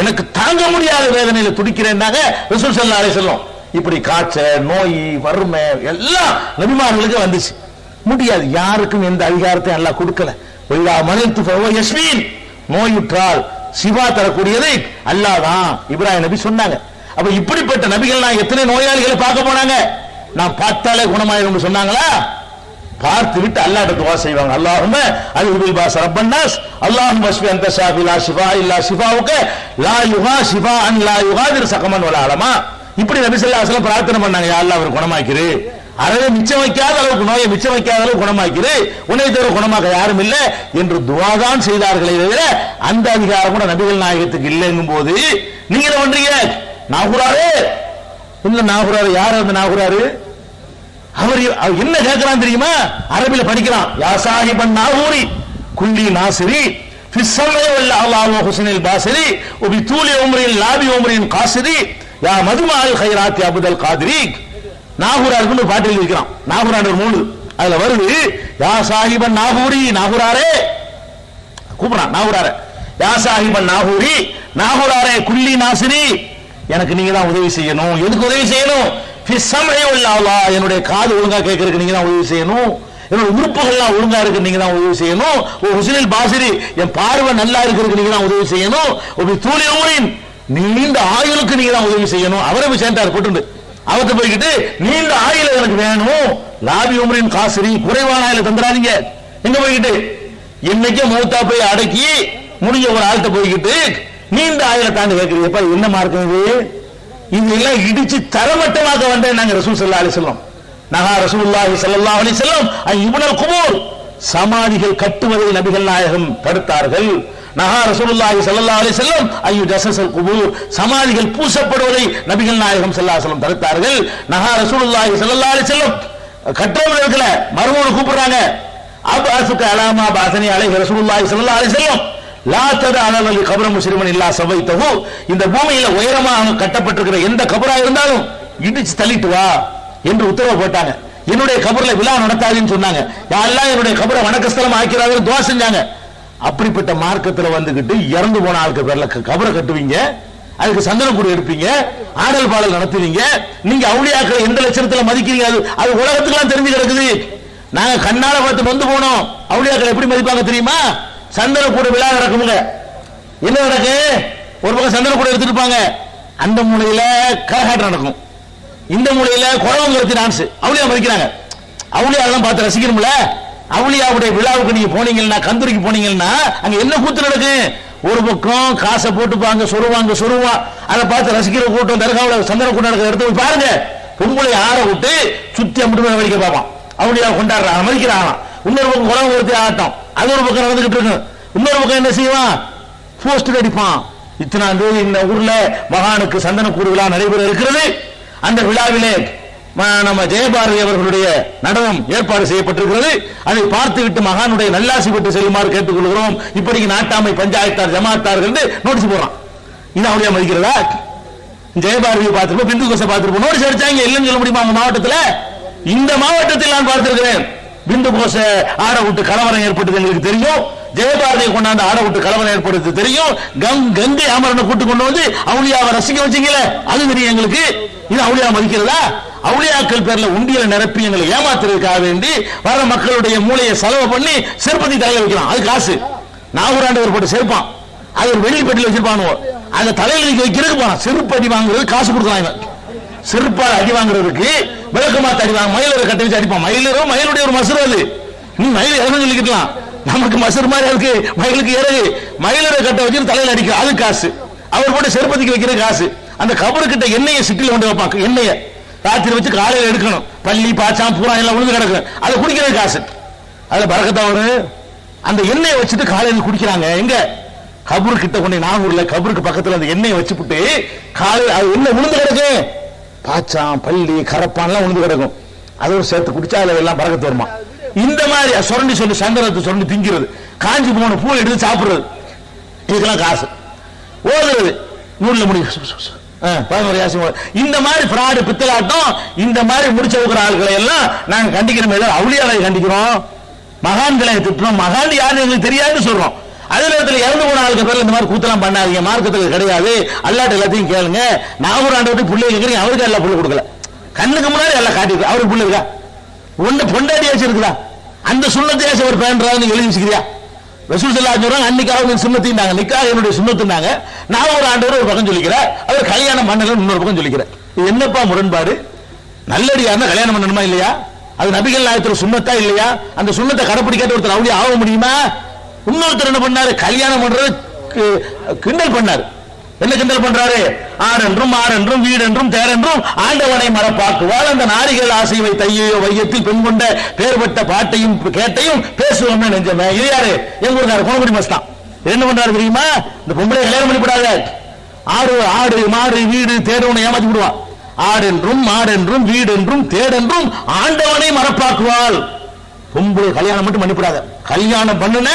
எனக்கு தாங்க முடியாத வேதனையில துடிக்கிறேன்னாங்க ரசூல் ஸல்லல்லாஹு அலைஹி வஸல்லம். இப்படி காய்ச்சல், நோய், வறுமை எல்லாம் நபிமார்களுக்கு வந்துச்சு. முடியாது, யாருக்கும் எந்த அதிகாரத்தையும் அல்லாஹ் கொடுக்கல. ஒய்தா மனித்து ஃபஹுவ யஸ்மீன், நோயுற்றால் சிவா தரக்கூடியதை அல்லாஹ் தான் இப்ராஹிம் நபி சொன்னாங்க. அப்ப இப்படிப்பட்ட நபிகள் நான் எத்தனை நோயாளிகளை பார்க்க போனாங்க, நான் பார்த்தாலே குணமாயிரும் சொன்னாங்களா? பார்த்து விட்டு அல்லாஹ்ட்ட துஆ செய்வாங்க. அல்லாஹும்ம அல்ஹிபில் பாஸ் ரப்பன்னாஸ் அல்லாஹும்ம ஷ்ஃபி அன்த ஷாஃபி லா ஷிஃபா இல்லா ஷிஃபாவுக லா யுகா ஷிஃபாஅன் லா யுகாதிர் சகமன் வலா அலமா. இப்படி நபி ஸல்லல்லாஹு அலைஹி வஸல்லம் பிரார்த்தனை பண்ணாங்க, யா அல்லாஹ் அவர் குணமாக்கிரு, அறவே மிச்சம் வைக்காத அளவுக்கு நோயை மிச்சம் வைக்காத அளவுக்கு குணமாக்கிரு, உன்னை தவிர குணமாக்க யாரும் இல்லை என்று துஆ தான் செய்தார்களே தவிர அந்த அதிகாரம் கூட நபிகள் நாயகத்துக்கு இல்லைங்கும் போது நீங்க என்ன பண்றீங்க? நாகூராரு இல்ல, நாகூராரு யார்? அந்த நாகூராரு அவர் என்ன கேட்கிறான் தெரியுமா? அரபில படிக்கிறான். யா சாஹிபன் நாகூரி குல்லி நாசிரி في السمع والله وحسن البصر وبطول عمر لا بعمر قاصر يا مجمع الخيرات يا عبد القادر. நாகூராருக்கு பாட்டு எழுதிக்கிறான். நாகூரான ஒரு நூல், அதுல வருது யா சாஹிபன் நாகூரி, நாகூராரே கூப்பிடுறான் நாகூராரே, யா சாஹிபன் நாகூரி, நாகூராரே குல்லி நாசிரி, எனக்கு நீங்க தான் உதவி செய்யணும். எதுக்கு உதவி செய்யணும்? என்னுடைய காது ஒழுங்கா கேட்கறதுக்கு நீங்க தான் உதவி செய்யணும். என்னோட உறுப்புகள்லாம் ஒழுங்கா இருக்கு, நீங்க தான் உதவி செய்யணும். ஒரு ஹுஸ்னுல் பாசிரி, என் பார்வை நல்லா இருக்கிறதுக்கு நீங்க தான் உதவி செய்யணும். ஒரு தூளி உமரின், நீண்ட ஆயுளுக்கு நீங்க தான் உதவி செய்யணும். அவரை போய் சேர்ந்தார் போட்டு, அவர்கிட்ட போய்கிட்டு நீண்ட ஆயுள் எனக்கு வேணும். லாபி உமரின் காசிரி, குறைவான ஆயுளை தந்துடாதீங்க. எங்க போய்கிட்டு இன்னைக்கு மூத்தா போய் அடக்கி முடிஞ்ச ஒரு ஆள்கிட்ட போய்கிட்டு நீண்ட ஆயுளை தாண்டி கேட்கிறீங்க. என்ன மார்க்கம் இது? இதெல்லாம் இடிச்சு தரமட்டமாக வந்தேன் நாங்க ரசூல் ஸல்லல்லாஹு அலைஹி வஸல்லம். நஹா ரசூலுல்லாஹி ஸல்லல்லாஹு அலைஹி வஸல்லம் இப்னுல் குபூர், சமாதிகள் கட்டுவதை நபிகள் நாயகம் தடுத்தார்கள். நஹா ரசூலுல்லாஹி ஸல்லல்லாஹு அலைஹி வஸல்லம் ஐயு ஜஸஸல் குபூர், சமாதிகள் பூசப்படுவதை நபிகள் நாயகம் ஸல்லல்லாஹு அலைஹி வஸல்லம் தடுத்தார்கள். நஹா ரசூலுல்லாஹி ஸல்லல்லாஹு அலைஹி வஸல்லம் கட்டோம்ல இருக்கல மர்மூன கூப்பிடுறாங்க. அப்அசுக அலாமா பாஸனி அலைஹி ரசூலுல்லாஹி ஸல்லல்லாஹு அலைஹி வஸல்லம் லா ததா அலல் கப்ர முஸ்லிமன் இல்லா சவைத்தஹு, இந்த பூமியில உயரமாக கட்டப்பட்டிருக்கிற எந்த கபரா இருந்தாலும் இடிச்சு தள்ளிட்டு வா என்று உத்தரவு போட்டாங்க. என்னுடைய கபர்ல விழா நடத்தாதுன்னு சொன்னாங்க. யா அல்லாஹ் என்னுடைய கபரை வணக்கஸ்தலம் ஆக்கிறாங்கன்னு துஆ செஞ்சாங்க. அப்படிப்பட்ட மார்க்கத்துல வந்துகிட்டு இறந்து போன ஆளுக்கு பேர்ல கபரை கட்டுவீங்க, அதுக்கு சந்தனக்கூடு எடுப்பீங்க, ஆடல் பாடல் நடத்துவீங்க. நீங்க அவுலியாக்களை எந்த லட்சணத்துல மதிக்கிறீங்க? அது உலகத்துக்குலாம் தெரிஞ்சு கிடக்குது. நாங்க கண்ணால பார்த்து வந்து போனோம். அவுலியாக்களை எப்படி மதிப்பாங்க தெரியுமா? சந்தனக்கூடு விழா நடக்குமுங்க. என்ன நடக்கு? ஒரு பக்கம் சந்தனக்கூடு எடுத்துருப்பாங்க, அந்த மூலையில கரகாட்டம் நடக்கும், இந்த மூலையில குழவங்கரத்தி டான்ஸ். அவுளியா மதிக்கிறாங்க. அவுளியாலாம் பார்த்து ரசிக்கணும்ல. அவுளியாவுடைய விழாவுக்கு நீங்க போனீங்கன்னா, கந்தூரிக்கு போனீங்கன்னா அங்க என்ன கூத்து நடக்கும்? ஒரு பக்கம் காசை போட்டுப்பாங்க, சொருவா, அதை பார்த்து ரசிக்கிற கூட்டம். தர்காவில் சந்தன கூட்டம் நடக்கிற இடத்த போய் பாருங்க. பொம்பளை ஆற விட்டு சுத்தி அம்பிட்டு வேடிக்கை பார்ப்பான். அவுளியா கொண்டாடுறாங்க, மதிக்கிறாங்க. இன்னொரு பக்கம் குழவங்கரத்தி ஆட்டம், அது ஒரு பக்கம் நடந்துகிட்டு இருக்கு. இன்னொரு பக்கம் என்ன செய்வான்? போஸ்டர் அடிப்பான். இத்தனாம் தேதி இந்த ஊர்ல மகானுக்கு சந்தனக்கூடு விழா நடைபெற இருக்கிறது. அந்த விழாவிலே நம்ம ஜெயபாரதி அவர்களுடைய நடனம் ஏற்பாடு செய்யப்பட்டிருக்கிறது. அதை பார்த்துவிட்டு மகானுடைய நல்லாசி பெற்று செல்லுமாறு கேட்டுக்கொள்கிறோம். இப்படிக்கு நாட்டாமை பஞ்சாயத்தார் ஜமாத்தார்கள் நோட்டீஸ் போடுறான். இது அவளையா மதிக்கிறதா? ஜெயபாரதியை பார்த்திருப்போம், பிந்து கோஷை பார்த்திருப்போம். நோட்டீஸ் அடிச்சாங்க, இல்லைன்னு சொல்ல முடியுமா? உங்க மாவட்டத்தில், இந்த மாவட்டத்தில் நான் பார்த்திருக்கிறேன். பிந்து கோஷ ஆட விட்டு கலவரம் ஏற்பட்டது எங்களுக்கு தெரியும். ஜெயபாரதியை கொண்டாந்து ஆட விட்டு கலவரம் ஏற்படுறது தெரியும். கங்கை அமரனை கூட்டு கொண்டு வந்து அவுளியாவை ரசிக்க வச்சீங்களே, அது தெரியும் எங்களுக்கு. இது அவுளியா மதிக்கிறதா? அவுளியாக்கள் பேர்ல உண்டியலை நிரப்பி எங்களை ஏமாத்துறதுக்காக வேண்டி வர மக்களுடைய மூளையை செலவு பண்ணி செருப்பதி தலையில வைக்கலாம். அது காசு. நாகூராண்டவர் போட்டு சேர்ப்பான், அது ஒரு வெள்ளி பெட்டியில் வச்சிருப்பானுவோ, அந்த தலையில வைக்கிறதுக்கு போனான். செருப்படி வாங்குறது காசு கொடுக்கலாம். செருப்பால் அடி வாங்குறதுக்கு விளக்கமாத்த அடி வாங்க, மயிலரை கட்டி வச்சு அடிப்பான். மயிலரும் மயிலுடைய ஒரு மசுறு. அது நீ மயில் இறங்கு சொல்லிக்கலாம், நமக்கு மசுறு மாதிரி இருக்கு, மயிலுக்கு இறகு. மயிலரை கட்ட வச்சு தலையில அடிக்கும், அது காசு. அவர் போட்டு செருப்பதிக்கு வைக்கிற காசு. அந்த கபரு கிட்ட எண்ணெயை சிட்டில் கொண்டு வைப்பாங்க. எண்ணெயை ராத்திரி வச்சு காலையில் எடுக்கணும். பள்ளி பாச்சாம் பூரா எல்லாம் விழுந்து கிடக்கும், அதை குடிக்கிறது காசு. அதுல பறக்கத்தான் வரும். அந்த எண்ணெயை வச்சுட்டு காலையில் குடிக்கிறாங்க. எங்க? கபரு கிட்ட கொண்டு, நாகூர்ல கபருக்கு பக்கத்துல அந்த எண்ணெயை வச்சுட்டு காலையில் அது என்ன விழுந்து கிடக்கு? பாச்சாம் பள்ளி கரப்பான்லாம் விழுந்து கிடக்கும். அதோடு சேர்த்து குடிச்சா அதுல எல்லாம் பறக்கத்து வருமா. இந்த மாதிரி சுரண்டி சொல்லி சந்தனத்தை சுரண்டி திங்கிறது, காஞ்சி போன பூ எடுத்து சாப்பிடுறது, இதுக்கெல்லாம் காசு. ஓதுறது நூல்ல முடியும். இந்த மாதிரி பிராடு பித்தலாட்டம், இந்த மாதிரி முடிச்ச ஆட்களை எல்லாம் நாங்க கண்டிக்கிறோம். அவுளியாவை கண்டிக்கிறோம், மகான்களை திட்டுறோம். மகான் யாரு எங்களுக்கு தெரியாதுன்னு சொல்றோம். அதே நேரத்தில் இறந்து போன ஆளுக்கு பேர் இந்த மாதிரி கூத்தலாம் பண்ணாதீங்க, மார்க்கத்தில் கிடையாது. அல்லாட்ட எல்லாத்தையும் கேளுங்க. நாகூர் ஆண்டு பிள்ளை கேட்கறீங்க, அவருக்கு எல்லாம் பிள்ளை கொடுக்கல. கண்ணுக்கு முன்னாடி எல்லாம் காட்டிருக்கு. அவருக்கு பிள்ளை இருக்கா? ஒண்ணு பொண்டாட்டியாச்சு இருக்குதா? அந்த சுண்ணத்தையாச்சும் ஒரு பேன்றாங்க எழுதி வச்சுக்கிறியா? ரசூல் ஸல்லல்லாஹு அலைஹி வஸல்லம் அன்னைக்காக சுன்னத்தினாங்க, நிக்காஹ் என்னுடைய சுன்னத்தினாங்க. நான் ஒரு ஆண்டவர் ஒரு பக்கம் சொல்லிக்கிறேன், அவர் கல்யாணம் பண்ணல இன்னொரு பக்கம் சொல்லிக்கிறேன். இது என்னப்பா முரண்பாடு? நல்லடியாருன்னா கல்யாணம் பண்ணணுமா இல்லையா? அது நபிகள் நாயகத்தோட சுன்னத்தா இல்லையா? அந்த சுன்னத்தை கடைப்பிடிக்காத ஒருத்தர் அவுளியா ஆக முடியுமா? இன்னொருத்தர் என்ன பண்ணாரு? கல்யாணம் பண்றது கிண்டல் பண்ணாரு. என்ன கிண்டல் பண்றாரு? ஆரென்றும் ஆரென்றும் வீடென்றும் தேரென்றும் ஆண்டவனை மறப்பாக்குவாள் அந்த நாரிகள் ஆசை வைத்தையோ வையத்தில் பெண் கொண்ட பேர்பட்ட பாட்டையும் கேட்டையும் பேசுவோம் நெஞ்சமே. இது யாரு? எங்க ஊருக்காரு கோணகுடி மஸ்தான். என்ன பண்றாரு தெரியுமா? இந்த பொம்பளை கல்யாணம் பண்ணிவிடாத, ஆடு ஆடு மாடு வீடு தேடுவனை ஏமாத்தி விடுவான். ஆடென்றும் மாடென்றும் வீடென்றும் தேடென்றும் ஆண்டவனை மறப்பாக்குவாள். பொம்பளை கல்யாணம் மட்டும் பண்ணிவிடாத, கல்யாணம் பண்ணுன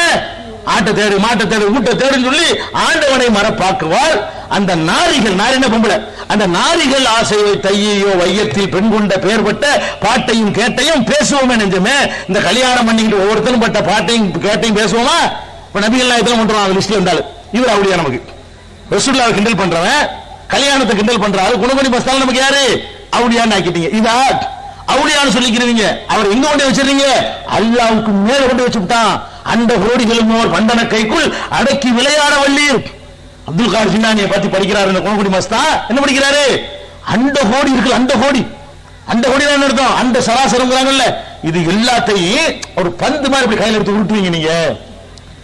ஆட்டை தேடு மாட்டை தேடு ஊட்ட தேடுன்னு சொல்லி ஆண்டவனை மறப்பாக்குவார். அந்த நாரிகள், நாரின பொம்பளை, அந்த நாரிகள் ஆசையை தையோ வையத்தில் பெண் கொண்ட பெயர்பட்ட பாட்டையும் கேட்டையும் பேசுவோமே நெஞ்சமே. இந்த கல்யாணம் பண்ணிக்கிட்டு ஒவ்வொருத்தரும் பட்ட பாட்டையும் கேட்டையும் பேசுவோமா? இப்ப நபிகள் நாயகத்துல பண்றோம் லிஸ்ட்ல இருந்தாலும் இவர் அவளியா நமக்கு ரசூலுல்லாஹ் கிண்டல் பண்றவன், கல்யாணத்தை கிண்டல் பண்றாரு, குணமணி பஸ்தால நமக்கு யாரு அவளியான்னு ஆக்கிட்டீங்க. இதா அவளியான்னு சொல்லிக்கிறீங்க. அவர் எங்க கொண்டு வச்சிருக்கீங்க? அல்லாஹ்வுக்கு மேல கொண்டு வச்சுட்டான். அந்த கோடிகளும் பண்டன கைக்குள் அடக்கி விளையாட வள்ளீர். அப்துல் கார் ஜிலானியை பத்தி படிக்கிறாரு இந்த குணகுடி மஸ்தா. என்ன படிக்கிறாரு? அண்ட கோடி இருக்கு, அண்ட கோடி. அண்ட கோடி தான் அர்த்தம், அண்ட சராசரம்ங்கறாங்கல்ல. இது எல்லாத்தையும் ஒரு பந்து மாதிரி இப்படி கையில எடுத்து உருட்டுவீங்க நீங்க.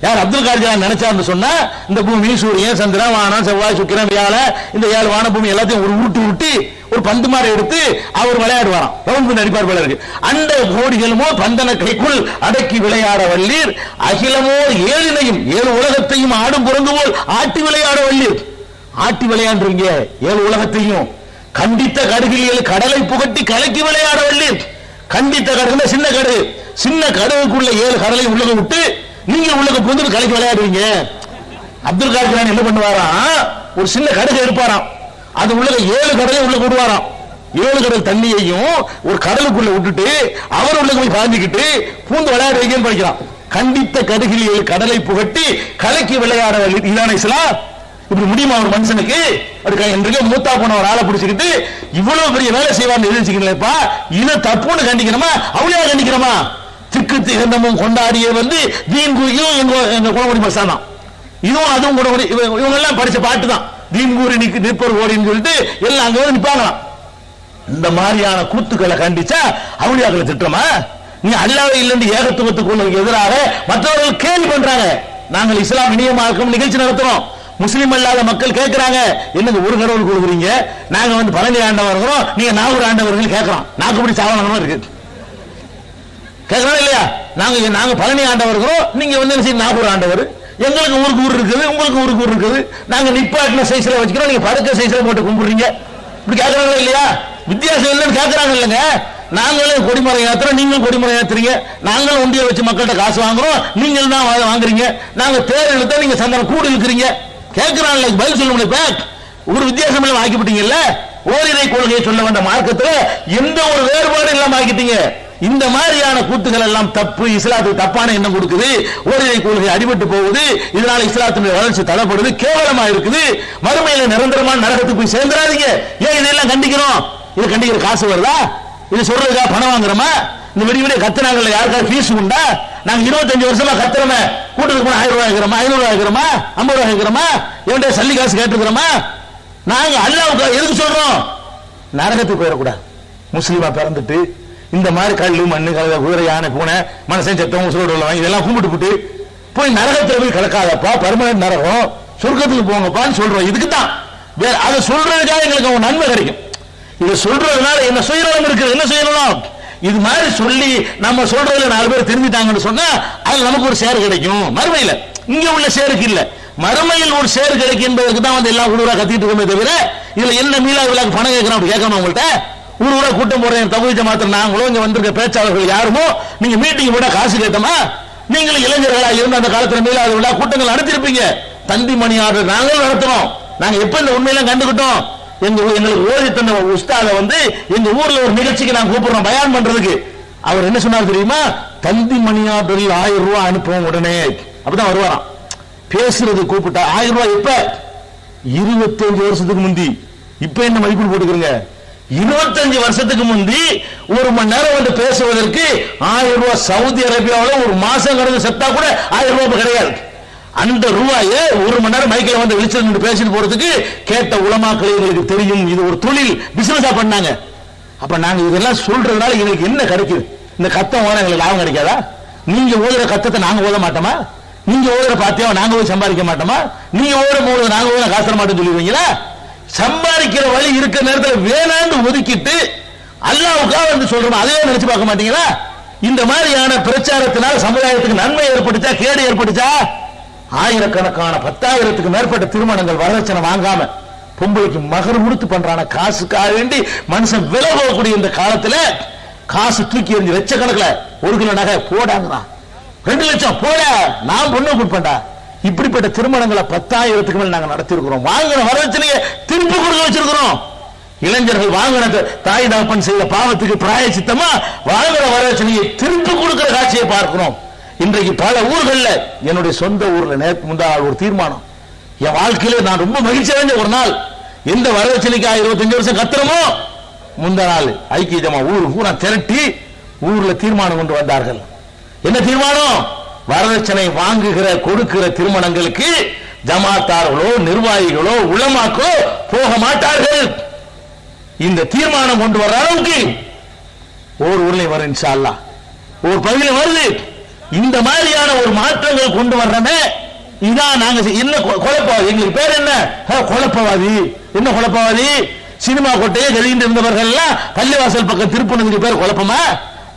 யார் அப்துல் கார் ஜிலானி நினைச்சான்னு சொன்னா, இந்த பூமி சூரியன் சந்திரன் வானம் செவ்வாய் சுக்கிரன் வியாழன் இந்த 7 வான பூமி எல்லாத்தையும் ஒரு உருட்டு உருட்டி ஒரு பந்து மாதிரி எடுத்து அவர் விளையாடுவாராம். ரவுண்ட் நடிப்பார் போல இருக்கு. அண்ட கோடிகளுமோ பந்தன கைக்குள் அடக்கி விளையாட வள்ளீர், அகிலமோ ஏழினையும் 7 உலகத்தையும் ஆடும் குரங்கு போல் ஆட்டி விளையாட வள்ளீர். ஆட்டி விளையாண்டுறீங்க 7 உலகத்தையும். கண்டித்த கடுகில் கடலை புகட்டி கலக்கி விளையாட வள்ளீர். கண்டித்த கடுகுல சின்ன கடுகு, சின்ன கடுகுக்குள்ள 7 கடலை உள்ளக விட்டு நீங்க உள்ளக புந்து கலக்கி விளையாடுவீங்க. அப்துல் கார் ஜிலானி என்ன பண்ணுவாராம்? ஒரு சின்ன கடுகு எடுப்பாராம், அது உள்ள 7 கடலை உள்ள விடுவாராம். 7 கடல் தண்ணியையும் ஒரு கடலுக்குள்ள விட்டுட்டு அவர் உள்ள போய் பாஞ்சிக்கிட்டு பூந்து விளையாட வைக்கன்னு படிக்கிறான். கண்டித்த கடுகில் 7 கடலை புகட்டி கலக்கி விளையாட இதான இஸ்லாம்? இப்படி முடியுமா ஒரு மனுஷனுக்கு? இன்றைக்கு மூத்தா போன ஒரு ஆளை பிடிச்சிக்கிட்டு இவ்வளவு பெரிய வேலை செய்வான்னு எழுதிச்சுக்கலப்பா. இதை தப்புன்னு கண்டிக்கணுமா அவளையா கண்டிக்கிறோமா? திக்கு திகந்தமும் கொண்டாடிய தீன் குருயும் எங்க குணமுடி மஸ்தான் தான். இதுவும் அதுவும் குணமுடி, இவங்க எல்லாம் படிச்ச பாட்டு தான். தீன் கூறி நிற்பர் ஓடின்னு சொல்லிட்டு எல்லாம் அங்க வந்து நிப்பாங்களாம். இந்த மாதிரியான கூத்துக்களை கண்டிச்சா அவளியாக்களை திட்டமா? நீ அல்லாஹ் இல்லைன்னு ஏகத்துவத்துக்கு எதிராக மற்றவர்கள் கேள்வி பண்றாங்க. நாங்கள் இஸ்லாம் இனியமாக்கும் நிகழ்ச்சி நடத்துறோம். முஸ்லிம் அல்லாத மக்கள் கேட்கிறாங்க, என்னங்க ஒரு கடவுள் கொடுக்குறீங்க? நாங்க பழனி ஆண்டவர் இருக்கிறோம், நீங்க நாகூர் ஆண்டவர்கள் கேட்கிறோம். நாக்குப்படி சாவணமா இருக்கு கேட்கறோம் இல்லையா? நாங்க பழனி ஆண்டவர் இருக்கிறோம், நீங்க நாகூர் ஆண்டவர். எங்களுக்கு ஊருக்கு ஊர் இருக்குது, உங்களுக்கு ஊருக்கு ஊர் இருக்குது. நாங்க நிப்பாட்டின சைஸ்ல வச்சுக்கிறோம், நீங்க படுக்க சைஸ்ல போட்டு கும்பிடுறீங்க. இப்படி கேட்கறாங்க இல்லையா? வித்தியாசம் இல்லைன்னு கேட்கறாங்க இல்லைங்க. நாங்களும் கொடிமரம் ஏத்துறோம், நீங்களும் கொடிமரம் ஏத்துறீங்க. நாங்களும் ஒண்டிய வச்சு மக்கள்கிட்ட காசு வாங்குறோம், நீங்கள் தான் வாங்குறீங்க. நாங்க தேர் இழுத்தா நீங்க சந்தன கூடு இழுக்கிறீங்க. கேட்கிறான்ல, பதில் சொல்ல முடியும். ஒரு வித்தியாசம் எல்லாம் ஆக்கிவிட்டீங்கல்ல. ஓரிரை கொள்கையை சொல்ல வந்த மார்க்கத்தில் எந்த ஒரு வேறுபாடு இல்லாம ஆக்கிட்டீங்க. இந்த மாதிரியான கூத்துகள் எல்லாம் தப்பு. இஸ்லாத்துக்கு தப்பான எண்ணம் கொடுக்குது. ஓரிரை கொள்கை அடிபட்டு போகுது. இதனால இஸ்லாத்தினுடைய வளர்ச்சி தடைப்படுது, கேவலமா இருக்குது. மறுமையில நிரந்தரமான நரகத்துக்கு போய் சேர்ந்துடாதீங்க. ஏன் இதெல்லாம் கண்டிக்கிறோம்? இது கண்டிக்கிற காசு வருதா? இது சொல்றதுக்காக பணம் வாங்குறோமா? இந்த விடிவிட கத்துனாங்கல்ல, யாருக்காவது ஃபீஸ் உண்டா? நாங்க 25 வருஷமா கத்துறோமே, கூட்டத்துக்கு போன 1000 ரூபாய் கேட்கிறோமா, 500 ரூபாய் கேட்கிறோமா, 50 ரூபாய் கேட்கிறோமா? எவன்டே சல்லி காசு கேட்டுக்கிறோமா? நாங்க அல்லாஹ்வுக்கு எதுக்கு சொல்றோம்? நரகத்துக்கு போயிடக்கூடாது. முஸ்லீமா பிறந்துட்டு இந்த மாதிரி கல்லு மண்ணு கலந்த குதிரை யானை பூனை மனசன் செத்தவங்க உசுரோடு உள்ளவங்க இதெல்லாம் கும்பிட்டு போட்டு போய் நரகத்தில் போய் கிடக்காதப்பா, பர்மனன்ட் நரகம், சொர்க்கத்துக்கு போங்கப்பான்னு சொல்றோம். இதுக்கு தான். அதை சொல்றதுக்காக எங்களுக்கு ஒரு நன்மை கிடைக்கும். இதை சொல்றதுனால என்ன சுயநலம் இருக்குது? என்ன சுயநலம்? இது மாதிரி சொல்லி நம்ம சொல்றதுல 4 பேர் திரும்பிட்டாங்கன்னு சொன்னா அது நமக்கு ஒரு சேர் கிடைக்கும் மறுமையில. இங்க உள்ள சேருக்கு இல்ல, மறுமையில் ஒரு சேர் கிடைக்கும் என்பதற்கு தான் எல்லாம் ஊரா கத்திட்டு இருக்கோமே தவிர இதுல என்ன மீளா விழாக்கு பணம் கேட்கிறோம் அப்படி கேட்கணும். உங்கள்கிட்ட ஊரா கூட்டம் போடுறேன் தகுதிச்ச மாத்திரம் நாங்களும் இங்க வந்திருக்க பேச்சாளர்கள் யாருமோ நீங்க மீட்டிங் போட காசு கேட்டோமா? நீங்களும் இளைஞர்களா இருந்து அந்த காலத்துல மீளாத விழா கூட்டங்கள் நடத்திருப்பீங்க. தந்தி மணி ஆர்டர் நாங்களும் நடத்துறோம். நாங்க எப்ப இந்த உண்மையெல்லாம் கண்டுகிட்டோம்? எங்களுக்கு ஓதி தந்த உஸ்தாத எங்க ஊர்ல ஒரு நிகழ்ச்சிக்கு நான் கூப்பிடுறோம் பயான் பண்றதுக்கு. அவர் என்ன சொன்னார் தெரியுமா? தந்தி மணி ஆர்டரில் 1000 ரூபாய் அனுப்புவோம் உடனே. அப்படிதான் வருவாராம். பேசுறது கூப்பிட்டா 1000 ரூபாய். எப்ப? 25 வருஷத்துக்கு முந்தி. இப்ப என்ன மதிப்பீடு போட்டுக்கிறீங்க? 25 வருஷத்துக்கு முந்தி 1 மணி நேரம் பேசுவதற்கு 1000 ரூபாய். சவுதி அரேபியாவில் ஒரு மாசம் கடந்து செத்தா கூட 1000 ரூபாய் கிடையாது. அந்த ரூபாயை 1 மணி நேரம் மைக்கில் வெளிச்சம் பேசிட்டு போறதுக்கு கேட்ட உலமாக்கள் எங்களுக்கு தெரியும். இது ஒரு தொழில், பிசினஸா பண்ணாங்க. அப்ப நாங்க இதெல்லாம் சொல்றதுனால எங்களுக்கு என்ன கிடைக்குது? இந்த கத்தம் ஓட எங்களுக்கு லாபம் கிடைக்காதா? நீங்க ஓதுற கத்தத்தை நாங்க ஓத மாட்டோமா? நீங்க ஓதுற பாத்தியாவை நாங்க போய் சம்பாதிக்க மாட்டோமா? நீங்க ஓதுற போது நாங்க ஓத காசர மாட்டோம் சொல்லிடுவீங்களா? சம்பாதிக்கிற வழி இருக்கிற நேரத்தில் வேணான்னு ஒதுக்கிட்டு அல்லாஹ்வுக்காக சொல்றோம். அதே நினைச்சு பார்க்க மாட்டீங்களா? இந்த மாதிரியான பிரச்சாரத்தினால் சமுதாயத்துக்கு நன்மை ஏற்பட்டுச்சா கேடு ஏற்பட்டுச்சா? ஆயிரக்கணக்கான 10,000க்கு மேற்பட்ட திருமணங்கள் வரதட்சணை வாங்காம பொம்பளைக்கு மகர் கொடுத்து பண்றான காசுக்காக வேண்டி மனுஷன் விலை போகக்கூடிய இந்த காலத்துல காசு தூக்கி எறிஞ்சு லட்சக்கணக்கில் 1 கிலோ நகை போடாங்கறான். 2 லட்சம் போல நான் பொண்ணு கொடுப்பேன்டா. இப்படிப்பட்ட திருமணங்களை 10,000க்கு மேல் நாங்க நடத்தி இருக்கிறோம். வாங்கின வரதட்சணையை திருப்பி கொடுக்க வச்சிருக்கிறோம். இளைஞர்கள் வாங்கின தாய் தகப்பன் செய்த பாவத்துக்கு பிராயச்சித்தமா வாங்கின வரதட்சணையை திருப்பி கொடுக்கிற காட்சியை பார்க்கிறோம். இன்றைக்கு பல ஊர்கள்ல, என்னுடைய சொந்த ஊர்ல நேற்று முந்தாள் ஒரு தீர்மானம், என் வாழ்க்கையில நான் ரொம்ப மகிழ்ச்சி அடைஞ்ச ஒரு நாள். எந்த வரதட்சணைக்கு 25 வருஷம் கத்துறமோ முந்த நாள் ஐக்கிய ஜமா ஊர் பூரா திரட்டி ஊர்ல தீர்மானம் கொண்டு வந்தார்கள். என்ன தீர்மானம்? வரதட்சணை வாங்குகிற கொடுக்கிற திருமணங்களுக்கு ஜமாத்தார்களோ நிர்வாகிகளோ உலமாக்கோ போக மாட்டார்கள். இந்த தீர்மானம் கொண்டு வர அளவுக்கு ஒரு ஊர்ல வரும் இன்ஷா அல்லாஹ், ஒரு பகுதியில் வருது. இந்த மாதிரியான ஒரு மாற்றங்கள் கொண்டு வர்றமே, இதான் நாங்க என்ன குழப்பவாதி. எங்களுக்கு பேர் என்ன? குழப்பவாதி. என்ன குழப்பவாதி? சினிமா கோட்டையே கழிந்து இருந்தவர்கள் எல்லாம் பள்ளிவாசல் பக்கம் திருப்பணத்துக்கு பேர் குழப்பமா?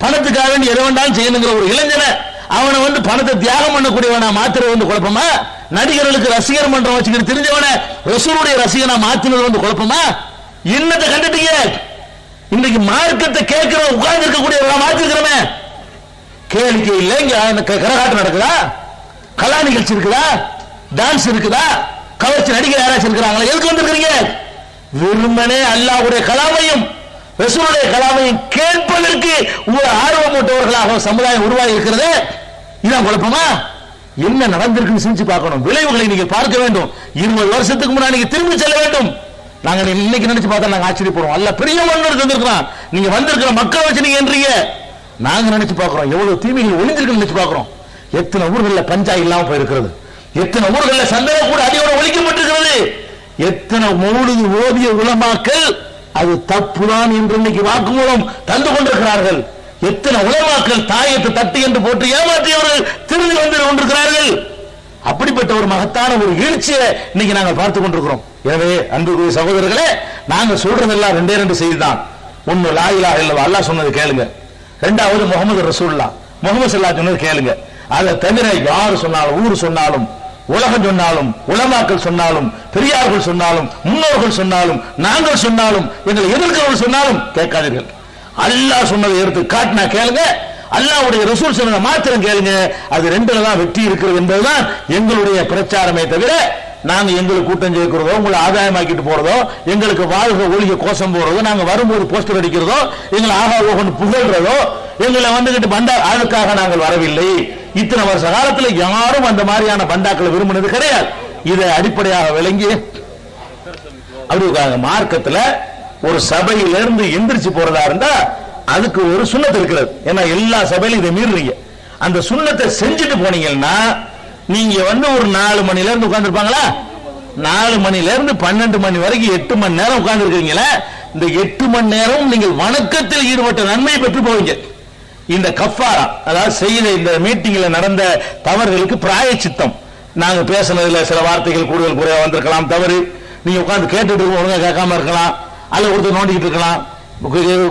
பணத்துக்காக வேண்டி எதை வேண்டாலும் செய்யணுங்கிற ஒரு இளைஞனை அவனை வந்து பணத்தை தியாகம் பண்ணக்கூடியவனா மாத்திர வந்து குழப்பமா? நடிகர்களுக்கு ரசிகர் மன்றம் வச்சுக்கிட்டு தெரிஞ்சவன ரசூலுடைய ரசிகனா மாத்தினது வந்து குழப்பமா? என்னத்தை கண்டுட்டீங்க? இன்னைக்கு மார்க்கத்தை கேட்கிற உட்கார்ந்து இருக்கக்கூடியவர்களா மாத்திருக்கிறோமே. கேளிக்கை இல்லை, இங்க கரகாட்டம் நடக்குதா? கலா நிகழ்ச்சி இருக்குதா? டான்ஸ் இருக்குதா? கவர்ச்சி நடிகர் யாராச்சும் இருக்கிறாங்களா? எதுக்கு வந்திருக்கிறீங்க? வெறுமனே அல்லாஹ்வுடைய கலாமையும் ரசூலுடைய கலாமையும் கேட்பதற்கு ஒரு ஆர்வமூட்டவர்களாக சமுதாயம் உருவாகி இருக்கிறது. இதான் குழப்பமா? என்ன நடந்திருக்குன்னு சிந்திச்சு பார்க்கணும். விளைவுகளை நீங்க பார்க்க வேண்டும். 20 வருஷத்துக்கு முன்னாடி நீங்க திரும்பி செல்ல வேண்டும். நாங்க இன்னைக்கு நினைச்சு பார்த்தா நாங்க ஆச்சரியப்படுவோம். அல்ல பெரிய மன்னர் தந்திருக்கிறான். நீங்க வந்திருக்கிற மக்களை வச்சு நீங்க என்றீங்க. நாங்க நினைச்சு பார்க்கிறோம் எவ்வளவு தீமைகள் ஒளிந்திருக்கு நினைச்சு பார்க்கிறோம். எத்தனை ஊர்கள்ல பஞ்சா இல்லாம போயிருக்கிறது, எத்தனை ஊர்கள்ல சந்தேக கூட அடியோட ஒழிக்கப்பட்டிருக்கிறது, எத்தனை மௌலிது ஓதிய உலமாக்கள் அது தப்புதான் என்று இன்னைக்கு வாக்குமூலம் தந்து கொண்டிருக்கிறார்கள். எத்தனை உலமாக்கள் தாயத்தை தட்டு என்று போட்டு ஏமாற்றியவர்கள் திரும்பி வந்து கொண்டிருக்கிறார்கள். அப்படிப்பட்ட ஒரு மகத்தான ஒரு வீழ்ச்சியை இன்னைக்கு நாங்கள் பார்த்துக் கொண்டிருக்கிறோம். எனவே அன்புக்குரிய சகோதரர்களே, நாங்க சொல்றதெல்லாம் 2 செய்தி தான். ஒன்னு லா இலாஹ இல்லல்லாஹ் அல்லாஹ் சொன்னது கேளுங்க, 2வது முஹம்மது ரசூலுல்லாஹ் முஹம்மது ஸல்லல்லாஹு அலைஹி வஸல்லம் கேளுங்க. அதை தவிர யார் சொன்னாலும், ஊர் சொன்னாலும், உலகம் சொன்னாலும், உலமாக்கள் சொன்னாலும், பெரியார்கள் சொன்னாலும், முன்னோர்கள் சொன்னாலும், நாங்கள் சொன்னாலும், எங்களை எதிர்க்கிறவர்கள் சொன்னாலும் கேட்காதீர்கள். அல்லாஹ் சொன்னதை எடுத்து காட்டினா கேளுங்க, அல்லாஹ்வுடைய ரசூல் சொன்னதை மாத்திரம் கேளுங்க. அது 2ல தான் வெற்றி இருக்கிறது என்பதுதான் எங்களுடைய பிரச்சாரமே தவிர நாங்க எங்களுக்கு கூட்டம் சேர்க்கிறதோ, உங்களை ஆதாயமாக்கிட்டு போறதோ, எங்களுக்கு வாழ்க ஒளிக கோஷம் போறதோ, நாங்க வரும்போது போஸ்டர் அடிக்கிறதோ, எங்களை ஆகா ஓகன்னு புகழ்றதோ, எங்களை வந்துகிட்டு பண்டா அதுக்காக நாங்கள் வரவில்லை. இத்தனை வருஷ காலத்துல யாரும் அந்த மாதிரியான பண்டாக்களை விரும்பினது கிடையாது. இதை அடிப்படையாக விளங்கி அப்படி மார்க்கத்துல ஒரு சபையிலிருந்து எந்திரிச்சு போறதா இருந்தா அதுக்கு ஒரு சுண்ணத்து இருக்கிறது. ஏன்னா எல்லா சபையிலும் இதை மீறுறீங்க. அந்த சுண்ணத்தை செஞ்சுட்டு போனீங்கன்னா நீங்க வந்து ஒரு 4 மணில இருந்து உட்கார்ந்து இருப்பாங்களா, 4 மணில இருந்து 12 மணி வரைக்கும் 8 மணி நேரம் உட்கார்ந்து இருக்கீங்களா, இந்த 8 மணி நேரம் நீங்கள் வணக்கத்தில் ஈடுபட்ட நன்மையை பெற்று போவீங்க. இந்த கஃபாரா, அதாவது செய்த இந்த மீட்டிங்ல நடந்த தவறுகளுக்கு பிராயச்சித்தம். நாங்க பேசினதுல சில வார்த்தைகள் கூடுதல் குறையா வந்திருக்கலாம், தவறு. நீங்க உட்கார்ந்து கேட்டுட்டு ஒழுங்கா கேட்காம இருக்கலாம், அல்ல ஒருத்தர் நோண்டிக்கிட்டு இருக்கலாம்,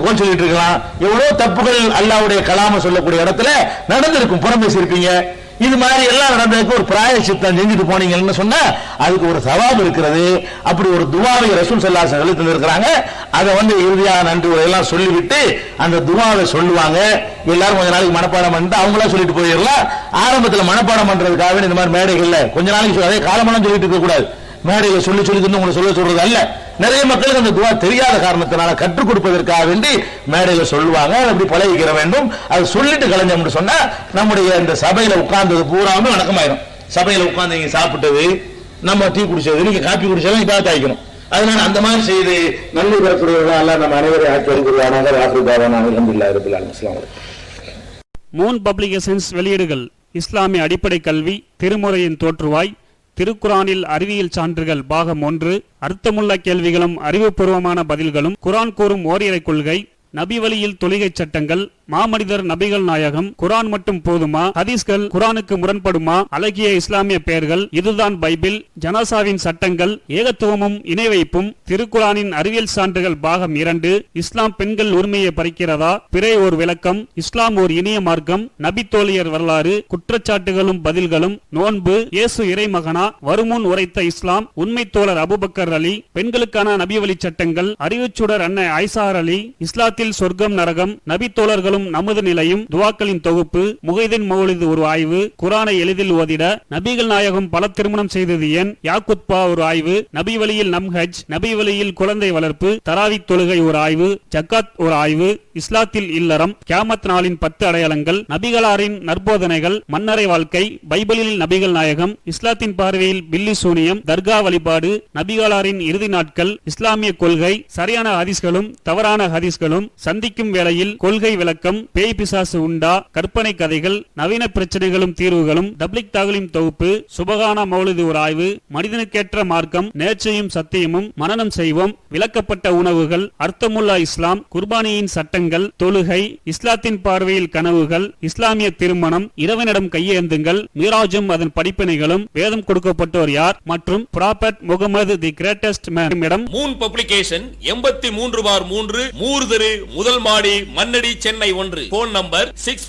கோல் சொல்லிட்டு இருக்கலாம். எவ்வளவு தப்புகள் அல்லாஹ்வுடைய கலாம சொல்லக்கூடிய இடத்துல நடந்திருக்கும், புறம் பேசியிருப்பீங்க. இது மாதிரி எல்லாம் நடந்ததுக்கு ஒரு பிராயச்சித்தம் செஞ்சுட்டு போனீங்கன்னு சொன்னா அதுக்கு ஒரு சவாபு இருக்கிறது. அப்படி ஒரு துவாவை ரசூல் ஸல்லல்லாஹு அலைஹி வஸல்லம் தந்திருக்கிறாங்க. அதை வந்து இறுதியா நன்றி எல்லாம் சொல்லிவிட்டு அந்த துவாவை சொல்லுவாங்க. எல்லாரும் கொஞ்ச நாளைக்கு மனப்பாடம் பண்ணிட்டு அவங்களா சொல்லிட்டு போயிடலாம். ஆரம்பத்தில் மனப்பாடம் பண்றதுக்காக இந்த மாதிரி மேடைகள்ல கொஞ்ச நாளைக்கு அதே காலமெல்லாம் சொல்லிட்டு இருக்க கூடாது. மேடையில சொல்லி உங்களை சொல்றது அல்ல. நிறைய மக்களுக்கு அந்த துவா தெரியாத காரணத்தினால கற்றுக் கொடுப்பதற்காக வேண்டி மேடையில சொல்லுவாங்க. அப்படி பழகிக்கிற வேண்டும். அது சொல்லிட்டு கலைஞ்சோம்னு சொன்னா நம்முடைய இந்த சபையில உட்கார்ந்தது பூராமே வணக்கமாயிரும். சபையில உட்கார்ந்து நீங்க சாப்பிட்டது, நம்ம டீ குடிச்சது, நீங்க காப்பி குடிச்சது இதாக ஆயிக்கணும். அதனால அந்த மாதிரி செய்து நல்ல பெறக்கூடியவர்கள் எல்லாம் நம்ம அனைவரை ஆக்கியிருக்கிறார்கள். அல்ஹம்துலில்லாஹி ரப்பில் ஆலமீன். அஸ்ஸலாமு அலைக்கும். மூன் பப்ளிகேஷன்ஸ் வெளியீடுகள் இஸ்லாமிய அடிப்படை கல்வி, திருமுறையின் தோற்றுவாய், திருக்குரானில் அறிவியல் சான்றுகள் பாகம் 1, அர்த்தமுள்ள கேள்விகளும் அறிவுபூர்வமான பதில்களும், குரான் கூறும் ஓரிரை கொள்கை, நபி வழியில் தொழுகை சட்டங்கள், மாமனிதர் நபிகள் நாயகம், குரான் மட்டும் போதுமா, ஹதீஸ்கள் குரானுக்கு முரண்படுமா, அழகிய இஸ்லாமிய பெயர்கள், இதுதான் பைபிள், ஜனாசாவின் சட்டங்கள், ஏகத்துவமும் இணை வைப்பும், திருக்குரானின் அறிவியல் சான்றுகள் பாகம் 2, இஸ்லாம் பெண்கள் உரிமையை பறிக்கிறதா, பிறை ஓர் விளக்கம், இஸ்லாம் ஓர் இனிய மார்க்கம், நபி தோழியர் வரலாறு, குற்றச்சாட்டுகளும் பதில்களும், நோன்பு, இயேசு இறைமகனா, வருமுன் உரைத்த இஸ்லாம், உண்மை தோழர் அபூபக்கர் அலி, பெண்களுக்கான நபி வழி சட்டங்கள், அறிவுச்சுடர் அன்னை ஐசார் அலி, இஸ்லாத்தில் சொர்க்கம் நரகம், நபி தோழர்களும் நாங்களும் நமது நிலையும் துவாக்களின் தொகுப்பு, முகைதீன் மௌலிது ஒரு ஆய்வு, குரானை எளிதில் ஓதிட, நபிகள் நாயகம் பல திருமணம் செய்தது ஏன், யாக்குத்பா ஒரு ஆய்வு, நபி வழியில் நம் ஹஜ், நபி வழியில் குழந்தை வளர்ப்பு, தராவி தொழுகை ஒரு ஆய்வு, ஜக்காத் ஒரு ஆய்வு, இஸ்லாத்தில் இல்லறம், கியாமத் நாளின் 10 அடையாளங்கள், நபிகளாரின் நற்போதனைகள், மன்னரை வாழ்க்கை, பைபிளில் நபிகள் நாயகம், இஸ்லாத்தின் பார்வையில் பில்லி சூனியம், தர்கா வழிபாடு, நபிகளாரின் இறுதி நாட்கள், இஸ்லாமிய கொள்கை, சரியான ஹதீஸ்களும் தவறான ஹதீஸ்களும், சந்திக்கும் வேளையில் கொள்கை விளக்கம், பேய் பிசாசு உண்டா, கற்பனை கதைகள், நவீன பிரச்சனைகளும் தீர்வுகளும், தப்லிக் தாகலின் தொகுப்பு, சுபகானா மௌலிது ஒரு ஆய்வு, மனிதனுக்கேற்ற மார்க்கம், நேர்ச்சையும் சத்தியமும், மனனம் செய்வோம், விளக்கப்பட்ட உணவுகள், அர்த்தமுல்லா இஸ்லாம், குர்பானியின் சட்டங்கள், தொழுகை, இஸ்லாத்தின் பார்வையில் கனவுகள், இஸ்லாமிய திருமணம், இறைவனிடம் கையேந்துங்கள், மீராஜும் அதன் படிப்பினைகளும், வேதம் கொடுக்கப்பட்டோர் யார் மற்றும் prophet Mohammed the greatest man இடம். மூன் பப்ளிகேஷன் 83/3 மூர்தரு முதல் மாடி மண்ணடி சென்னை 1. Phone number 6